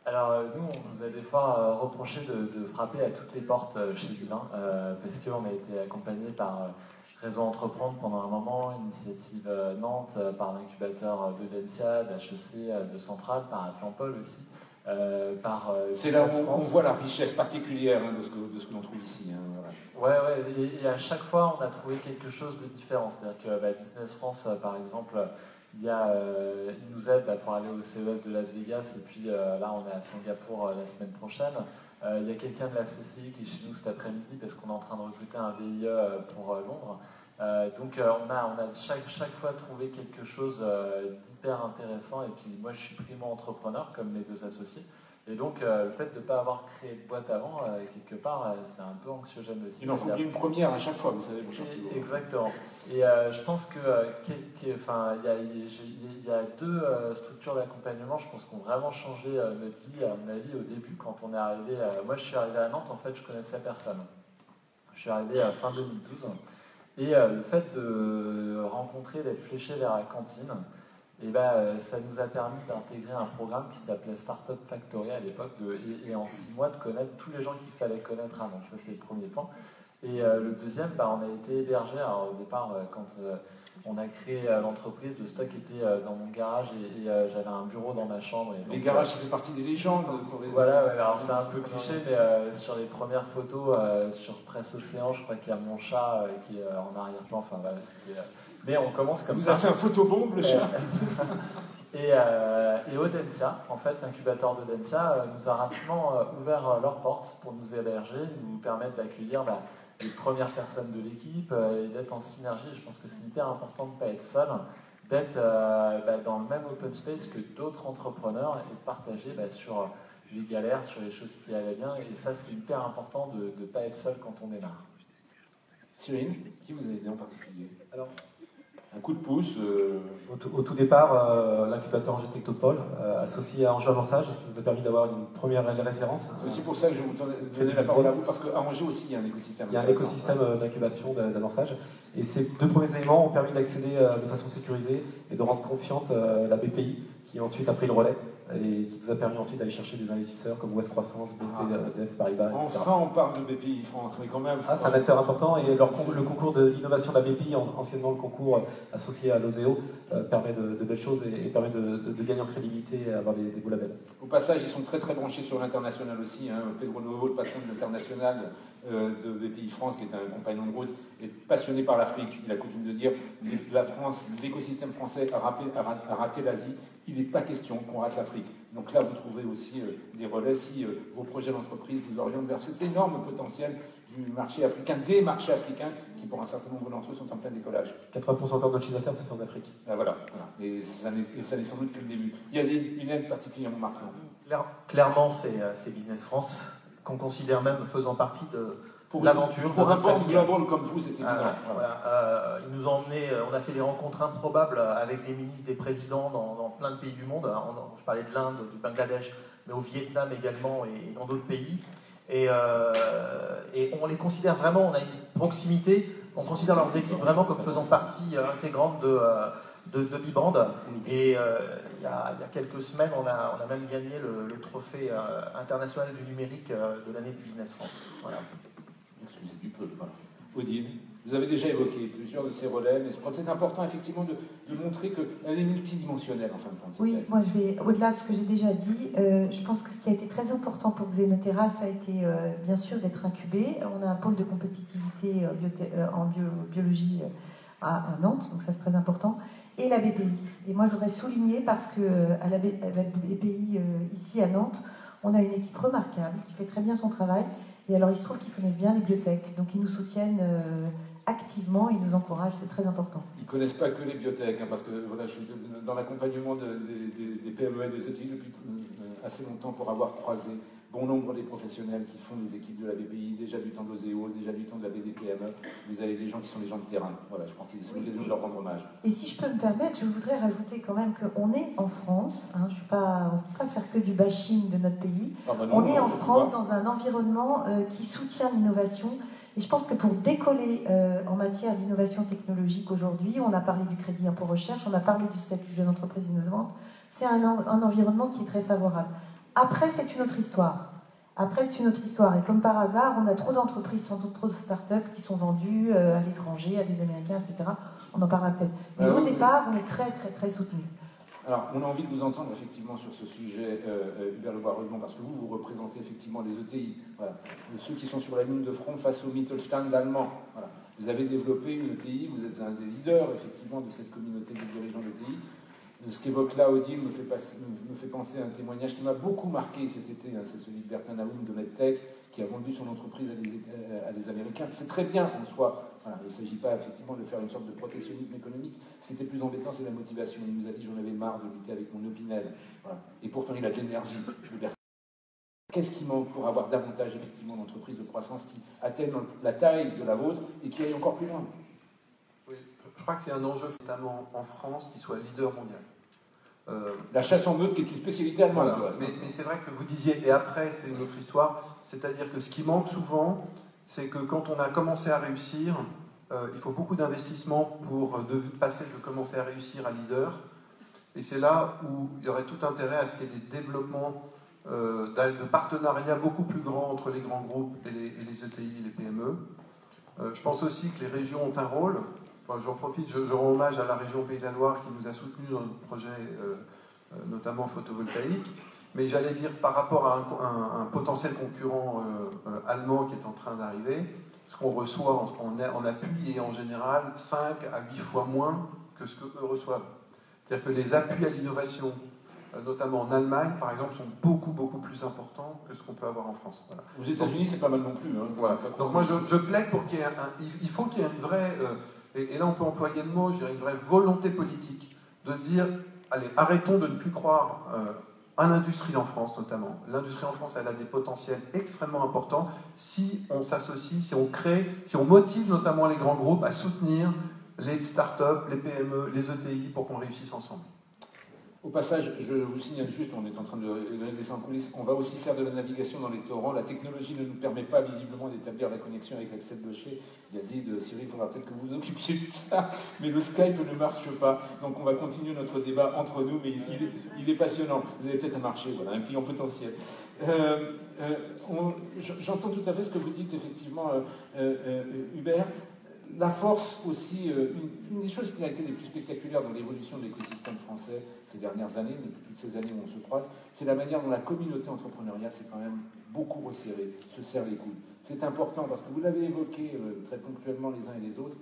[SPEAKER 6] Alors, nous, on nous a des fois reproché de frapper à toutes les portes chez Villain, parce qu'on a été accompagné par Réseau Entreprendre pendant un moment, Initiative Nantes, par l'incubateur de l'ENSIA, d'HEC, de Centrale, par Atlampol aussi,
[SPEAKER 1] C'est là où on voit la richesse particulière de ce que l'on trouve ici.
[SPEAKER 6] Voilà. Ouais, et à chaque fois, on a trouvé quelque chose de différent. C'est-à-dire que Business France, par exemple, il nous aide pour aller au CES de Las Vegas, et puis là, on est à Singapour la semaine prochaine. Il y a quelqu'un de la CCI qui est chez nous cet après-midi, parce qu'on est en train de recruter un VIE pour Londres. Donc on a chaque fois trouvé quelque chose d'hyper intéressant, et puis moi je suis primo-entrepreneur comme mes deux associés, et donc le fait de ne pas avoir créé de boîte avant, quelque part, c'est un peu anxiogène aussi.
[SPEAKER 1] Il en faut une première à chaque fois, vous savez.
[SPEAKER 6] Exactement. Et je pense que il y a deux structures d'accompagnement, je pense, qui ont vraiment changé notre vie, à mon avis, au début, quand on est arrivé. Moi je suis arrivé à Nantes, en fait, je connaissais personne. Je suis arrivé à fin 2012. Et le fait de rencontrer, d'être fléché vers la cantine, ça nous a permis d'intégrer un programme qui s'appelait Startup Factory à l'époque, et en 6 mois de connaître tous les gens qu'il fallait connaître avant. Ça, c'est le premier point. Et le deuxième, on a été hébergé. Alors, au départ, quand on a créé l'entreprise, le stock était dans mon garage, et j'avais un bureau dans ma chambre. Et donc,
[SPEAKER 1] les garages, ça fait partie des légendes.
[SPEAKER 6] Voilà, alors c'est un peu cliché, mais sur les premières photos sur Presse Océan, je crois qu'il y a mon chat qui est en arrière-plan. Enfin, mais on commence comme ça.
[SPEAKER 1] Vous avez fait un photobombe, le chat.
[SPEAKER 6] Et Audencia, en fait, l'incubateur d'Audencia, nous a rapidement ouvert leurs portes pour nous héberger, nous permettre d'accueillir les premières personnes de l'équipe et d'être en synergie. Je pense que c'est hyper important de ne pas être seul, d'être dans le même open space que d'autres entrepreneurs, et de partager sur les galères, sur les choses qui allaient bien. Et ça, c'est hyper important de ne pas être seul quand on démarre.
[SPEAKER 1] Cyril, qui vous a aidé en particulier?
[SPEAKER 7] Alors,
[SPEAKER 1] un coup de pouce
[SPEAKER 7] Au tout départ, l'incubateur Angers Technopole, associé à Angers Amorçage, nous a permis d'avoir une première référence.
[SPEAKER 1] C'est aussi pour ça que je vais vous donner la parole à vous, parce qu'à Angers aussi, il y a un écosystème.
[SPEAKER 7] Il y a un écosystème d'incubation, d'amorçage. Et ces 2 premiers éléments ont permis d'accéder de façon sécurisée et de rendre confiante la BPI, qui ensuite a pris le relais et qui nous a permis ensuite d'aller chercher des investisseurs comme Ouest Croissance, BNP Paribas, etc.
[SPEAKER 1] Enfin, on parle de BPI France, mais quand même.
[SPEAKER 7] C'est un acteur important, et le concours de l'innovation de la BPI, anciennement le concours associé à l'OSEO, permet de belles choses et permet de gagner en crédibilité et avoir des beaux labels.
[SPEAKER 1] Au passage, ils sont très très branchés sur l'international aussi. Pedro Novo, le patron de l'international de BPI France, qui est un compagnon de route, est passionné par l'Afrique. Il a coutume de dire la France, l'écosystème français a raté l'Asie. Il n'est pas question qu'on rate l'Afrique. Donc là, vous trouvez aussi des relais si vos projets d'entreprise vous orientent vers cet énorme potentiel du marché africain, des marchés africains qui, pour un certain nombre d'entre eux, sont en plein décollage.
[SPEAKER 7] 80% encore de notre chiffre d'affaires se fait en Afrique.
[SPEAKER 1] Voilà. Et ça n'est sans doute que le début. Yazid, une aide particulièrement marquante.
[SPEAKER 5] Clairement, c'est Business France, qu'on considère même faisant partie de l'aventure.
[SPEAKER 1] Pour un board global comme vous, c'était évident.
[SPEAKER 5] Ils nous ont emmenés, on a fait des rencontres improbables avec les ministres, des présidents dans plein de pays du monde. Je parlais de l'Inde, du Bangladesh, mais au Vietnam également et dans d'autres pays. Et on les considère vraiment, on a une proximité, on considère leurs équipes vraiment comme faisant partie intégrante de Bibrand. Et il y a quelques semaines, on a même gagné le trophée international du numérique de l'année de Business France. Voilà.
[SPEAKER 1] Excusez du peu. Voilà. Odile, vous avez déjà évoqué plusieurs de ces relais, mais je crois que c'est important effectivement de montrer qu'elle est multidimensionnelle en fin de compte.
[SPEAKER 4] Oui, moi je vais, au-delà de ce que j'ai déjà dit, je pense que ce qui a été très important pour Xenotera, ça a été bien sûr d'être incubé. On a un pôle de compétitivité en biologie à Nantes, donc ça c'est très important, et la BPI. Et moi je voudrais souligner, parce qu'à la BPI ici à Nantes, on a une équipe remarquable qui fait très bien son travail. Et alors, il se trouve qu'ils connaissent bien les biotech, donc ils nous soutiennent activement, ils nous encouragent, c'est très important.
[SPEAKER 1] Ils ne connaissent pas que les biotech, parce que voilà, je suis dans l'accompagnement des PME et des ETI depuis assez longtemps pour avoir croisé bon nombre des professionnels qui font des équipes de la BPI, déjà du temps de l'OSEO, déjà du temps de la BDPME. Vous avez des gens qui sont des gens de terrain. Voilà, je crois que c'est l'occasion de leur rendre hommage.
[SPEAKER 4] Et si je peux me permettre, je voudrais rajouter quand même qu'on est en France, on ne peut pas faire que du bashing de notre pays, on est en France dans un environnement qui soutient l'innovation. Et je pense que pour décoller en matière d'innovation technologique aujourd'hui, on a parlé du crédit impôt recherche, on a parlé du statut jeune entreprise innovante, c'est un environnement qui est très favorable. Après, c'est une autre histoire. Et comme par hasard, on a trop d'entreprises, trop de startups qui sont vendues à l'étranger, à des Américains, etc. On en parlera peut-être. Mais au départ, on est très, très, très soutenus.
[SPEAKER 1] Alors, on a envie de vous entendre effectivement sur ce sujet, Hubert Lebois-Reblon, parce que vous représentez effectivement les ETI, voilà, ceux qui sont sur la ligne de front face au Mittelstand allemand. Voilà. Vous avez développé une ETI, vous êtes un des leaders effectivement de cette communauté de dirigeants d'ETI. Ce qu'évoque là Odile me fait penser à un témoignage qui m'a beaucoup marqué cet été, hein, c'est celui de Bertin Naoum de MedTech, qui a vendu son entreprise à des Américains. C'est très bien en soi. Voilà, il ne s'agit pas effectivement de faire une sorte de protectionnisme économique. Ce qui était plus embêtant, c'est la motivation. Il nous a dit j'en avais marre de lutter avec mon Opinel. Voilà. Et pourtant, il a de l'énergie. Qu'est-ce qui manque pour avoir davantage effectivement d'entreprises de croissance qui atteignent la taille de la vôtre et qui aillent encore plus loin?
[SPEAKER 8] Oui, je crois que c'est un enjeu, notamment en France, qui soit leader mondial.
[SPEAKER 1] La chasse en meute qui est une spécialité allemande.
[SPEAKER 8] Voilà. Mais c'est vrai que vous disiez, et après c'est une autre histoire, c'est-à-dire que ce qui manque souvent, c'est que quand on a commencé à réussir, il faut beaucoup d'investissement pour passer de commencer à réussir à leader. Et c'est là où il y aurait tout intérêt à ce qu'il y ait des développements de partenariats beaucoup plus grands entre les grands groupes et les ETI et les PME. Je pense aussi que les régions ont un rôle. Enfin, j'en profite, je rends hommage à la région Pays de la Loire qui nous a soutenus dans notre projet, notamment photovoltaïque. Mais j'allais dire, par rapport à un potentiel concurrent allemand qui est en train d'arriver, ce qu'on reçoit en appui est en général 5 à 8 fois moins que ce qu'eux reçoivent. C'est-à-dire que les appuis à l'innovation, notamment en Allemagne, par exemple, sont beaucoup, beaucoup plus importants que ce qu'on peut avoir en France. Voilà.
[SPEAKER 1] Aux États-Unis, c'est pas mal non plus. Hein,
[SPEAKER 8] voilà. Donc moi, je plaide pour qu'il y ait il faut qu'il y ait une vraie... et là, on peut employer le mot, je dirais, une vraie volonté politique de se dire, allez, arrêtons de ne plus croire en l'industrie en France, notamment. L'industrie en France, elle a des potentiels extrêmement importants si on s'associe, si on crée, si on motive notamment les grands groupes à soutenir les startups, les PME, les ETI pour qu'on réussisse ensemble.
[SPEAKER 1] Au passage, je vous signale juste, on est en train de donner des en coulisses, on va aussi faire de la navigation dans les torrents. La technologie ne nous permet pas visiblement d'établir la connexion avec Axel Blocher. Yazid, Cyril, il faudra peut-être que vous vous occupiez de ça, mais le Skype ne marche pas. Donc on va continuer notre débat entre nous, mais il est passionnant. Vous avez peut-être un marché, voilà, un client potentiel. J'entends tout à fait ce que vous dites, effectivement, Hubert. La force aussi, une des choses qui a été les plus spectaculaires dans l'évolution de l'écosystème français ces dernières années, depuis toutes ces années où on se croise, c'est la manière dont la communauté entrepreneuriale s'est quand même beaucoup resserrée, se serre les coudes. C'est important parce que vous l'avez évoqué très ponctuellement les uns et les autres,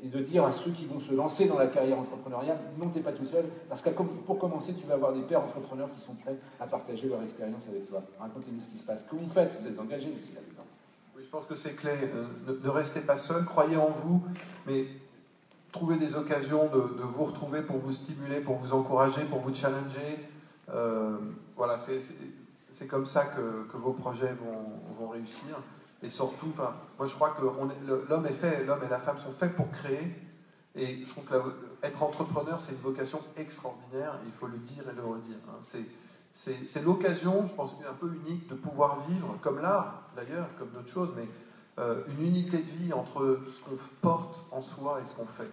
[SPEAKER 1] et de dire à ceux qui vont se lancer dans la carrière entrepreneuriale, non, t'es pas tout seul, parce que pour commencer, tu vas avoir des pairs entrepreneurs qui sont prêts à partager leur expérience avec toi. Racontez-nous ce qui se passe. Que vous faites, vous êtes engagé aussi là-dedans.
[SPEAKER 8] Je pense que c'est clé. Ne restez pas seul, croyez en vous, mais trouvez des occasions de vous retrouver pour vous stimuler, pour vous encourager, pour vous challenger. Voilà, c'est comme ça que vos projets vont réussir. Et surtout, moi je crois que l'homme et la femme sont faits pour créer. Et je trouve qu'être entrepreneur, c'est une vocation extraordinaire. Il faut le dire et le redire. C'est l'occasion, je pense, un peu unique de pouvoir vivre, comme l'art d'ailleurs, comme d'autres choses, mais une unité de vie entre ce qu'on porte en soi et ce qu'on fait.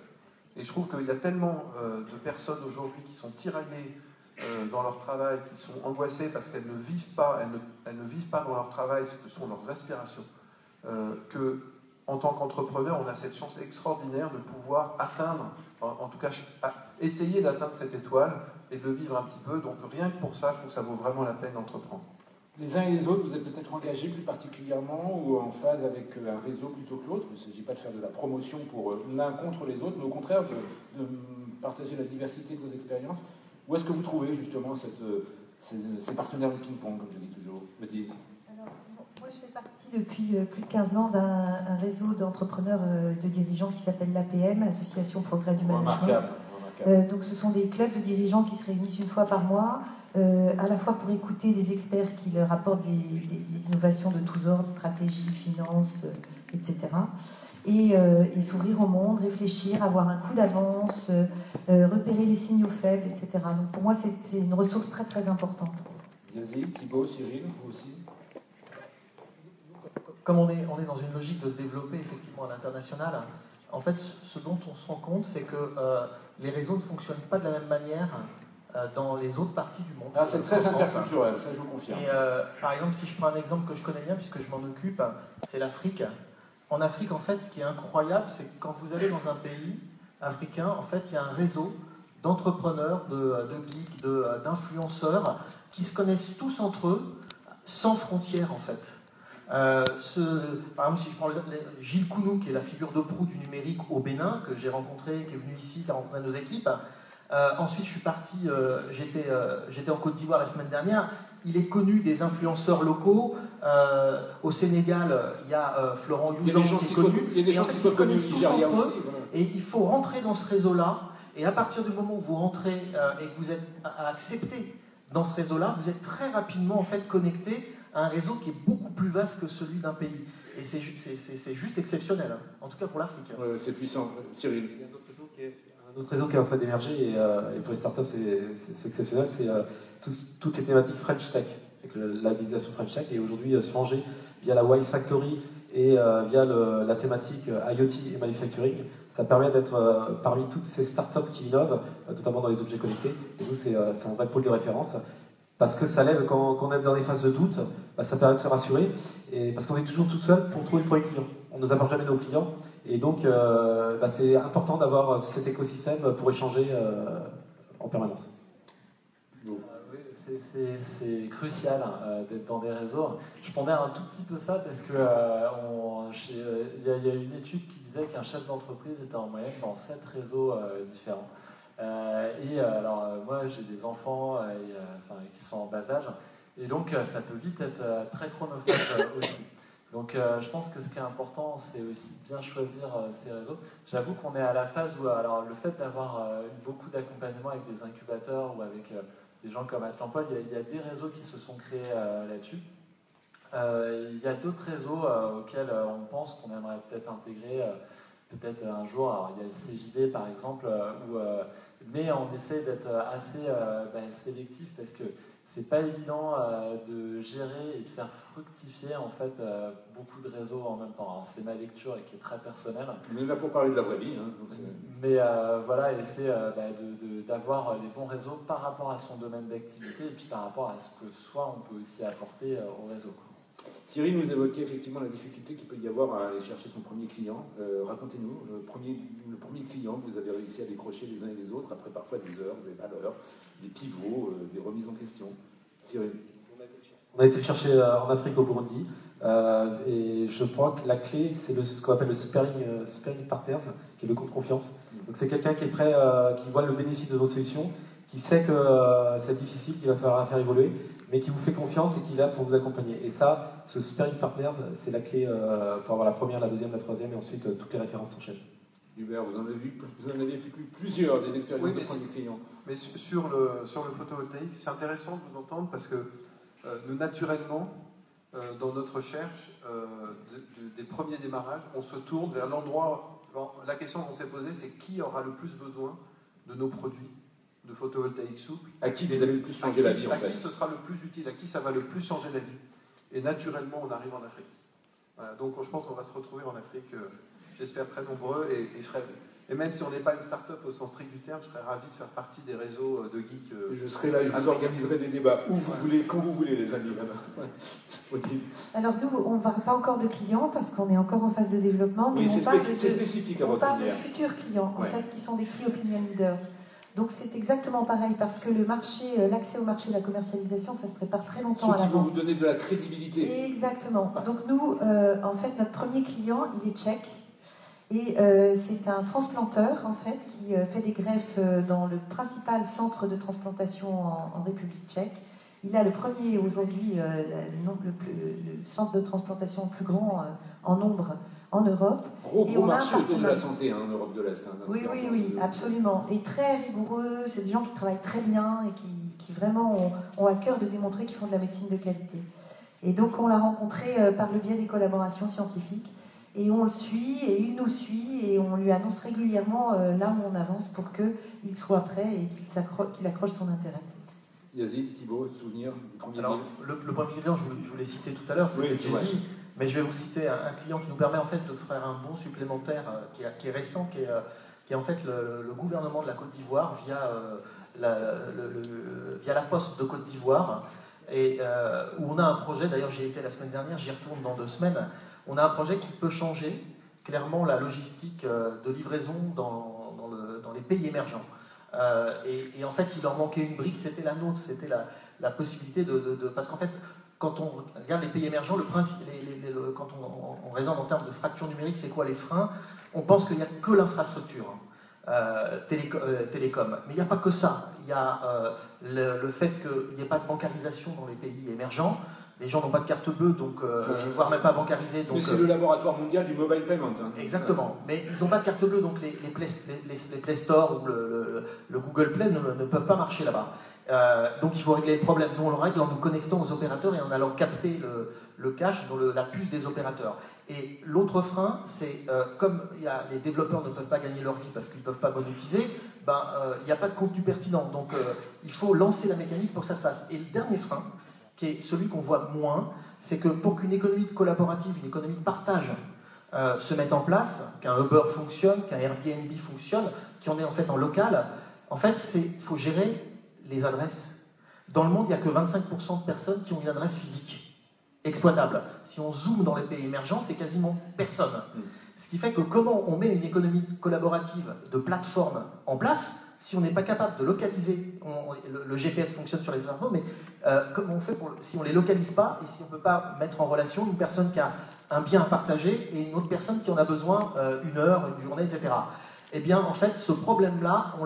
[SPEAKER 8] Et je trouve qu'il y a tellement de personnes aujourd'hui qui sont tiraillées dans leur travail, qui sont angoissées parce qu'elles ne vivent pas, elles ne vivent pas dans leur travail ce que sont leurs aspirations, que en tant qu'entrepreneur, on a cette chance extraordinaire de pouvoir atteindre, en tout cas essayer d'atteindre cette étoile et de le vivre un petit peu. Donc rien que pour ça, je trouve que ça vaut vraiment la peine d'entreprendre.
[SPEAKER 1] Les uns et les autres, vous êtes peut-être engagés plus particulièrement ou en phase avec un réseau plutôt que l'autre. Il ne s'agit pas de faire de la promotion pour l'un contre les autres, mais au contraire de partager la diversité de vos expériences. Où est-ce que vous trouvez justement ces partenaires de ping-pong, comme je dis toujours, Odile?
[SPEAKER 4] Moi, je fais partie depuis plus de 15 ans d'un réseau d'entrepreneurs, de dirigeants qui s'appelle l'APM, Association Progrès du Management. Donc, ce sont des clubs de dirigeants qui se réunissent une fois par mois, à la fois pour écouter des experts qui leur apportent des innovations de tous ordres, stratégie, finance, etc. Et s'ouvrir au monde, réfléchir, avoir un coup d'avance, repérer les signaux faibles, etc. Donc, pour moi, c'est une ressource très, très importante.
[SPEAKER 1] Yazid, Thibaut, Cyril, vous aussi?
[SPEAKER 5] Comme on est dans une logique de se développer effectivement à l'international, en fait, ce dont on se rend compte, c'est que les réseaux ne fonctionnent pas de la même manière dans les autres parties du monde.
[SPEAKER 1] Ah, c'est très interculturel, ça je vous confirme.
[SPEAKER 5] Et, par exemple, si je prends un exemple que je connais bien, puisque je m'en occupe, c'est l'Afrique. En Afrique, en fait, ce qui est incroyable, c'est que quand vous allez dans un pays africain, en fait, il y a un réseau d'entrepreneurs, de geeks, d'influenceurs qui se connaissent tous entre eux, sans frontières en fait. Par exemple, si je prends Gilles Kounou, qui est la figure de proue du numérique au Bénin, que j'ai rencontré, qui est venu ici, qui a rencontré nos équipes. Ensuite, je suis parti, j'étais en Côte d'Ivoire la semaine dernière. Il est connu des influenceurs locaux. Au Sénégal, il y a Florent Youzan qui est connu.
[SPEAKER 1] Il y a des gens qui sont connus au Nigeria aussi. Voilà.
[SPEAKER 5] Et il faut rentrer dans ce réseau-là. Et à partir du moment où vous rentrez et que vous êtes accepté dans ce réseau-là, vous êtes très rapidement en fait connecté à un réseau qui est beaucoup plus vaste que celui d'un pays. Et c'est juste exceptionnel, hein, en tout cas pour l'Afrique.
[SPEAKER 1] C'est puissant. Cyril.
[SPEAKER 7] Il y a un autre réseau qui est en train d'émerger, et pour les startups, c'est exceptionnel, c'est toutes les thématiques French Tech, avec la labellisation French Tech. Et aujourd'hui, sur Angers, via la Wise Factory et via la thématique IoT et Manufacturing, ça permet d'être parmi toutes ces startups qui innovent, notamment dans les objets connectés. Et nous, c'est un vrai pôle de référence. Parce que ça lève, quand on est dans des phases de doute, ça permet de se rassurer, et parce qu'on est toujours tout seul pour trouver le premier client. On ne nous apporte jamais nos clients, et donc c'est important d'avoir cet écosystème pour échanger en permanence.
[SPEAKER 6] Oui, c'est crucial d'être dans des réseaux. Je pondère un tout petit peu ça parce que il y a une étude qui disait qu'un chef d'entreprise était en moyenne dans 7 réseaux différents. Alors moi j'ai des enfants qui sont en bas âge et donc ça peut vite être très chronophage aussi. Donc je pense que ce qui est important c'est aussi bien choisir ces réseaux. J'avoue qu'on est à la phase où alors le fait d'avoir beaucoup d'accompagnement avec des incubateurs ou avec des gens comme Atlampol, il y a des réseaux qui se sont créés là-dessus. Il y a d'autres réseaux auxquels on pense qu'on aimerait peut-être intégrer peut-être un jour. Alors il y a le CJD par exemple mais on essaie d'être assez sélectif parce que c'est pas évident de gérer et de faire fructifier en fait beaucoup de réseaux en même temps. Alors c'est ma lecture et qui est très personnelle.
[SPEAKER 1] On est là pour parler de la vraie vie. Hein, donc
[SPEAKER 6] mais voilà, essayer d'avoir les bons réseaux par rapport à son domaine d'activité et puis par rapport à ce que soit on peut aussi apporter au réseau.
[SPEAKER 1] Cyril nous évoquait effectivement la difficulté qu'il peut y avoir à aller chercher son premier client. Racontez-nous le premier client que vous avez réussi à décrocher les uns et les autres, après parfois des heures, des valeurs, des pivots, des remises en question. Cyril.
[SPEAKER 7] On a été le chercher en Afrique, au Burundi, et je crois que la clé, c'est ce qu'on appelle le sparing partners, qui est le compte confiance. Donc c'est quelqu'un qui est prêt, qui voit le bénéfice de votre solution, qui sait que c'est difficile, qu'il va falloir faire évoluer, mais qui vous fait confiance et qui est là pour vous accompagner. Et ça, ce sparing partners, c'est la clé pour avoir la première, la deuxième, la troisième, et ensuite toutes les références s'enchaînent.
[SPEAKER 1] Hubert, vous en avez vu plusieurs des expériences de premiers clients.
[SPEAKER 8] Mais sur le photovoltaïque, c'est intéressant de vous entendre parce que nous, naturellement, dans notre recherche des premiers démarrages, on se tourne vers l'endroit. La question qu'on s'est posée, c'est qui aura le plus besoin de nos produits de photovoltaïque souple.
[SPEAKER 1] À qui vous allez le plus changer la vie, en fait.
[SPEAKER 8] À qui ce sera le plus utile, à qui ça va le plus changer la vie. Et naturellement, on arrive en Afrique. Voilà, donc je pense qu'on va se retrouver en Afrique, j'espère très nombreux, et même si on n'est pas une start-up au sens strict du terme, je serais ravi de faire partie des réseaux de geeks.
[SPEAKER 1] Je serai là, je vous organiserai des débats où vous voulez, quand vous voulez, les amis.
[SPEAKER 4] Alors nous, on ne parle pas encore de clients parce qu'on est encore en phase de développement, mais
[SPEAKER 1] c'est spécifique à votre
[SPEAKER 4] parle de futurs clients, en fait, qui sont des key opinion leaders. Donc c'est exactement pareil, parce que le marché, l'accès au marché, la commercialisation, ça se prépare très longtemps à l'avance.
[SPEAKER 1] Ceux qui vont vous donner de la crédibilité.
[SPEAKER 4] Exactement. Donc nous, en fait, notre premier client, il est tchèque. Et c'est un transplanteur, en fait, qui fait des greffes dans le principal centre de transplantation en République tchèque. Il a le premier, aujourd'hui, le centre de transplantation le plus grand en nombre en Europe.
[SPEAKER 1] Gros marché autour de la santé en Europe de l'Est.
[SPEAKER 4] Oui, absolument. Et très rigoureux, c'est des gens qui travaillent très bien et qui vraiment ont à cœur de démontrer qu'ils font de la médecine de qualité. Et donc on l'a rencontré par le biais des collaborations scientifiques. Et on le suit, et il nous suit, et on lui annonce régulièrement là où on avance pour qu'il soit prêt et qu'il accroche son intérêt.
[SPEAKER 1] Yazid, Thibaut, souvenir du premier client.
[SPEAKER 5] Le premier client, je vous l'ai cité tout à l'heure, c'était Jay-Z, mais je vais vous citer un client qui nous permet en fait de faire un bond supplémentaire qui est récent, qui est en fait le gouvernement de la Côte d'Ivoire via la Poste de Côte d'Ivoire, et où on a un projet, d'ailleurs j'y étais la semaine dernière, j'y retourne dans 2 semaines. On a un projet qui peut changer clairement la logistique de livraison dans les pays émergents. Et en fait, il leur manquait une brique, c'était la nôtre, c'était la possibilité parce qu'en fait, quand on regarde les pays émergents, le principe, quand on raisonne en termes de fracture numérique, c'est quoi les freins? On pense qu'il n'y a que l'infrastructure télécom. Mais il n'y a pas que ça. Il y a le fait qu'il n'y ait pas de bancarisation dans les pays émergents. Les gens n'ont pas de carte bleue, donc, voire même pas bancarisée.
[SPEAKER 1] Mais c'est le laboratoire mondial du mobile payment. Hein.
[SPEAKER 5] Exactement. Mais ils n'ont pas de carte bleue, donc les Play Store ou le Google Play ne peuvent pas marcher là-bas. Donc il faut régler le problème. Nous, on le règle en nous connectant aux opérateurs et en allant capter le cache dans la puce des opérateurs. Et l'autre frein, c'est comme les développeurs ne peuvent pas gagner leur vie parce qu'ils ne peuvent pas monétiser, il n'y a pas de contenu pertinent. Donc il faut lancer la mécanique pour que ça se fasse. Et le dernier frein, qui est celui qu'on voit moins, c'est que pour qu'une économie collaborative, une économie de partage se mette en place, qu'un Uber fonctionne, qu'un Airbnb fonctionne, qu'on est en fait en local, en fait, il faut gérer les adresses. Dans le monde, il n'y a que 25% de personnes qui ont une adresse physique exploitable. Si on zoome dans les pays émergents, c'est quasiment personne. Ce qui fait que comment on met une économie collaborative de plateforme en place, si on n'est pas capable de localiser, le GPS fonctionne sur les smartphones, mais comment on fait si on ne les localise pas et si on ne peut pas mettre en relation une personne qui a un bien à partager et une autre personne qui en a besoin une heure, une journée, etc. Eh bien, en fait, ce problème-là,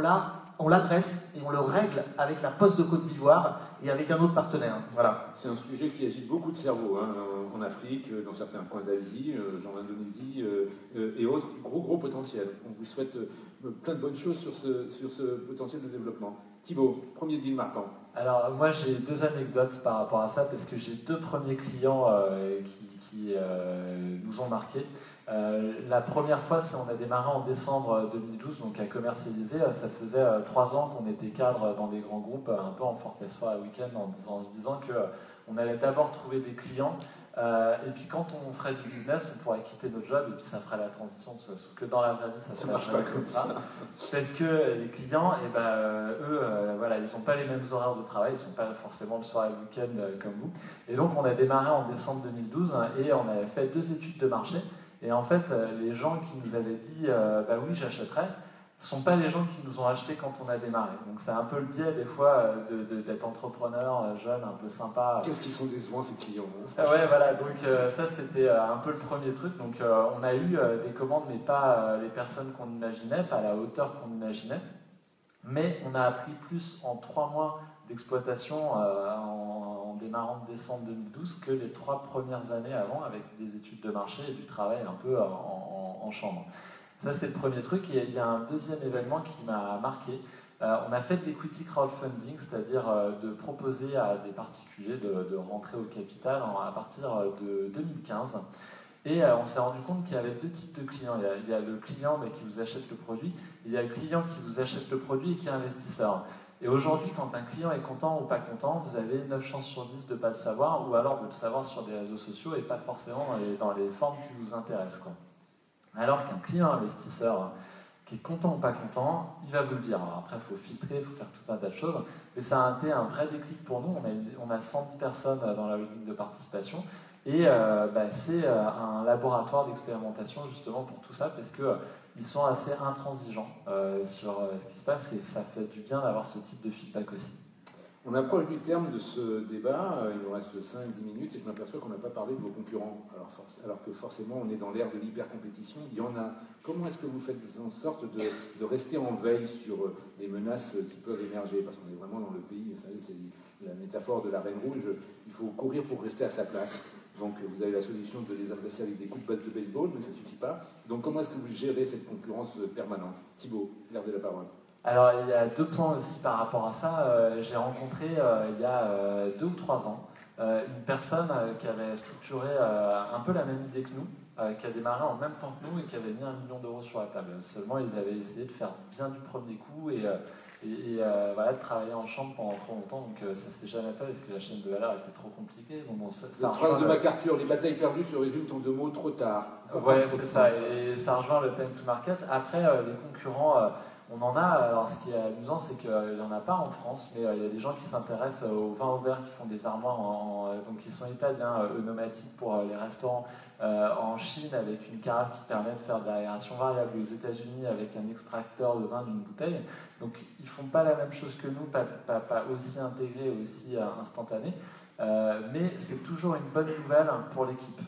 [SPEAKER 5] on l'adresse et on le règle avec la Poste de Côte d'Ivoire et avec un autre partenaire. Voilà.
[SPEAKER 1] C'est un sujet qui agite beaucoup de cerveaux, hein, en Afrique, dans certains coins d'Asie, genre l'Indonésie et autres. Gros potentiel. On vous souhaite plein de bonnes choses sur ce potentiel de développement. Thibaut, premier deal marquant.
[SPEAKER 6] Alors moi j'ai 2 anecdotes par rapport à ça parce que j'ai 2 premiers clients qui nous ont marqués. La première fois, on a démarré en décembre 2012, donc à commercialiser. Ça faisait 3 ans qu'on était cadre dans des grands groupes, un peu en forfait soir et week-end, en se disant qu'on allait d'abord trouver des clients, et puis quand on ferait du business, on pourrait quitter notre job, et puis ça ferait la transition, sauf que dans la vraie vie, ça ne marche pas comme ça. Parce que les clients, eux, voilà, ils n'ont pas les mêmes horaires de travail, ils ne sont pas forcément le soir et le week-end comme vous. Et donc on a démarré en décembre 2012, et on avait fait 2 études de marché. Et en fait, les gens qui nous avaient dit bah oui, j'achèterai, ne sont pas les gens qui nous ont acheté quand on a démarré. Donc c'est un peu le biais des fois d'être entrepreneur, jeune, un peu sympa.
[SPEAKER 1] Qu'est-ce qu'ils sont décevants ces clients, hein,
[SPEAKER 6] ouais, voilà, donc ça c'était un peu le premier truc. Donc on a eu des commandes, mais pas les personnes qu'on imaginait, pas à la hauteur qu'on imaginait. Mais on a appris plus en 3 mois d'exploitation en démarrant en décembre 2012 que les 3 premières années avant, avec des études de marché et du travail un peu en chambre. Ça, c'est le premier truc. Et il y a un deuxième événement qui m'a marqué. On a fait de l'equity crowdfunding, c'est-à-dire de proposer à des particuliers de rentrer au capital à partir de 2015. Et on s'est rendu compte qu'il y avait 2 types de clients. Il y a le client qui vous achète le produit, et il y a le client qui vous achète le produit et qui est investisseur. Et aujourd'hui, quand un client est content ou pas content, vous avez 9 chances sur 10 de ne pas le savoir, ou alors de le savoir sur des réseaux sociaux et pas forcément dans les formes qui vous intéressent, quoi. Alors qu'un client investisseur qui est content ou pas content, il va vous le dire. Alors après, il faut filtrer, il faut faire tout un tas de choses, mais ça a été un vrai déclic pour nous. On a 110 personnes dans la holding de participation, et c'est un laboratoire d'expérimentation justement pour tout ça, parce qu'ils sont assez intransigeants sur ce qui se passe, et ça fait du bien d'avoir ce type de feedback aussi.
[SPEAKER 1] On approche du terme de ce débat, il nous reste 5-10 minutes, et je m'aperçois qu'on n'a pas parlé de vos concurrents, alors que forcément on est dans l'ère de l'hyper-compétition. Il y en a. Comment est-ce que vous faites en sorte de rester en veille sur les menaces qui peuvent émerger? Parce qu'on est vraiment dans le pays, c'est la métaphore de la Reine Rouge, il faut courir pour rester à sa place. Donc vous avez la solution de les adresser avec des coups de batte de baseball, mais ça ne suffit pas. Donc comment est-ce que vous gérez cette concurrence permanente? Thibaut, gardez la parole.
[SPEAKER 6] Alors il y a 2 points aussi par rapport à ça. J'ai rencontré il y a 2 ou 3 ans une personne qui avait structuré un peu la même idée que nous, qui a démarré en même temps que nous et qui avait mis 1 million d'euros sur la table. Seulement ils avaient essayé de faire bien du premier coup et voilà, de travailler en chambre pendant trop longtemps, donc ça s'est jamais fait parce que la chaîne de valeur était trop compliquée. Bon,
[SPEAKER 1] la phrase de MacArthur, les batailles perdues se résument en 2 mots, trop tard.
[SPEAKER 6] Ouais, c'est ça, et ça rejoint le time to market. Après, les concurrents, On en a, alors ce qui est amusant, c'est qu'il n'y en a pas en France, mais il y a des gens qui s'intéressent aux vins au verre, qui font des armoires, donc qui sont italiens, pneumatiques pour les restaurants, en Chine avec une carafe qui permet de faire de l'aération variable, aux États-Unis avec un extracteur de vin d'une bouteille. Donc ils ne font pas la même chose que nous, pas aussi intégré, aussi instantané, mais c'est toujours une bonne nouvelle pour l'équipe.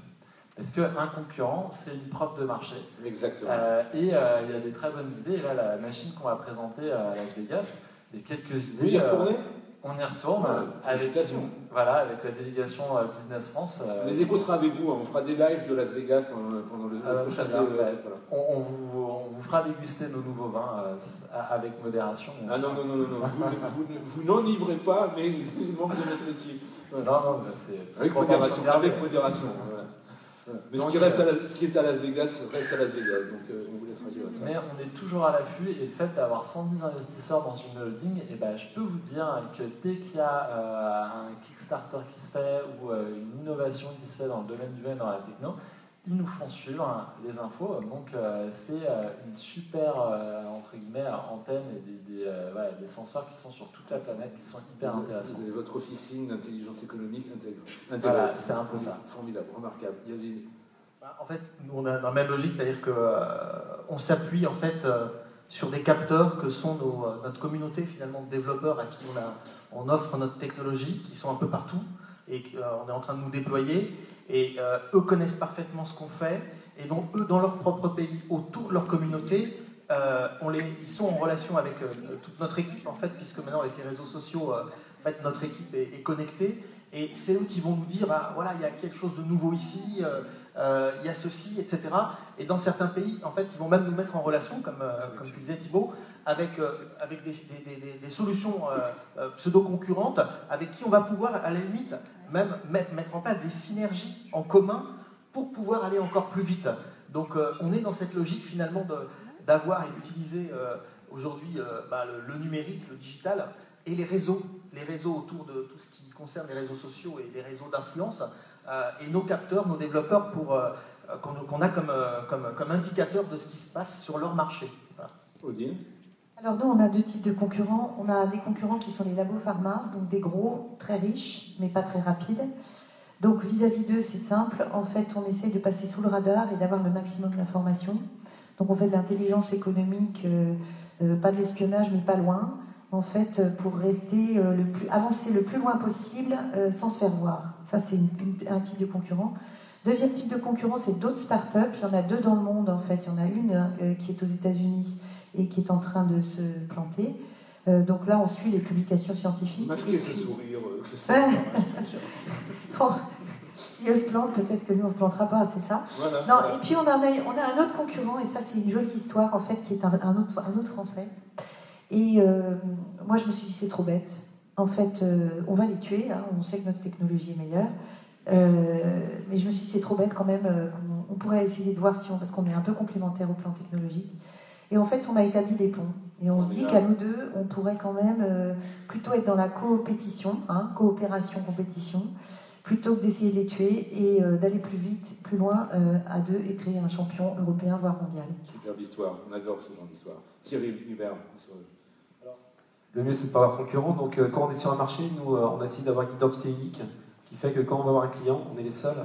[SPEAKER 6] Parce qu'un concurrent, c'est une preuve de marché.
[SPEAKER 1] Exactement.
[SPEAKER 6] Et il y a des très bonnes idées. Et là, la machine qu'on va présenter à Las Vegas, il y a quelques idées.
[SPEAKER 1] Vous y retournez
[SPEAKER 6] on y retourne. Avec la délégation Business France.
[SPEAKER 1] Les Échos sera avec vous. On fera des lives de Las Vegas pendant le prochain CES.
[SPEAKER 6] On vous fera déguster nos nouveaux vins avec modération.
[SPEAKER 1] Ah non. Vous n'en livrez pas, mais il manque de notre équipe.
[SPEAKER 6] Non, c'est
[SPEAKER 1] avec modération. Avec modération. Voilà. Mais donc, ce qui est à Las Vegas reste à Las Vegas, donc on vous laissera dire ça.
[SPEAKER 6] Mais on est toujours à l'affût, et le fait d'avoir 110 investisseurs dans une holding, je peux vous dire que dès qu'il y a un Kickstarter qui se fait ou une innovation qui se fait dans le domaine du vin, dans la techno, ils nous font suivre les infos. Donc c'est une super entre guillemets antenne et des senseurs qui sont sur toute la planète, qui sont hyper intéressants.
[SPEAKER 1] Vous avez votre officine d'intelligence économique intégrée.
[SPEAKER 6] Voilà, c'est un peu ça.
[SPEAKER 1] Formidable, remarquable. Yazid.
[SPEAKER 5] En fait, nous on a la même logique, c'est-à-dire qu'on s'appuie en fait sur des capteurs que sont notre communauté finalement de développeurs à qui on offre notre technologie, qui sont un peu partout et qu'on est en train de nous déployer. Et eux connaissent parfaitement ce qu'on fait, et donc eux, dans leur propre pays, autour de leur communauté, ils sont en relation avec toute notre équipe, en fait, puisque maintenant, avec les réseaux sociaux, en fait, notre équipe est connectée, et c'est eux qui vont nous dire, voilà, il y a quelque chose de nouveau ici, il y a ceci, etc. Et dans certains pays, en fait, ils vont même nous mettre en relation, comme tu disais Thibaut, avec des solutions pseudo-concurrentes, avec qui on va pouvoir, à la limite, même mettre en place des synergies en commun pour pouvoir aller encore plus vite. Donc on est dans cette logique finalement d'avoir et d'utiliser aujourd'hui le numérique, le digital et les réseaux autour de tout ce qui concerne les réseaux sociaux et les réseaux d'influence et nos capteurs, nos développeurs qu'on a comme indicateur de ce qui se passe sur leur marché. Voilà.
[SPEAKER 1] Odile.
[SPEAKER 4] Alors nous, on a deux types de concurrents. On a des concurrents qui sont les labos pharma, donc des gros, très riches, mais pas très rapides. Donc vis-à-vis d'eux, c'est simple. En fait, on essaye de passer sous le radar et d'avoir le maximum d'informations. Donc on fait de l'intelligence économique, pas de l'espionnage, mais pas loin. En fait, pour rester avancer le plus loin possible sans se faire voir. Ça, c'est un type de concurrent. Deuxième type de concurrent, c'est d'autres startups. Il y en a deux dans le monde, en fait. Il y en a une qui est aux États-Unis et qui est en train de se planter. Donc là, on suit les publications scientifiques.
[SPEAKER 1] Masquez ce sourire.
[SPEAKER 4] Bon, si eux se plantent, peut-être que nous, on ne se plantera pas, c'est ça.
[SPEAKER 1] Voilà,
[SPEAKER 4] non,
[SPEAKER 1] voilà.
[SPEAKER 4] Et puis, on a un autre concurrent, et ça, c'est une jolie histoire, en fait, qui est un autre Français. Et moi, je me suis dit, c'est trop bête. En fait, on va les tuer, hein, on sait que notre technologie est meilleure. Mais je me suis dit, c'est trop bête quand même, on pourrait essayer de voir parce qu'on est un peu complémentaires au plan technologique. Et en fait, on a établi des ponts. Et on se dit qu'à nous deux, on pourrait quand même plutôt être dans la coopétition, coopération, compétition, plutôt que d'essayer de les tuer et d'aller plus vite, plus loin à deux et créer un champion européen, voire mondial.
[SPEAKER 1] Superbe histoire, on adore ce genre d'histoire. Cyril Hubert.
[SPEAKER 7] Le mieux, c'est de ne pas avoir concurrent. Donc, quand on est sur un marché, nous, on essaie d'avoir une identité unique qui fait que quand on va avoir un client, on est les seuls,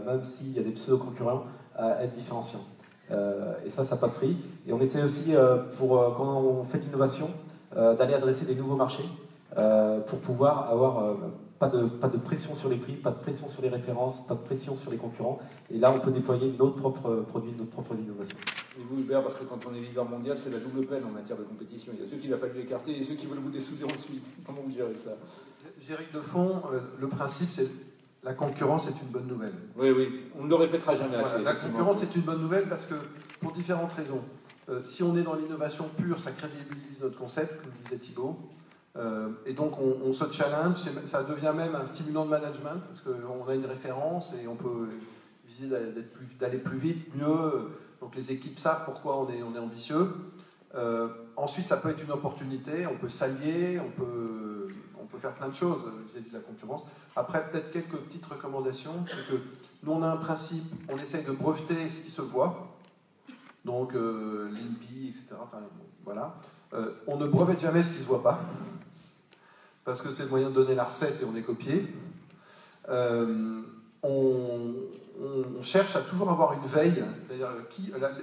[SPEAKER 7] même s'il y a des pseudo-concurrents, à être différenciants. Et ça n'a pas de prix. Et on essaie aussi, quand on fait de l'innovation, d'aller adresser des nouveaux marchés pour pouvoir avoir pas de pression sur les prix, pas de pression sur les références, pas de pression sur les concurrents. Et là, on peut déployer notre propre produit, notre propre innovation.
[SPEAKER 1] Et vous, Hubert, parce que quand on est leader mondial, c'est la double peine en matière de compétition. Il y a ceux qu'il a fallu écarter et ceux qui veulent vous dessouder ensuite. Comment vous gérez ça?
[SPEAKER 8] Je dirais que de fond, le principe, c'est la concurrence est une bonne nouvelle.
[SPEAKER 1] Oui, on ne le répétera jamais assez.
[SPEAKER 8] La concurrence est une bonne nouvelle parce que, pour différentes raisons. Si on est dans l'innovation pure, ça crédibilise notre concept, comme disait Thibaut. Et donc on se challenge, ça devient même un stimulant de management parce qu'on a une référence et on peut viser d'aller plus vite, mieux. Donc les équipes savent pourquoi on est ambitieux. Ensuite, ça peut être une opportunité, on peut s'allier, on peut faire plein de choses vis-à-vis de la concurrence. Après, peut-être quelques petites recommandations, c'est que nous on a un principe, on essaye de breveter ce qui se voit, donc l'INPI, etc. Enfin, voilà. On ne brevette jamais ce qui ne se voit pas, parce que c'est le moyen de donner la recette et on est copié. On cherche à toujours avoir une veille.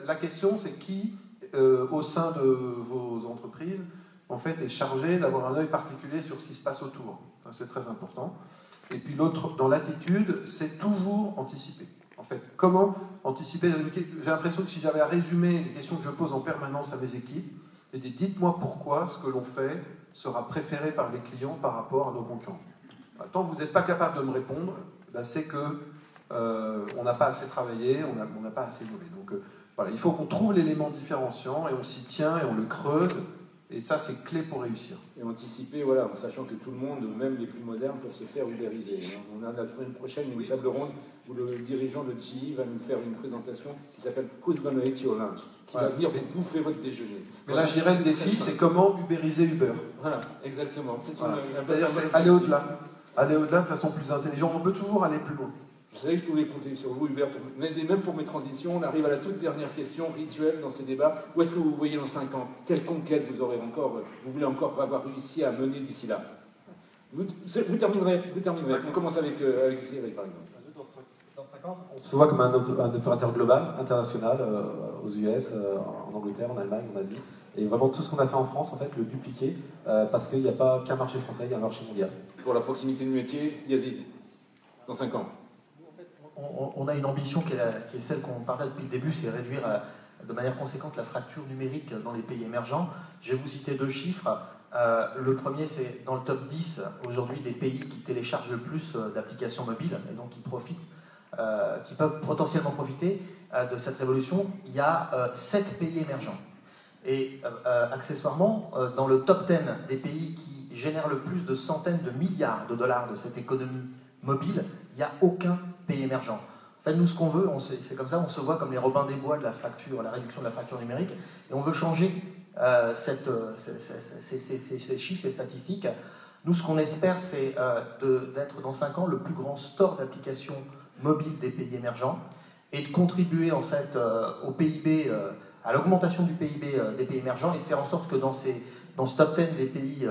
[SPEAKER 8] La question, c'est qui, au sein de vos entreprises, en fait, est chargé d'avoir un œil particulier sur ce qui se passe autour. C'est très important. Et puis l'autre, dans l'attitude, c'est toujours anticiper. En fait, comment anticiper? J'ai l'impression que si j'avais à résumer les questions que je pose en permanence à mes équipes, et dites-moi pourquoi ce que l'on fait sera préféré par les clients par rapport à nos concurrents. Tant que vous n'êtes pas capable de me répondre, c'est que on n'a pas assez travaillé, on n'a pas assez innové. Donc voilà, il faut qu'on trouve l'élément différenciant et on s'y tient et on le creuse. Et ça, c'est clé pour réussir.
[SPEAKER 1] Et anticiper, voilà, en sachant que tout le monde, même les plus modernes, peuvent se faire ubériser. On a la semaine prochaine une table ronde où le dirigeant de GE va nous faire une présentation qui s'appelle Who's Gonna Eat Your Lunch, qui va venir vous bouffer votre déjeuner.
[SPEAKER 8] Mais là, je dirais le défi, c'est comment ubériser Uber.
[SPEAKER 1] Voilà, exactement. C'est
[SPEAKER 8] aller au-delà. Aller au-delà de façon plus intelligente. On peut toujours aller plus loin.
[SPEAKER 1] Je savais que je pouvais compter sur vous, Hubert, pour m'aider même pour mes transitions. On arrive à la toute dernière question rituelle dans ces débats. Où est-ce que vous voyez dans 5 ans? Quelle conquête vous voulez encore avoir réussi à mener d'ici là? Vous terminerez. On commence avec Cyril, par exemple.
[SPEAKER 7] Dans 5 ans, on se voit comme un opérateur global, international, aux US, en Angleterre, en Allemagne, en Asie. Et vraiment tout ce qu'on a fait en France, en fait, le dupliquer, parce qu'il n'y a pas qu'un marché français, il y a un marché mondial.
[SPEAKER 1] Pour la proximité du métier, Yazid, dans 5 ans.
[SPEAKER 5] On a une ambition qui est celle qu'on parlait depuis le début, c'est réduire de manière conséquente la fracture numérique dans les pays émergents. Je vais vous citer 2 chiffres. Le premier, c'est dans le top 10 aujourd'hui des pays qui téléchargent le plus d'applications mobiles et donc qui peuvent potentiellement profiter de cette révolution. Il y a 7 pays émergents. Et accessoirement, dans le top 10 des pays qui génèrent le plus de centaines de milliards de dollars de cette économie mobile, il n'y a aucun pays émergent. En fait, nous, ce qu'on veut, c'est comme ça, on se voit comme les Robins des Bois de la fracture, la réduction de la fracture numérique, et on veut changer ces chiffres, ces statistiques. Nous, ce qu'on espère, c'est d'être dans 5 ans le plus grand store d'applications mobiles des pays émergents, et de contribuer en fait au PIB, à l'augmentation du PIB des pays émergents, et de faire en sorte que dans ce top 10 des pays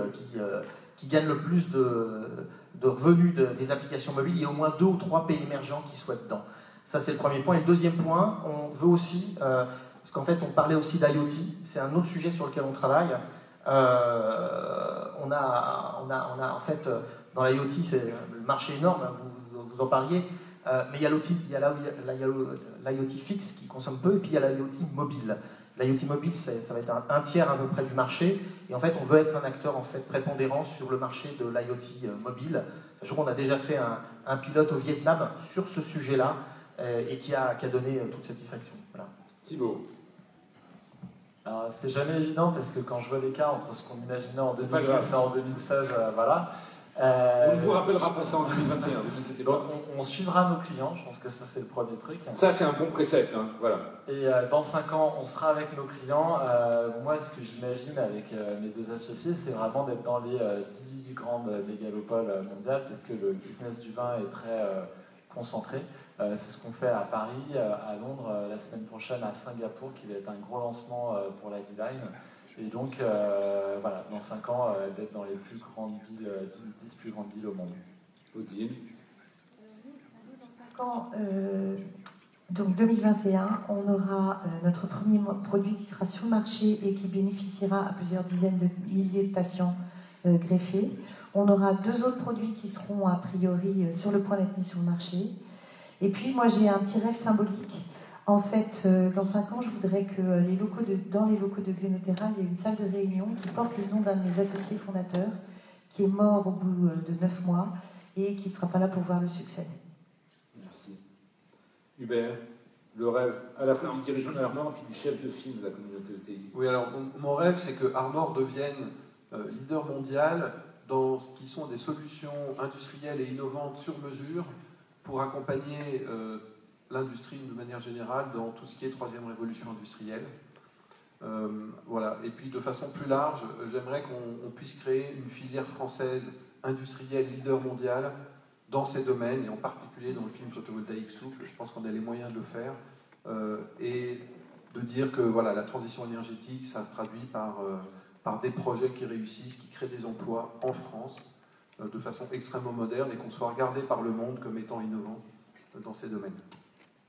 [SPEAKER 5] qui gagnent le plus de revenus des applications mobiles, il y a au moins 2 ou 3 pays émergents qui soient dedans. Ça, c'est le premier point. Et le deuxième point, on veut aussi, parce qu'en fait, on parlait aussi d'IoT, c'est un autre sujet sur lequel on travaille. On a en fait, dans l'IoT, c'est le marché énorme, vous en parliez, mais il y a l'IoT fixe qui consomme peu, et puis il y a l'IoT mobile. L'IoT mobile, ça va être un tiers à peu près du marché, et en fait, on veut être un acteur en fait prépondérant sur le marché de l'IoT mobile. Je crois qu'on a déjà fait un pilote au Vietnam sur ce sujet-là, et qui a donné toute satisfaction. Voilà.
[SPEAKER 1] Thibaut.
[SPEAKER 6] Alors, c'est jamais évident parce que quand je vois l'écart entre ce qu'on imaginait en 2010 et en 2016, voilà.
[SPEAKER 1] On ne vous rappellera pas ça en 2021, ne vous inquiétez pas.
[SPEAKER 6] On suivra nos clients, je pense que ça c'est le premier truc.
[SPEAKER 1] Ça c'est un bon précepte, hein, voilà.
[SPEAKER 6] Et dans 5 ans, on sera avec nos clients. Moi, ce que j'imagine avec mes 2 associés, c'est vraiment d'être dans les 10 grandes mégalopoles mondiales, parce que le business du vin est très concentré. C'est ce qu'on fait à Paris, à Londres, la semaine prochaine à Singapour, qui va être un gros lancement pour la Divine. Et donc, voilà, dans 5 ans, d'être dans les plus grandes villes, 10 plus grandes villes au monde.
[SPEAKER 1] Odile.
[SPEAKER 4] Dans 5 ans, donc 2021, on aura notre premier produit qui sera sur le marché et qui bénéficiera à plusieurs dizaines de milliers de patients greffés. On aura 2 autres produits qui seront a priori sur le point d'être mis sur le marché. Et puis, moi, j'ai un petit rêve symbolique. En fait, dans 5 ans, je voudrais que dans les locaux de Xenotera, il y ait une salle de réunion qui porte le nom d'un de mes associés fondateurs, qui est mort au bout de 9 mois et qui ne sera pas là pour voir le succès.
[SPEAKER 1] Merci. Hubert, le rêve à la fois du dirigeant d'Armor et puis du chef de file de la communauté ETI.
[SPEAKER 8] Oui, alors mon rêve, c'est que Armor devienne leader mondial dans ce qui sont des solutions industrielles et innovantes sur mesure pour accompagner l'industrie de manière générale dans tout ce qui est 3e révolution industrielle. Voilà. Et puis de façon plus large, j'aimerais qu'on puisse créer une filière française industrielle leader mondiale dans ces domaines, et en particulier dans le film photovoltaïque souple. Je pense qu'on a les moyens de le faire, et de dire que voilà, la transition énergétique, ça se traduit par par des projets qui réussissent, qui créent des emplois en France de façon extrêmement moderne et qu'on soit regardé par le monde comme étant innovant dans ces domaines.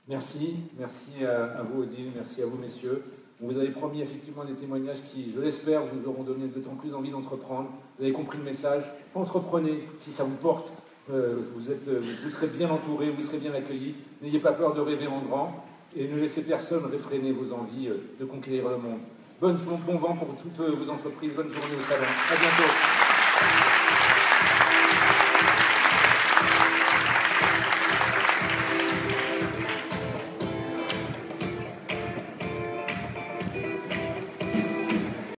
[SPEAKER 1] Merci, merci à vous Odile, merci à vous messieurs. Vous avez promis effectivement des témoignages qui, je l'espère, vous auront donné d'autant plus envie d'entreprendre. Vous avez compris le message. Entreprenez, si ça vous porte, vous serez bien entourés, vous serez bien accueillis. N'ayez pas peur de rêver en grand et ne laissez personne réfréner vos envies de conquérir le monde. Bon vent pour toutes vos entreprises, bonne journée au salon. À bientôt.